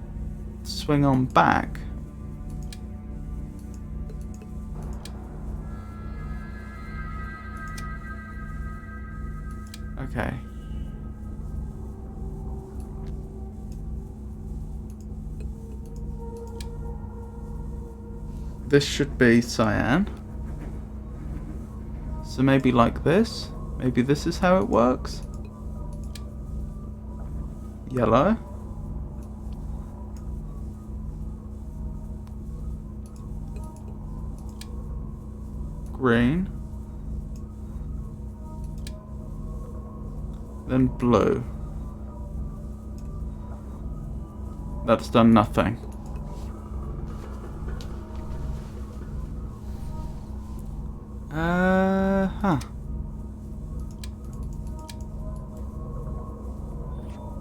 swing on back. Okay. this should be cyan. So maybe like this? Maybe this is how it works? Yellow. Green. Then blue. That's done nothing. Huh.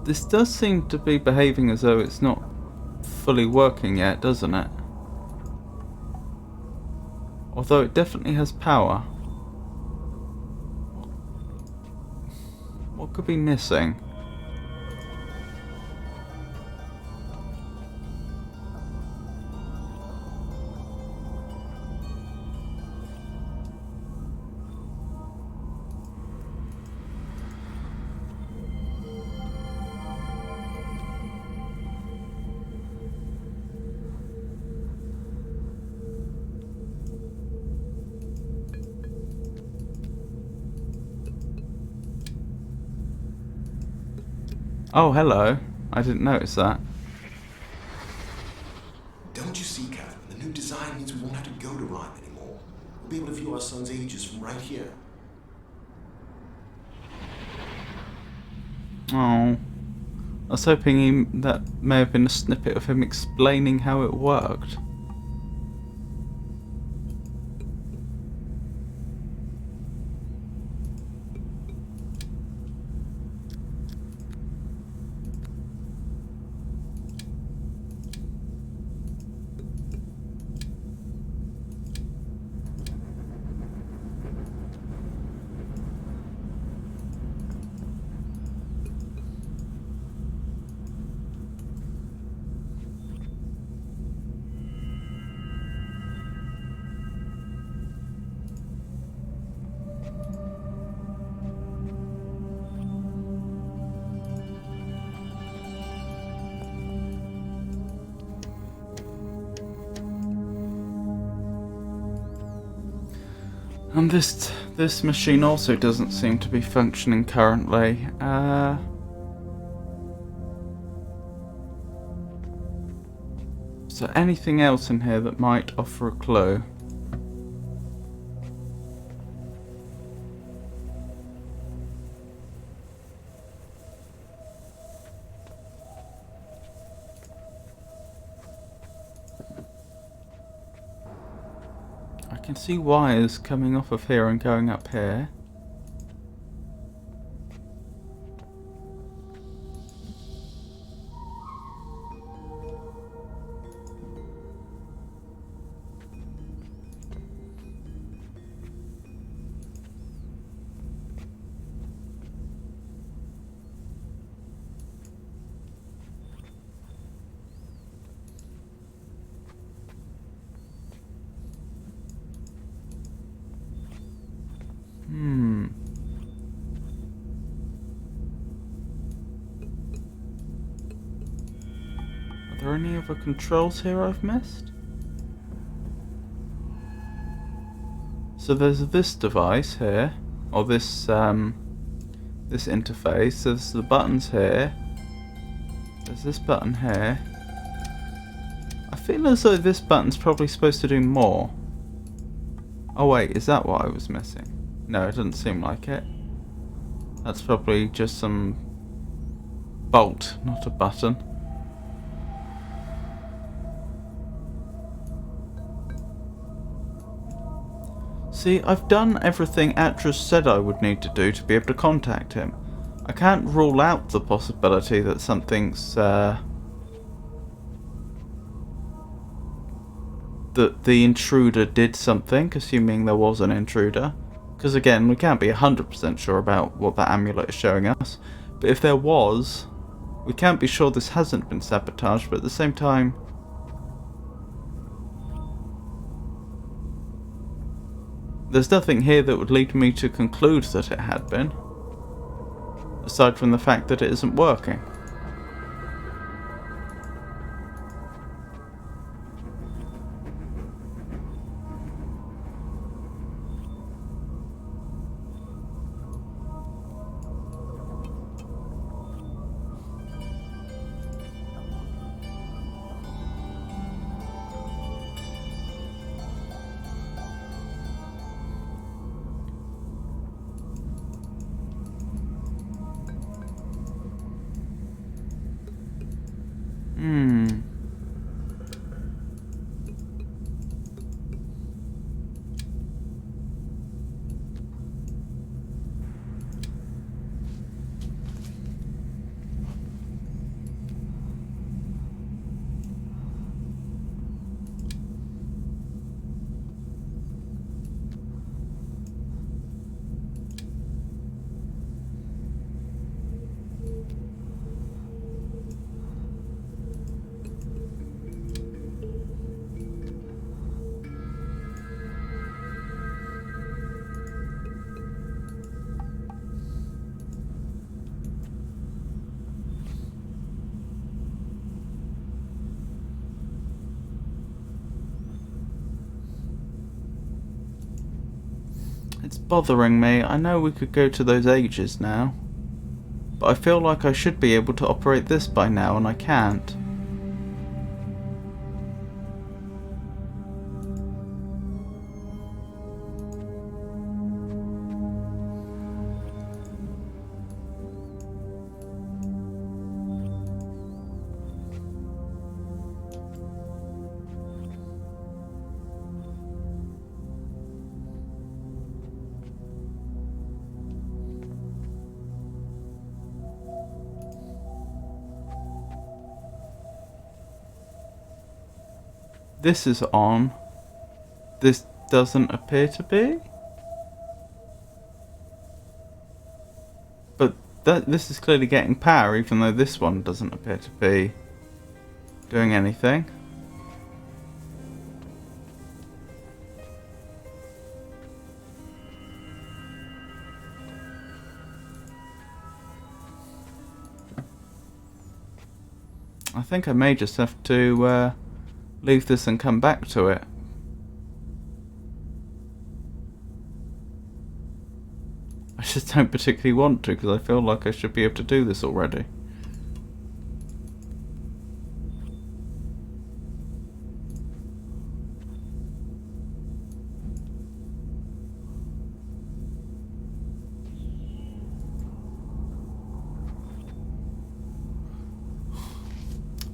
This does seem to be behaving as though it's not fully working yet, doesn't it? Although it definitely has power. What could be missing? Oh, hello. I didn't notice that. Don't you see, Catherine? The new design means we won't have to go to Rhyme anymore. We'll be able to view our son's ages from right here. Oh. I was hoping that may have been a snippet of him explaining how it worked. And this machine also doesn't seem to be functioning currently. So anything else in here that might offer a clue? I can see wires coming off of here and going up here. Are there any other controls here I've missed? So there's this device here, or this this interface. There's the buttons here. There's this button here. I feel as though this button's probably supposed to do more. Oh wait, is that what I was missing? No, it doesn't seem like it. That's probably just some bolt, not a button. See, I've done everything Atras said I would need to do to be able to contact him. I can't rule out the possibility that something's that the intruder did something, assuming there was an intruder. Because again, we can't be 100% sure about what that amulet is showing us. But if there was, we can't be sure this hasn't been sabotaged, but at the same time, there's nothing here that would lead me to conclude that it had been, aside from the fact that it isn't working. It's bothering me. I know we could go to those ages now, but I feel like I should be able to operate this by now, and I can't. This is on. This doesn't appear to be. But this is clearly getting power, even though this one doesn't appear to be doing anything. I think I may just have to leave this and come back to it. I just don't particularly want to, because I feel like I should be able to do this already.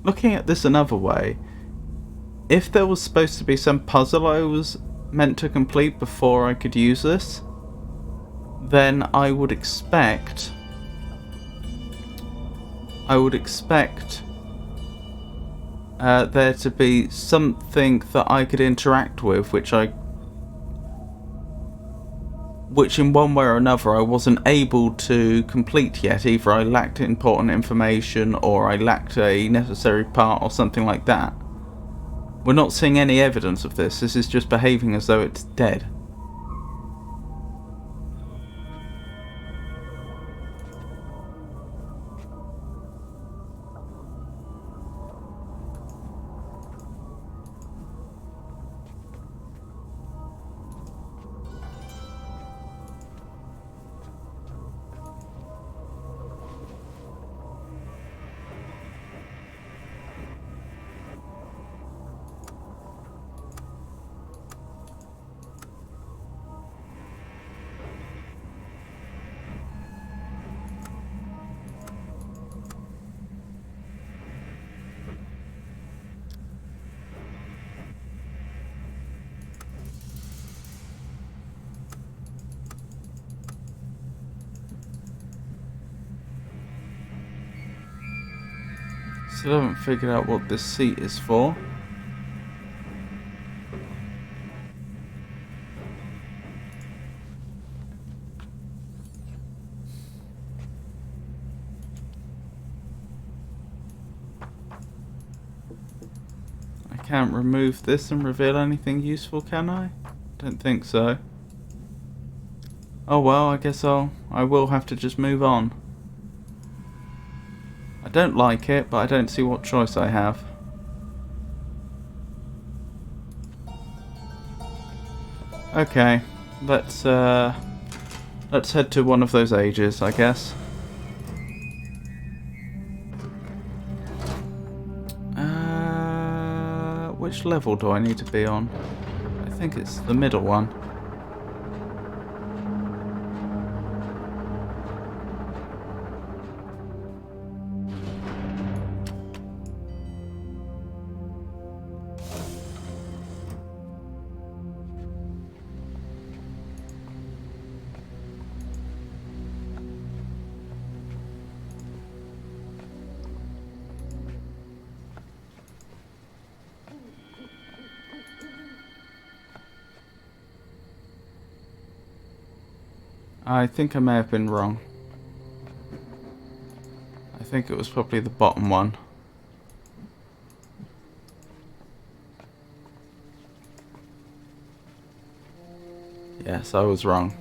Looking at this another way, if there was supposed to be some puzzle I was meant to complete before I could use this, then I would expect there to be something that I could interact with, which in one way or another I wasn't able to complete yet. Either I lacked important information, or I lacked a necessary part, or something like that. We're not seeing any evidence of this. This is just behaving as though it's dead. Still haven't figured out what this seat is for. I can't remove this and reveal anything useful, can I? Don't think so. Oh well, I guess I will have to just move on. I don't like it, but I don't see what choice I have. Okay, let's head to one of those ages, I guess. Which level do I need to be on? I think it's the middle one. I think I may have been wrong. I think it was probably the bottom one. Yes, I was wrong.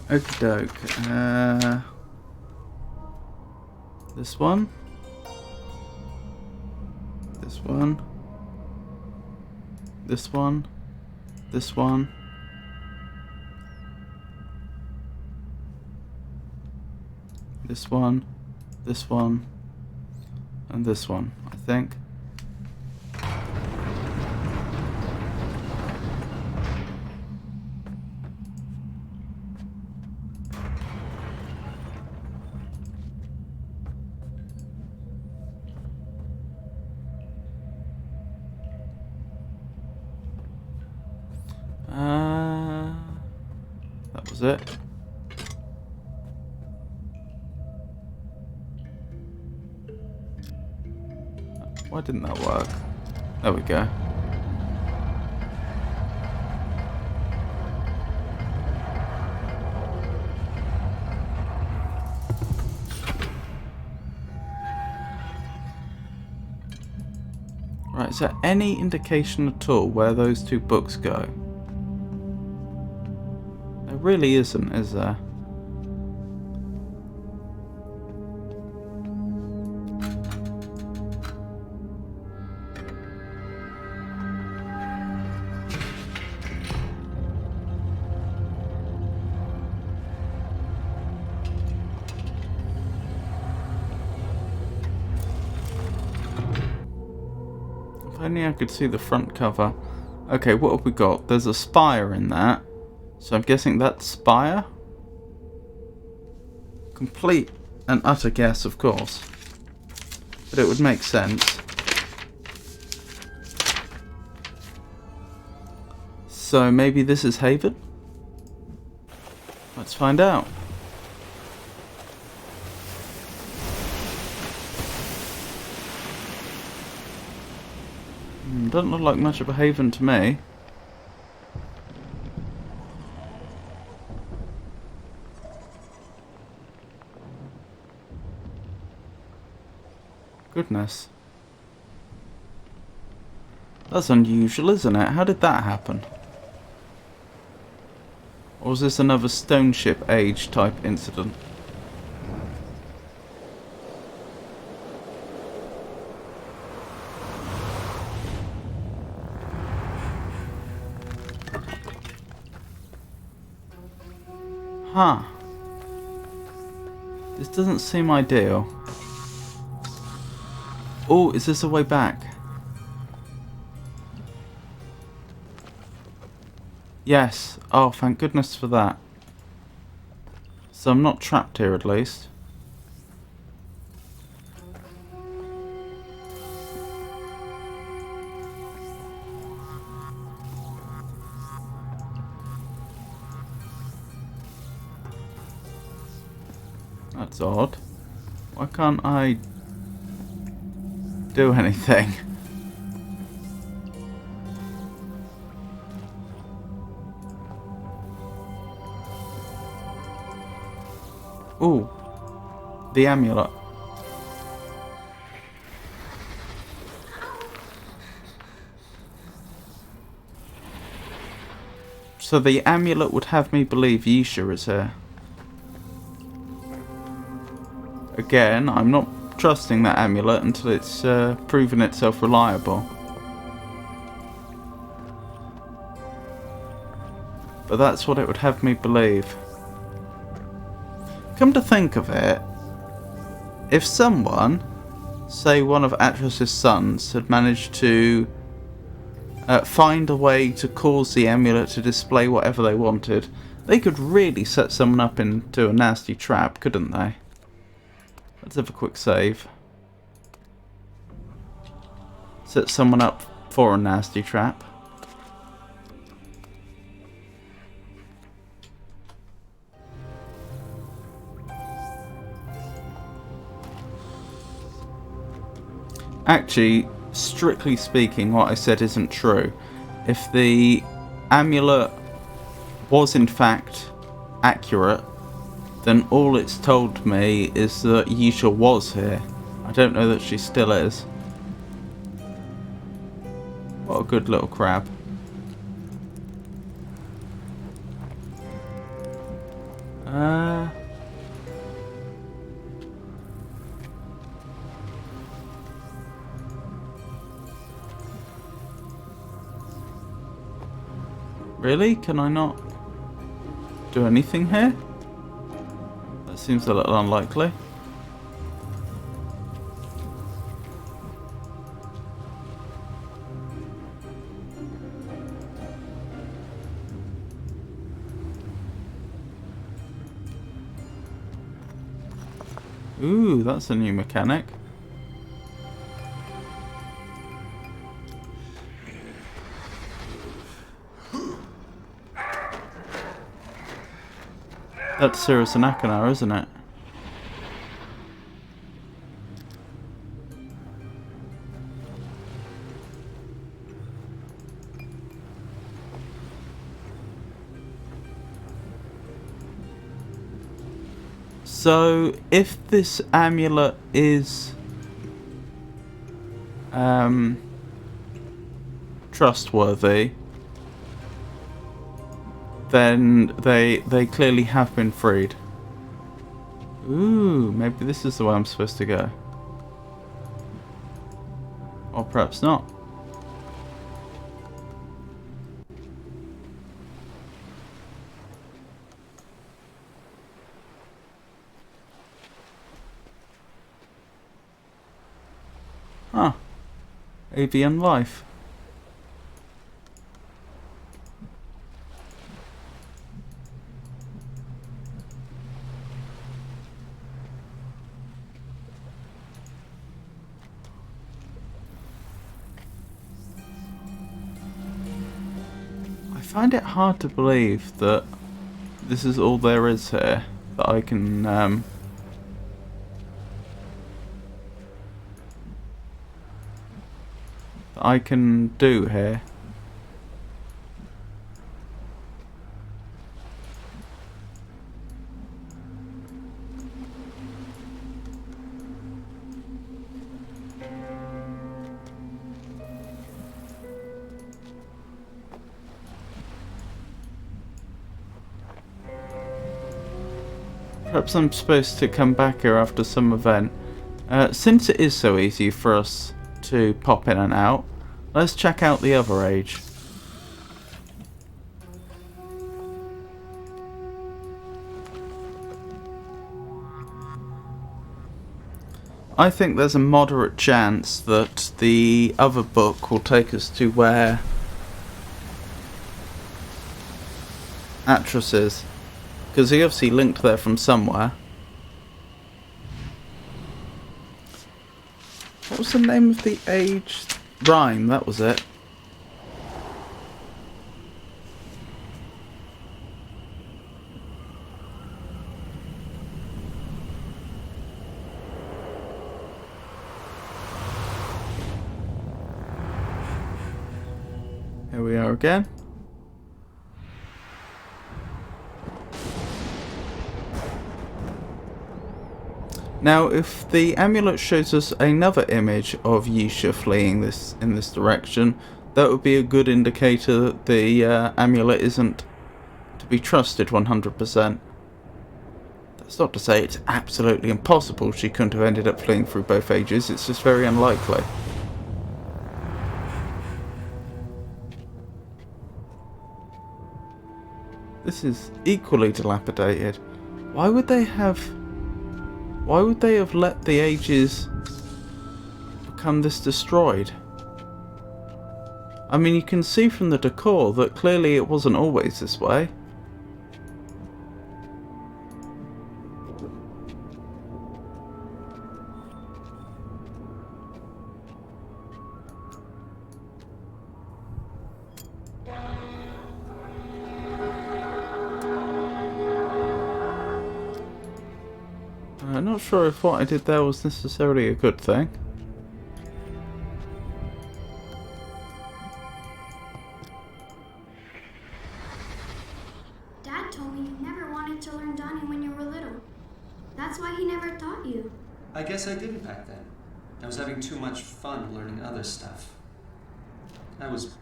Okie doke. This one. This one. This one. This one. This one. This one. And this one, I think. That was it. Why didn't that work? There we go. Right, is there any indication at all where those two books go? There really isn't, is there? If only I could see the front cover. Okay, what have we got? There's a spire in that. So I'm guessing that's spire? Complete and utter guess, of course. But it would make sense. So maybe this is Haven? Let's find out. Doesn't look like much of a haven to me. Goodness. That's unusual, isn't it? How did that happen? Or is this another stone ship age type incident? Huh. This doesn't seem ideal. Oh, is this a way back? Yes. Oh, thank goodness for that. So I'm not trapped here at least. That's odd. Why can't I do anything. Ooh, the amulet. So the amulet would have me believe Yisha is here. Again, I'm not trusting that amulet until it's proven itself reliable. But that's what it would have me believe. Come to think of it, if someone, say one of Atris's sons, had managed to find a way to cause the amulet to display whatever they wanted, they could really set someone up into a nasty trap, couldn't they? Let's have a quick save. Set someone up for a nasty trap. Actually, strictly speaking, what I said isn't true. If the amulet was in fact accurate, then all it's told me is that Yisha was here. I don't know that she still is. What a good little crab. Really? Can I not do anything here? That seems a little unlikely. Ooh, that's a new mechanic. That's Cirrus and Achenar, isn't it? So, if this amulet is trustworthy, then they clearly have been freed. Ooh, maybe this is the way I'm supposed to go. Or perhaps not. Huh. Avian life. I find it hard to believe that this is all there is here that I can do here. Perhaps I'm supposed to come back here after some event. Since it is so easy for us to pop in and out, let's check out the other age. I think there's a moderate chance that the other book will take us to where Atris is, because he obviously linked there from somewhere. What was the name of the age? Rhyme, that was it. we are again. Now, if the amulet shows us another image of Yisha fleeing in this direction, that would be a good indicator that the amulet isn't to be trusted 100%. That's not to say it's absolutely impossible she couldn't have ended up fleeing through both ages, it's just very unlikely. This is equally dilapidated. Why would they have let the ages become this destroyed? I mean, you can see from the decor that clearly it wasn't always this way. I'm not sure if what I did there was necessarily a good thing. Dad told me you never wanted to learn Donnie when you were little. That's why he never taught you. I guess I didn't back then. I was having too much fun learning other stuff. I was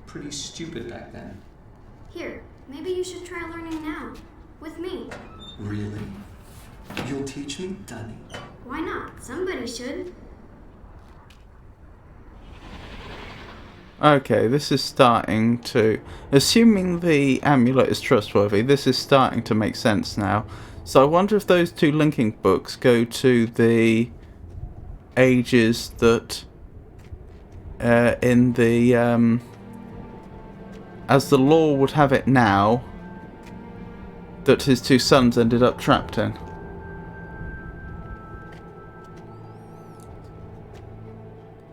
pretty stupid back then. Here, maybe you should try learning now. With me. Really? You'll teach me, Donnie? Why not? Somebody should. Okay, this is starting to... Assuming the amulet is trustworthy, this is starting to make sense now. So I wonder if those two linking books go to the ages that... in the... as the law would have it now, that his two sons ended up trapped in.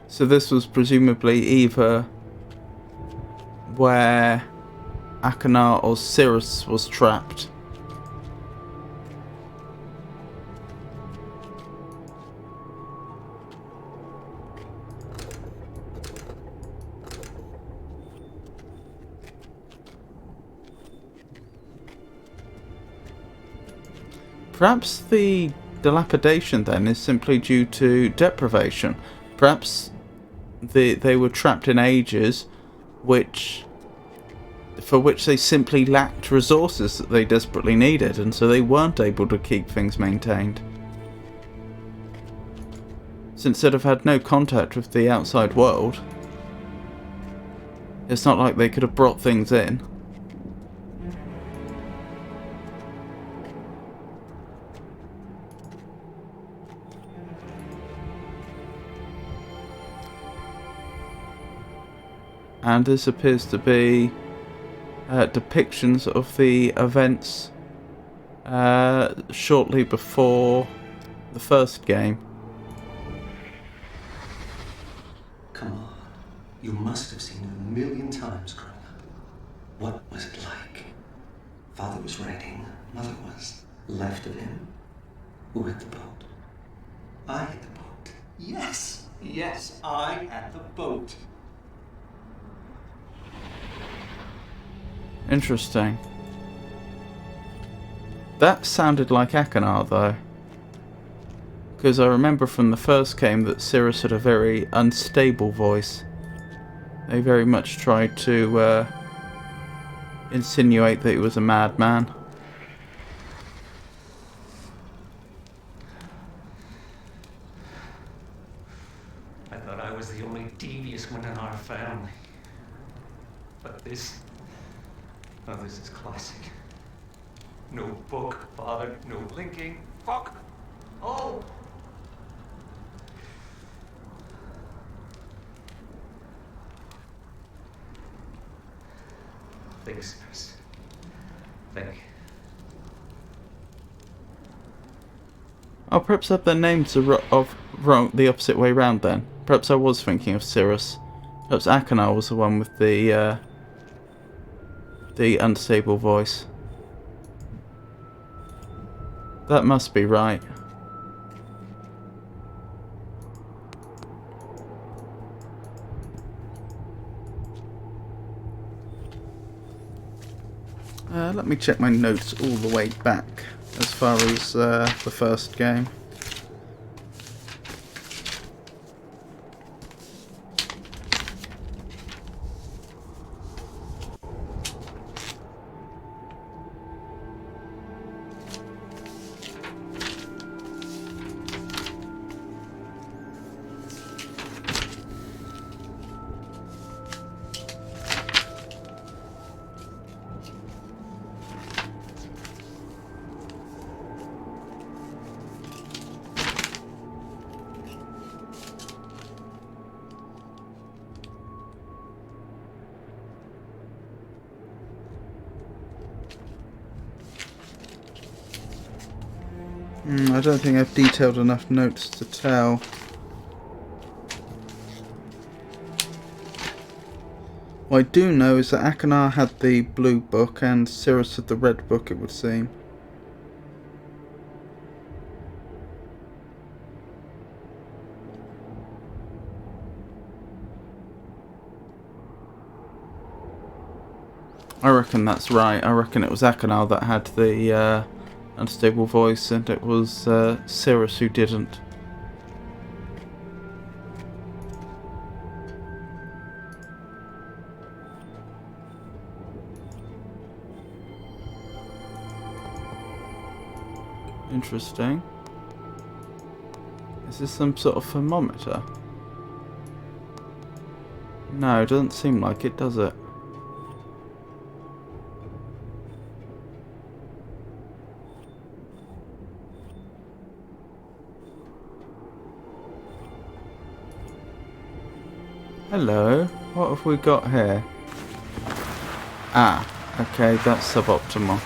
So this was presumably either where Akanar or Cirrus was trapped. Perhaps the dilapidation then is simply due to deprivation. Perhaps they were trapped in ages for which they simply lacked resources that they desperately needed, and so they weren't able to keep things maintained. Since they'd have had no contact with the outside world, it's not like they could have brought things in. And this appears to be depictions of the events shortly before the first game. Come on. You must have seen it a million times growing up. What was it like? Father was writing. Mother was left of him. Who had the boat? I had the boat. Yes. Yes, I had the boat. Interesting. That sounded like Akanar though. Because I remember from the first game that Cirrus had a very unstable voice. They very much tried to insinuate that he was a madman. I thought I was the only devious one in our family. But this... Oh, this is classic. No book, Father, no linking. Fuck! Oh! Thanks, Chris. Think. Oh, perhaps their names are wrong, the opposite way round then. Perhaps I was thinking of Cirrus. Perhaps Akanar was the one with the unstable voice. That must be right. Let me check my notes all the way back as far as the first game. I don't think I've detailed enough notes to tell. What I do know is that Akanar had the blue book and Cirrus had the red book, it would seem. I reckon that's right. I reckon it was Akanar that had the unstable voice and it was Cirrus who didn't. Interesting. Is this some sort of thermometer? No, it doesn't seem like it, does it? Hello, what have we got here? Ah, okay, that's suboptimal.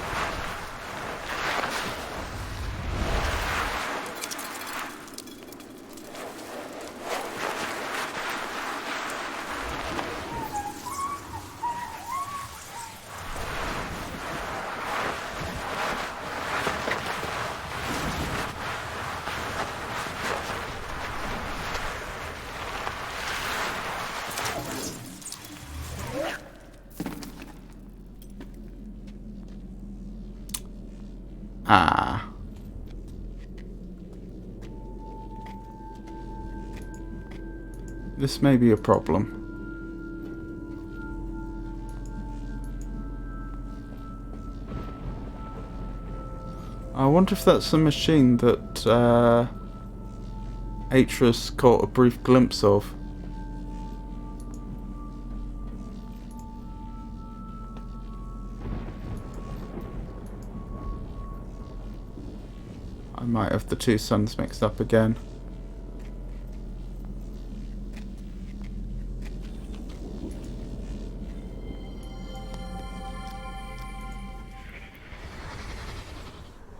Ah. This may be a problem. I wonder if that's the machine that Atreus caught a brief glimpse of. I might have the two suns mixed up again.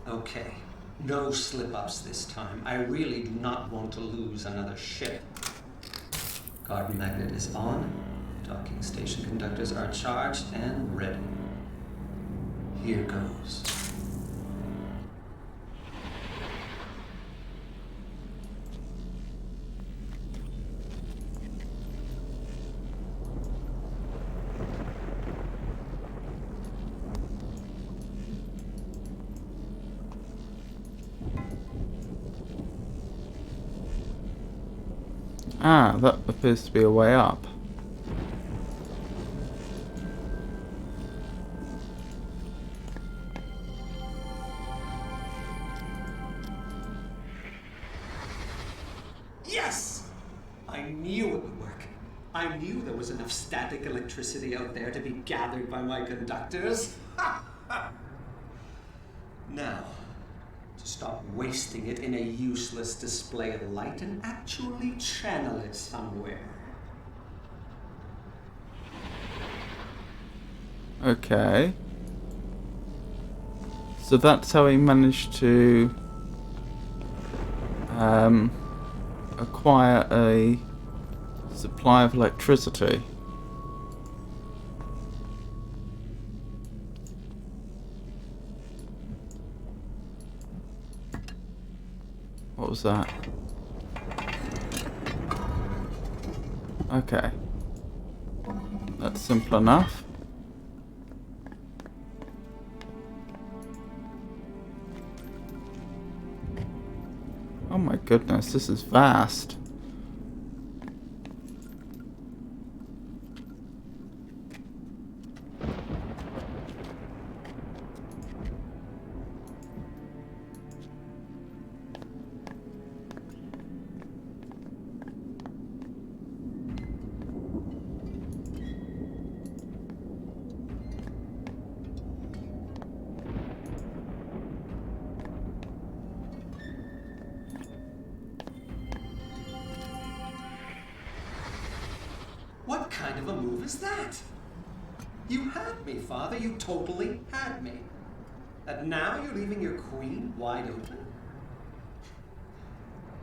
Okay, no slip-ups this time. I really do not want to lose another ship. Guard magnet is on. Docking station conductors are charged and ready. Here goes. Ah, that appears to be a way up. Yes! I knew it would work. I knew there was enough static electricity out there to be gathered by my conductors. Now, to stop wasting it in a useless display of light and actually channel it somewhere. Okay. So that's how he managed to acquire a supply of electricity. What was that? Okay. That's simple enough. goodness, this is vast. What kind of a move is that? You had me, Father. You totally had me. And now you're leaving your queen wide open?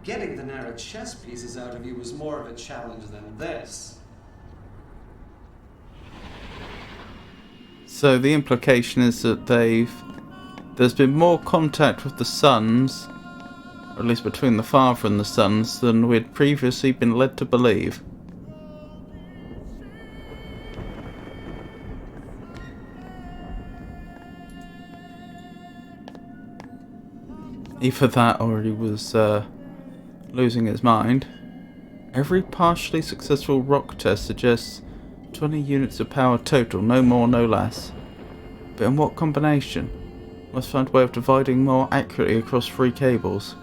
Getting the narrow chess pieces out of you was more of a challenge than this. So the implication is that there's been more contact with the sons, or at least between the father and the sons, than we'd previously been led to believe. Either that or he was losing his mind. Every partially successful rock test suggests 20 units of power total, no more, no less. But in what combination? Must find a way of dividing more accurately across 3 cables.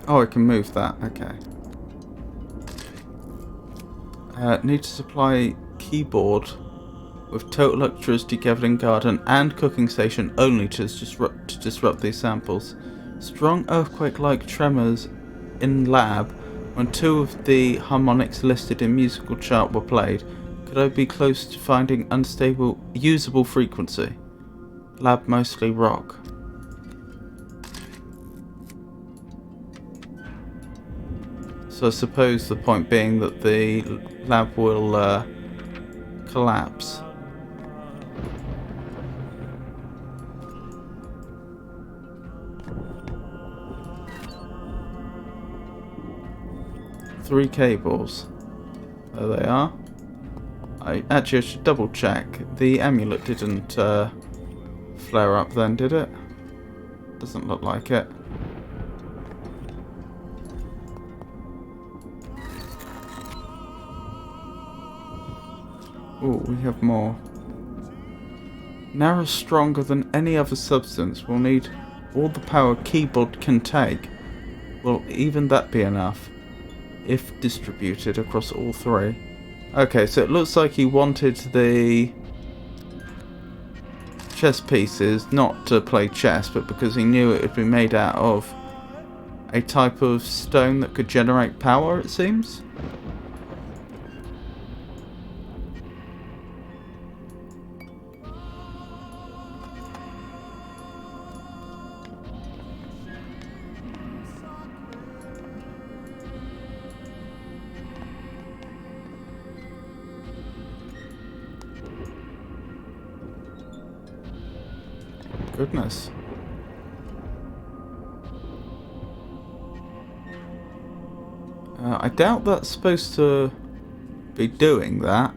Oh, I can move that, okay. Need to supply keyboard with total electricity gathering garden and cooking station only to disrupt these samples. Strong earthquake-like tremors in lab when 2 of the harmonics listed in musical chart were played. Could I be close to finding unstable, usable frequency? Lab mostly rock. So I suppose the point being that the lab will collapse. Three cables. There they are. I should double check. The amulet didn't flare up then, did it? Doesn't look like it. Oh, we have more. Narrow stronger than any other substance. We'll need all the power keyboard can take. Will even that be enough? If distributed across all 3. Okay, so it looks like he wanted the chess pieces not to play chess, but because he knew it would be made out of a type of stone that could generate power, it seems. Goodness. I doubt that's supposed to be doing that.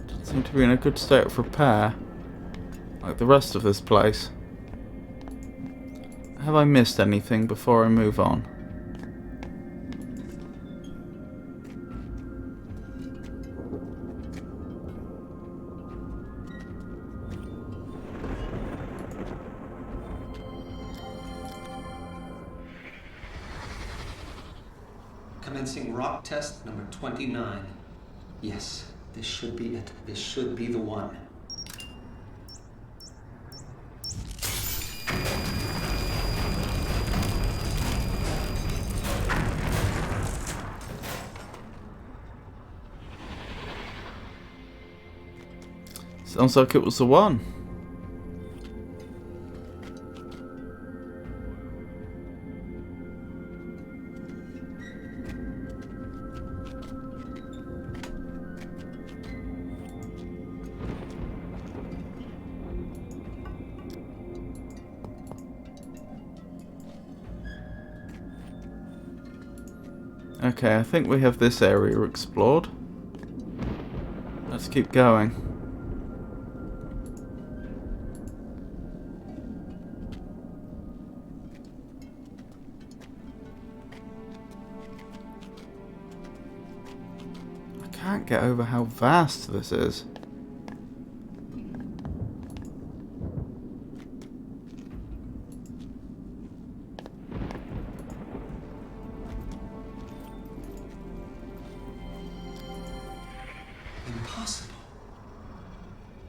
Doesn't seem to be in a good state of repair, like the rest of this place. Have I missed anything before I move on? Commencing rock test number 29. Yes, this should be it. This should be the one. Sounds like it was the one. Okay, I think we have this area explored. Let's keep going. I can't get over how vast this is. Impossible.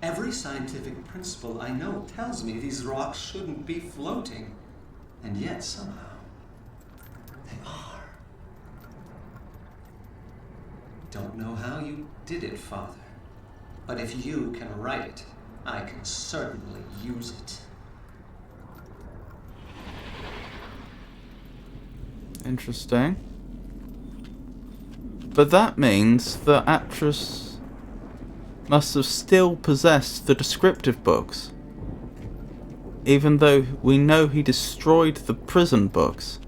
Every scientific principle I know tells me these rocks shouldn't be floating. And yet, somehow, they are. Don't know how you did it, Father. But if you can write it, I can certainly use it. Interesting. But that means that Atreus must have still possessed the descriptive books, even though we know he destroyed the prison books.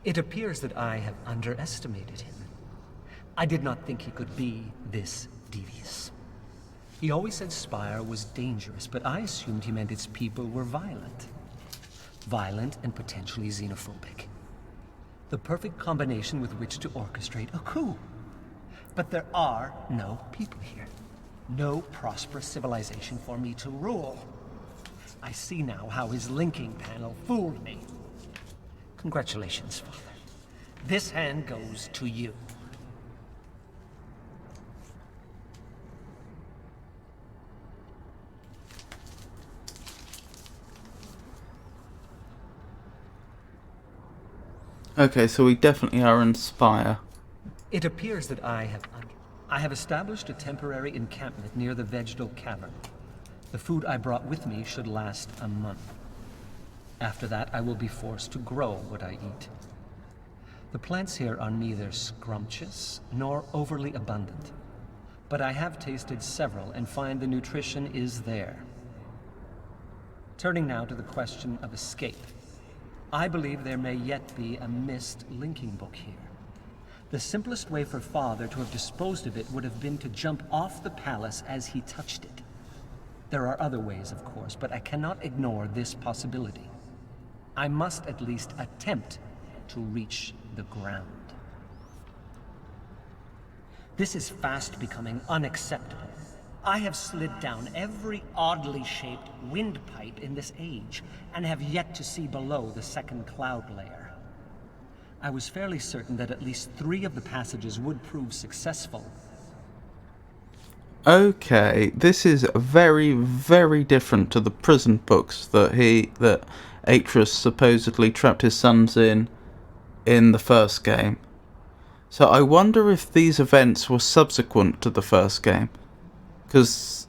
It appears that I have underestimated him. I did not think he could be this devious. He always said Spire was dangerous, but I assumed he meant its people were violent. Violent and potentially xenophobic. The perfect combination with which to orchestrate a coup. But there are no people here. No prosperous civilization for me to rule. I see now how his linking panel fooled me. Congratulations, Father. This hand goes to you. Okay, so we definitely are in Spire. It appears that I have established a temporary encampment near the vegetal cavern. The food I brought with me should last a month. After that, I will be forced to grow what I eat. The plants here are neither scrumptious nor overly abundant, but I have tasted several and find the nutrition is there. Turning now to the question of escape. I believe there may yet be a Myst linking book here. The simplest way for Father to have disposed of it would have been to jump off the palace as he touched it. There are other ways, of course, but I cannot ignore this possibility. I must at least attempt to reach the ground. This is fast becoming unacceptable. I have slid down every oddly shaped windpipe in this age, and have yet to see below the second cloud layer. I was fairly certain that at least 3 of the passages would prove successful. Okay, this is very, very different to the prison books that Atreus supposedly trapped his sons in the first game. So I wonder if these events were subsequent to the first game,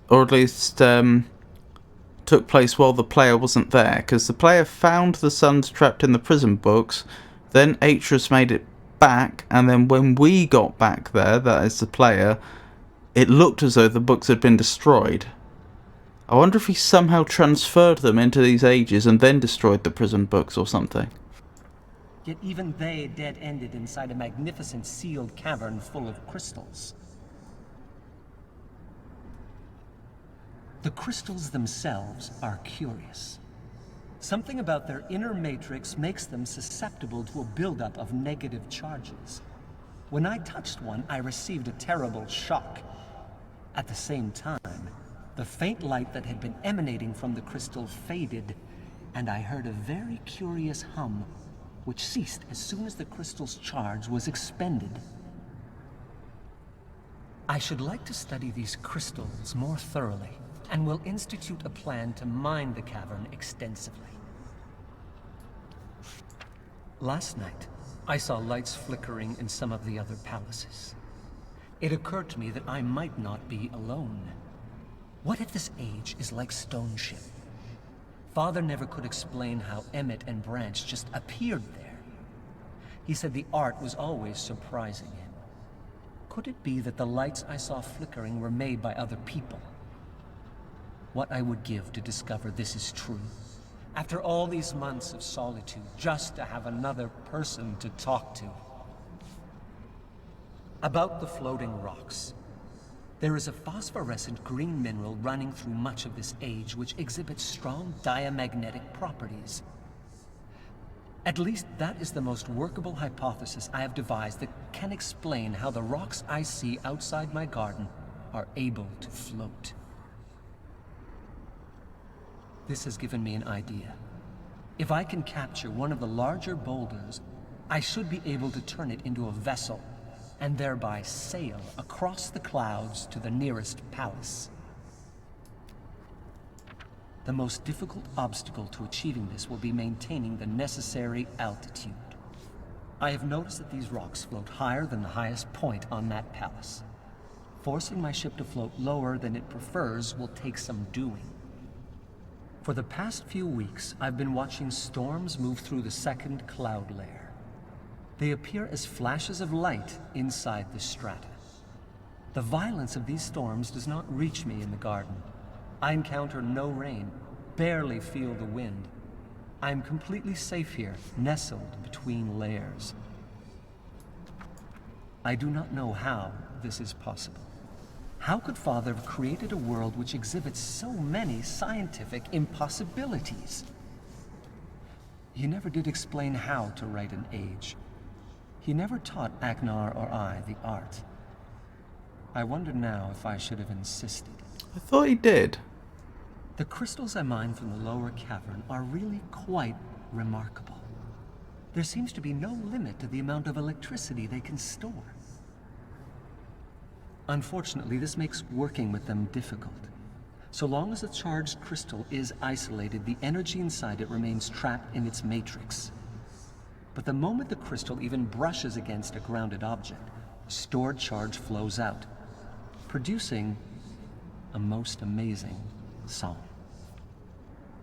or at least took place while the player wasn't there, because the player found the sons trapped in the prison books, then Atreus made it back, and then when we got back there, that is the player, it looked as though the books had been destroyed. I wonder if he somehow transferred them into these ages and then destroyed the prison books or something. Yet even they dead-ended inside a magnificent sealed cavern full of crystals. The crystals themselves are curious. Something about their inner matrix makes them susceptible to a buildup of negative charges. When I touched one, I received a terrible shock. At the same time, the faint light that had been emanating from the crystal faded, and I heard a very curious hum, which ceased as soon as the crystal's charge was expended. I should like to study these crystals more thoroughly, and will institute a plan to mine the cavern extensively. Last night, I saw lights flickering in some of the other palaces. It occurred to me that I might not be alone. What if this age is like Stone Ship? Father never could explain how Emmett and Branch just appeared there. He said the art was always surprising him. Could it be that the lights I saw flickering were made by other people? What I would give to discover this is true. After all these months of solitude, just to have another person to talk to. About the floating rocks. There is a phosphorescent green mineral running through much of this age which exhibits strong diamagnetic properties. At least that is the most workable hypothesis I have devised that can explain how the rocks I see outside my garden are able to float. This has given me an idea. If I can capture one of the larger boulders, I should be able to turn it into a vessel and thereby sail across the clouds to the nearest palace. The most difficult obstacle to achieving this will be maintaining the necessary altitude. I have noticed that these rocks float higher than the highest point on that palace. Forcing my ship to float lower than it prefers will take some doing. For the past few weeks, I've been watching storms move through the second cloud layer. They appear as flashes of light inside the strata. The violence of these storms does not reach me in the garden. I encounter no rain, barely feel the wind. I am completely safe here, nestled between layers. I do not know how this is possible. How could Father have created a world which exhibits so many scientific impossibilities? He never did explain how to write an age. He never taught Agnar or I the art. I wonder now if I should have insisted. I thought he did. The crystals I mine from the lower cavern are really quite remarkable. There seems to be no limit to the amount of electricity they can store. Unfortunately, this makes working with them difficult. So long as a charged crystal is isolated, the energy inside it remains trapped in its matrix. But the moment the crystal even brushes against a grounded object, stored charge flows out, producing a most amazing song.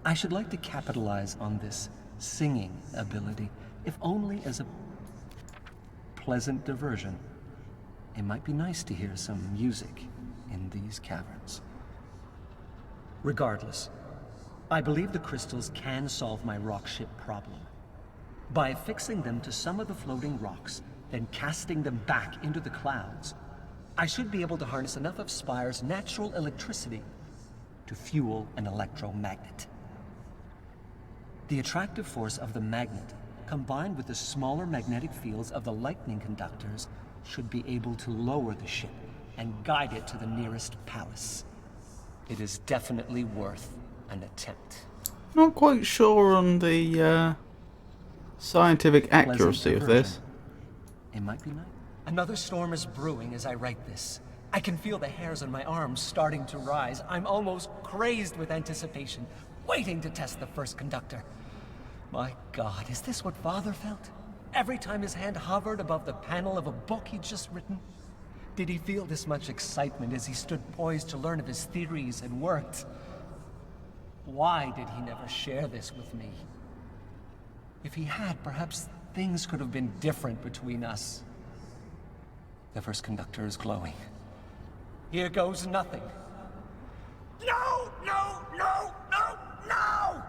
I should like to capitalize on this singing ability, if only as a pleasant diversion. It might be nice to hear some music in these caverns. Regardless, I believe the crystals can solve my rock ship problem. By affixing them to some of the floating rocks, then casting them back into the clouds, I should be able to harness enough of Spire's natural electricity to fuel an electromagnet. The attractive force of the magnet, combined with the smaller magnetic fields of the lightning conductors, should be able to lower the ship and guide it to the nearest palace. It is definitely worth an attempt. Not quite sure on the scientific accuracy of this. It might be nice. Another storm is brewing as I write this. I can feel the hairs on my arms starting to rise. I'm almost crazed with anticipation, waiting to test the first conductor. My God, is this what Father felt? Every time his hand hovered above the panel of a book he'd just written? Did he feel this much excitement as he stood poised to learn if his theories had worked? Why did he never share this with me? If he had, perhaps things could have been different between us. The first conductor is glowing. Here goes nothing. No, no, no, no, no!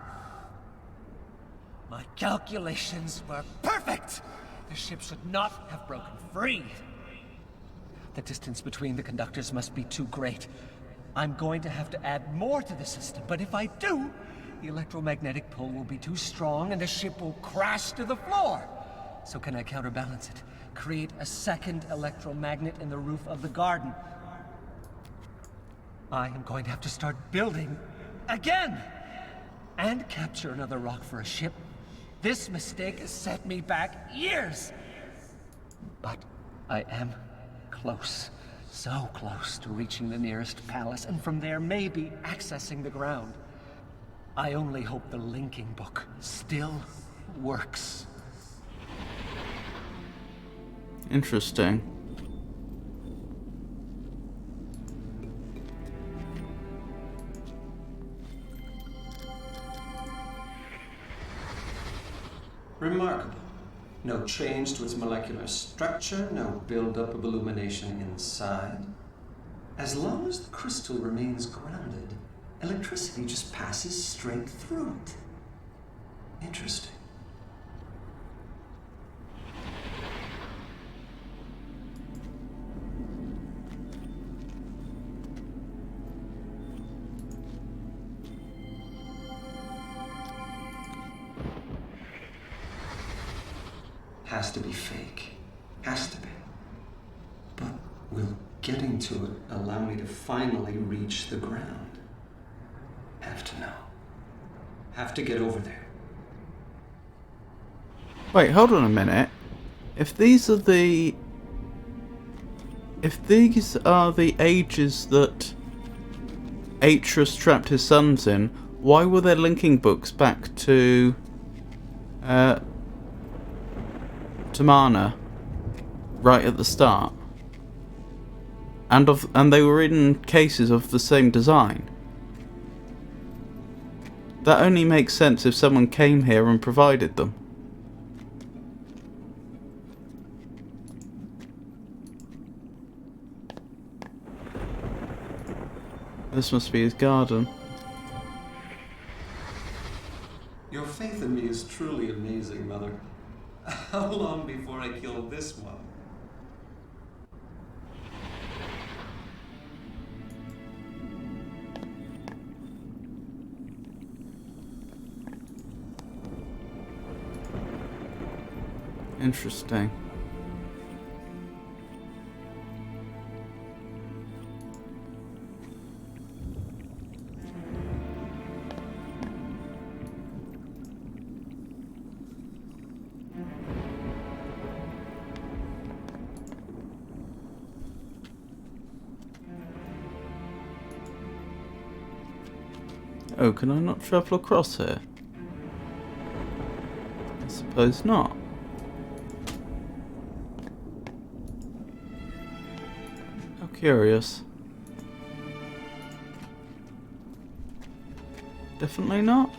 My calculations were perfect! The ship should not have broken free. The distance between the conductors must be too great. I'm going to have to add more to the system, but if I do, the electromagnetic pull will be too strong and the ship will crash to the floor. So can I counterbalance it? Create a second electromagnet in the roof of the garden. I am going to have to start building again! And capture another rock for a ship. This mistake has set me back years! But I am close. So close to reaching the nearest palace, and from there maybe accessing the ground. I only hope the linking book still works. Interesting. Remarkable. No change to its molecular structure, no buildup of illumination inside. As long as the crystal remains grounded, electricity just passes straight through it. Interesting. Has to be fake. Has to be. But will getting to it allow me to finally reach the ground? Have to know. Have to get over there. Wait, hold on a minute. If these are the ages that Atreus trapped his sons in, why were there linking books back to Mana right at the start? And they were in cases of the same design. That only makes sense if someone came here and provided them. This must be his garden. Your faith in me is truly amazing, Mother. How long before I kill this one? Interesting. Oh, can I not travel across here? I suppose not. How curious. Definitely not.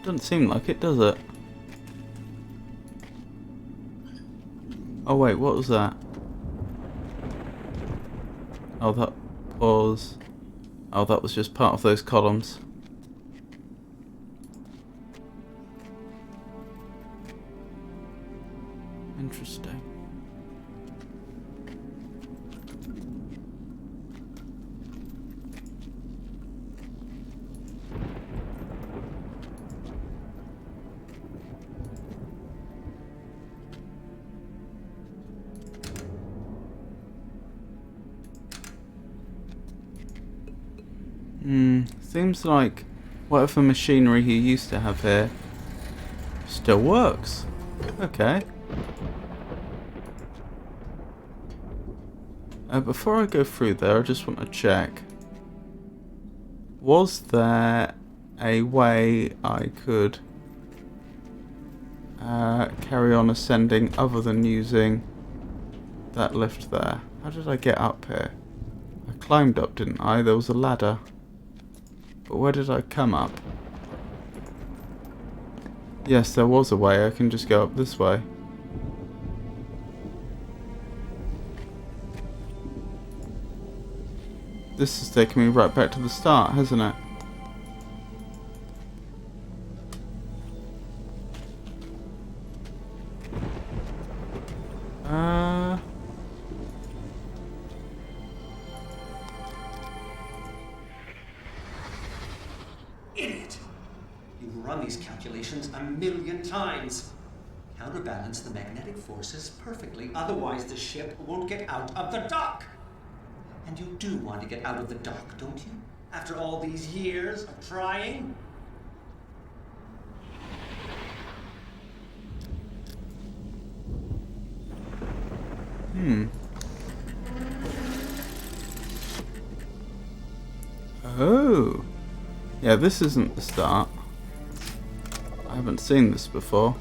Doesn't seem like it, does it? Oh wait, what was that? Oh, that was... Oh, that was just part of those columns. Interesting. Seems like whatever machinery he used to have here still works. Okay. Before I go through there, I just want to check. Was there a way I could carry on ascending other than using that lift there? How did I get up here? I climbed up, didn't I? There was a ladder. But where did I come up? Yes, there was a way. I can just go up this way. This has taken me right back to the start, hasn't it? Idiot! You've run these calculations a million times. Counterbalance the magnetic forces perfectly, otherwise the ship won't get out of the dock. And you do want to get out of the dock, don't you? After all these years of trying? Oh. Yeah, this isn't the start. I haven't seen this before.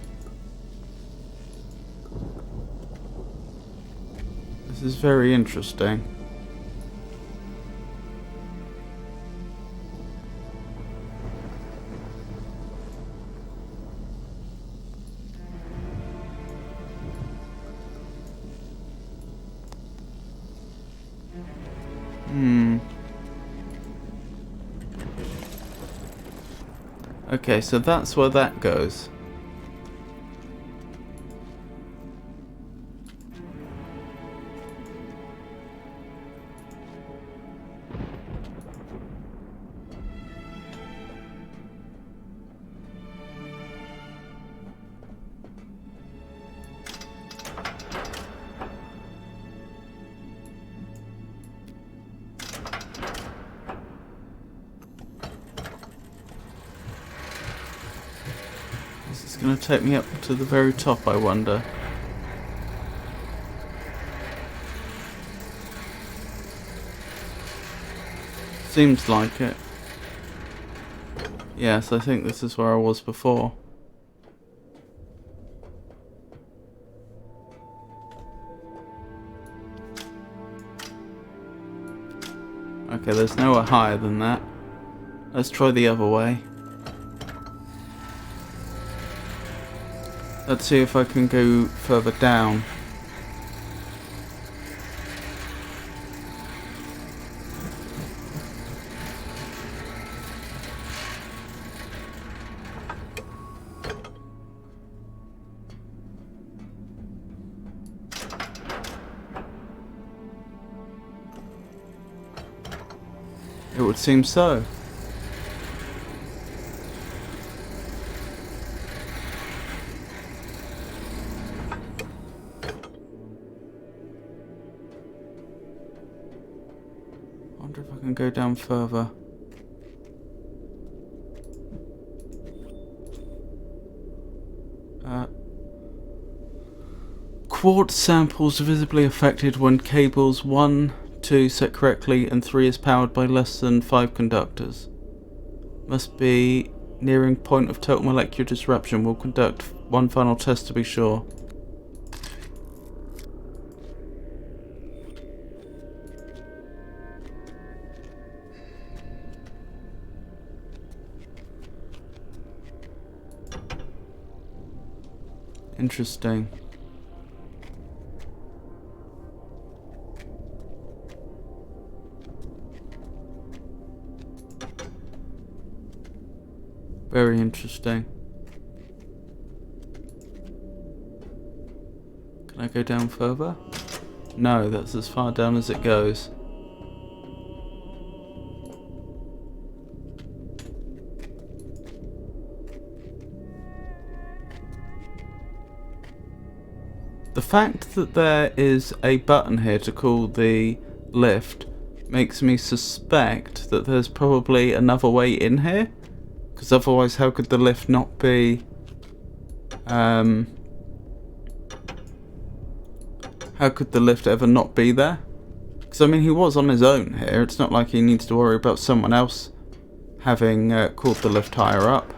This is very interesting. Okay, so that's where that goes. Is this going to take me up to the very top, I wonder? Seems like it. Yes, I think this is where I was before. Okay, there's nowhere higher than that. Let's try the other way. Let's see if I can go further down. It would seem so. Wonder if I can go down further. Quartz samples visibly affected when cables 1, 2 set correctly and 3 is powered by less than 5 conductors. Must be nearing point of total molecular disruption. We'll conduct one final test to be sure. Interesting. Very interesting. Can I go down further? No, that's as far down as it goes. The fact that there is a button here to call the lift makes me suspect that there's probably another way in here. Because otherwise, how could the lift not be... how could the lift ever not be there? Because, I mean, he was on his own here. It's not like he needs to worry about someone else having called the lift higher up.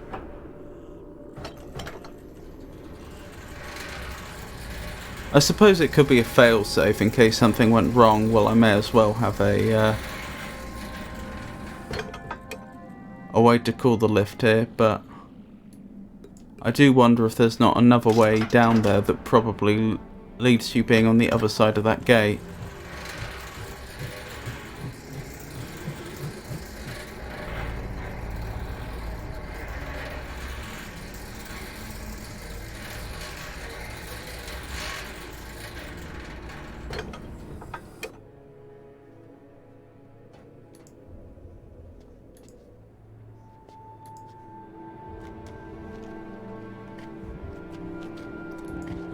I suppose it could be a fail-safe in case something went wrong. Well, I may as well have a way to call the lift here, but I do wonder if there's not another way down there that probably leads to you being on the other side of that gate.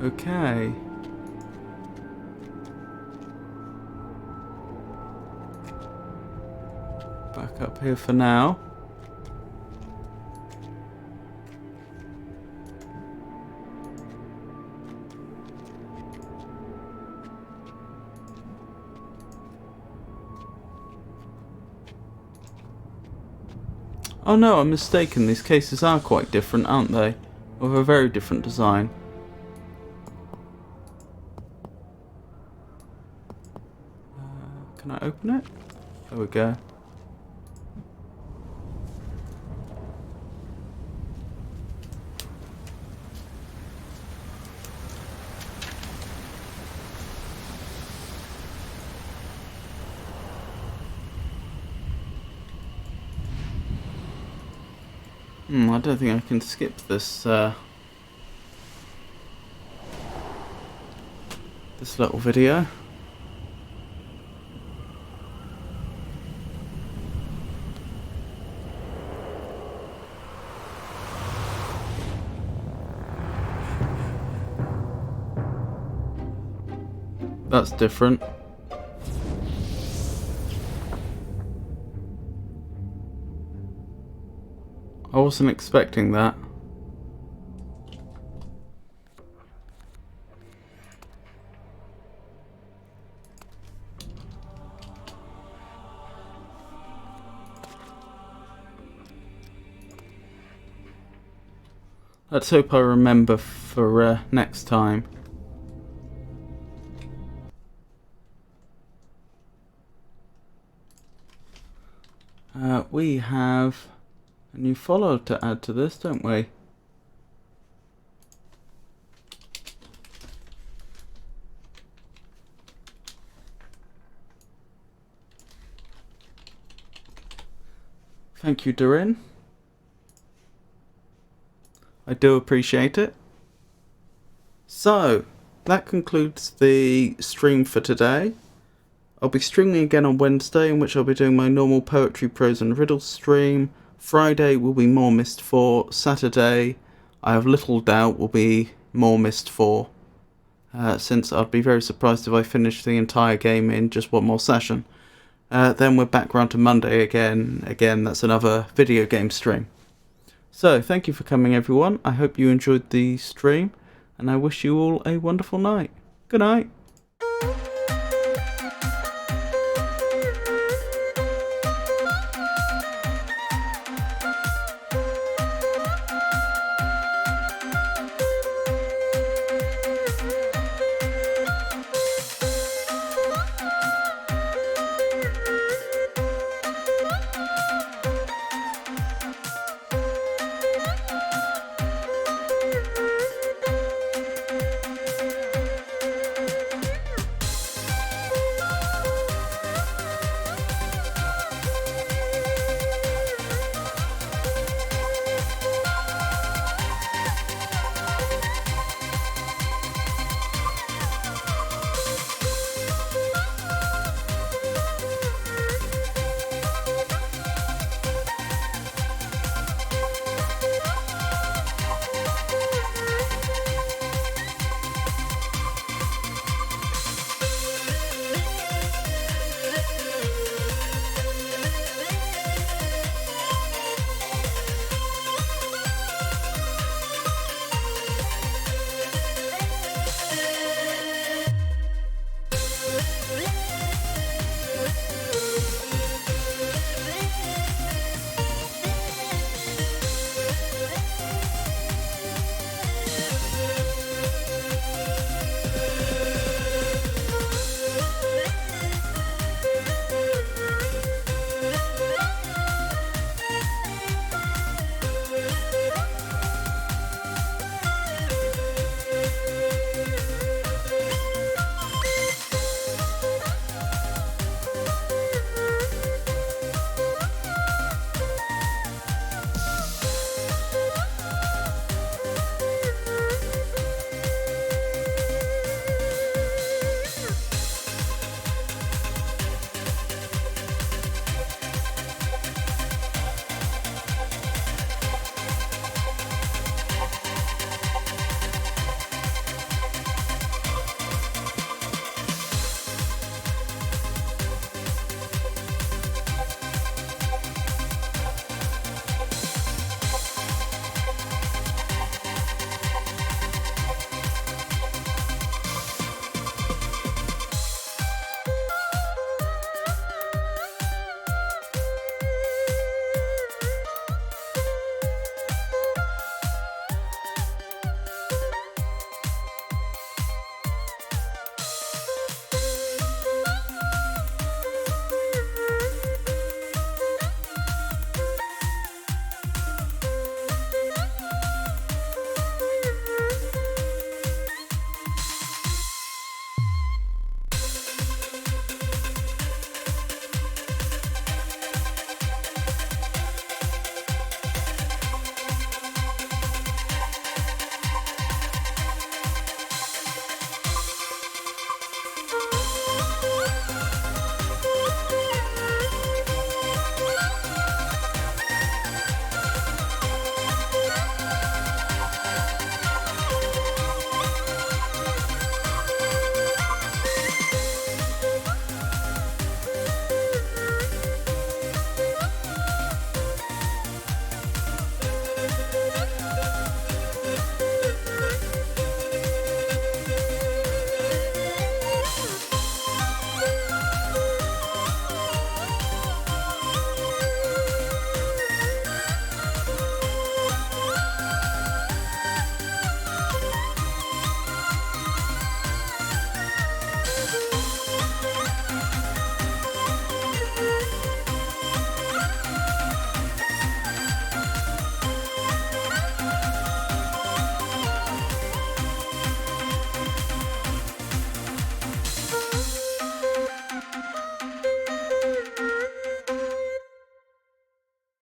Okay. Back up here for now. Oh no, I'm mistaken. These cases are quite different, aren't they? With a very different design. Can I open it? There we go. I don't think I can skip this this little video. That's different. I wasn't expecting that. Let's hope I remember for next time. We have a new follower to add to this, don't we? Thank you, Doreen. I do appreciate it. So, that concludes the stream for today. I'll be streaming again on Wednesday, in which I'll be doing my normal poetry, prose and riddles stream. Friday will be more Myst 4. Saturday, I have little doubt, will be more Myst 4. Since I'd be very surprised if I finished the entire game in just one more session. Then we're back round to Monday again. Again, that's another video game stream. So, thank you for coming, everyone. I hope you enjoyed the stream, and I wish you all a wonderful night. Good night.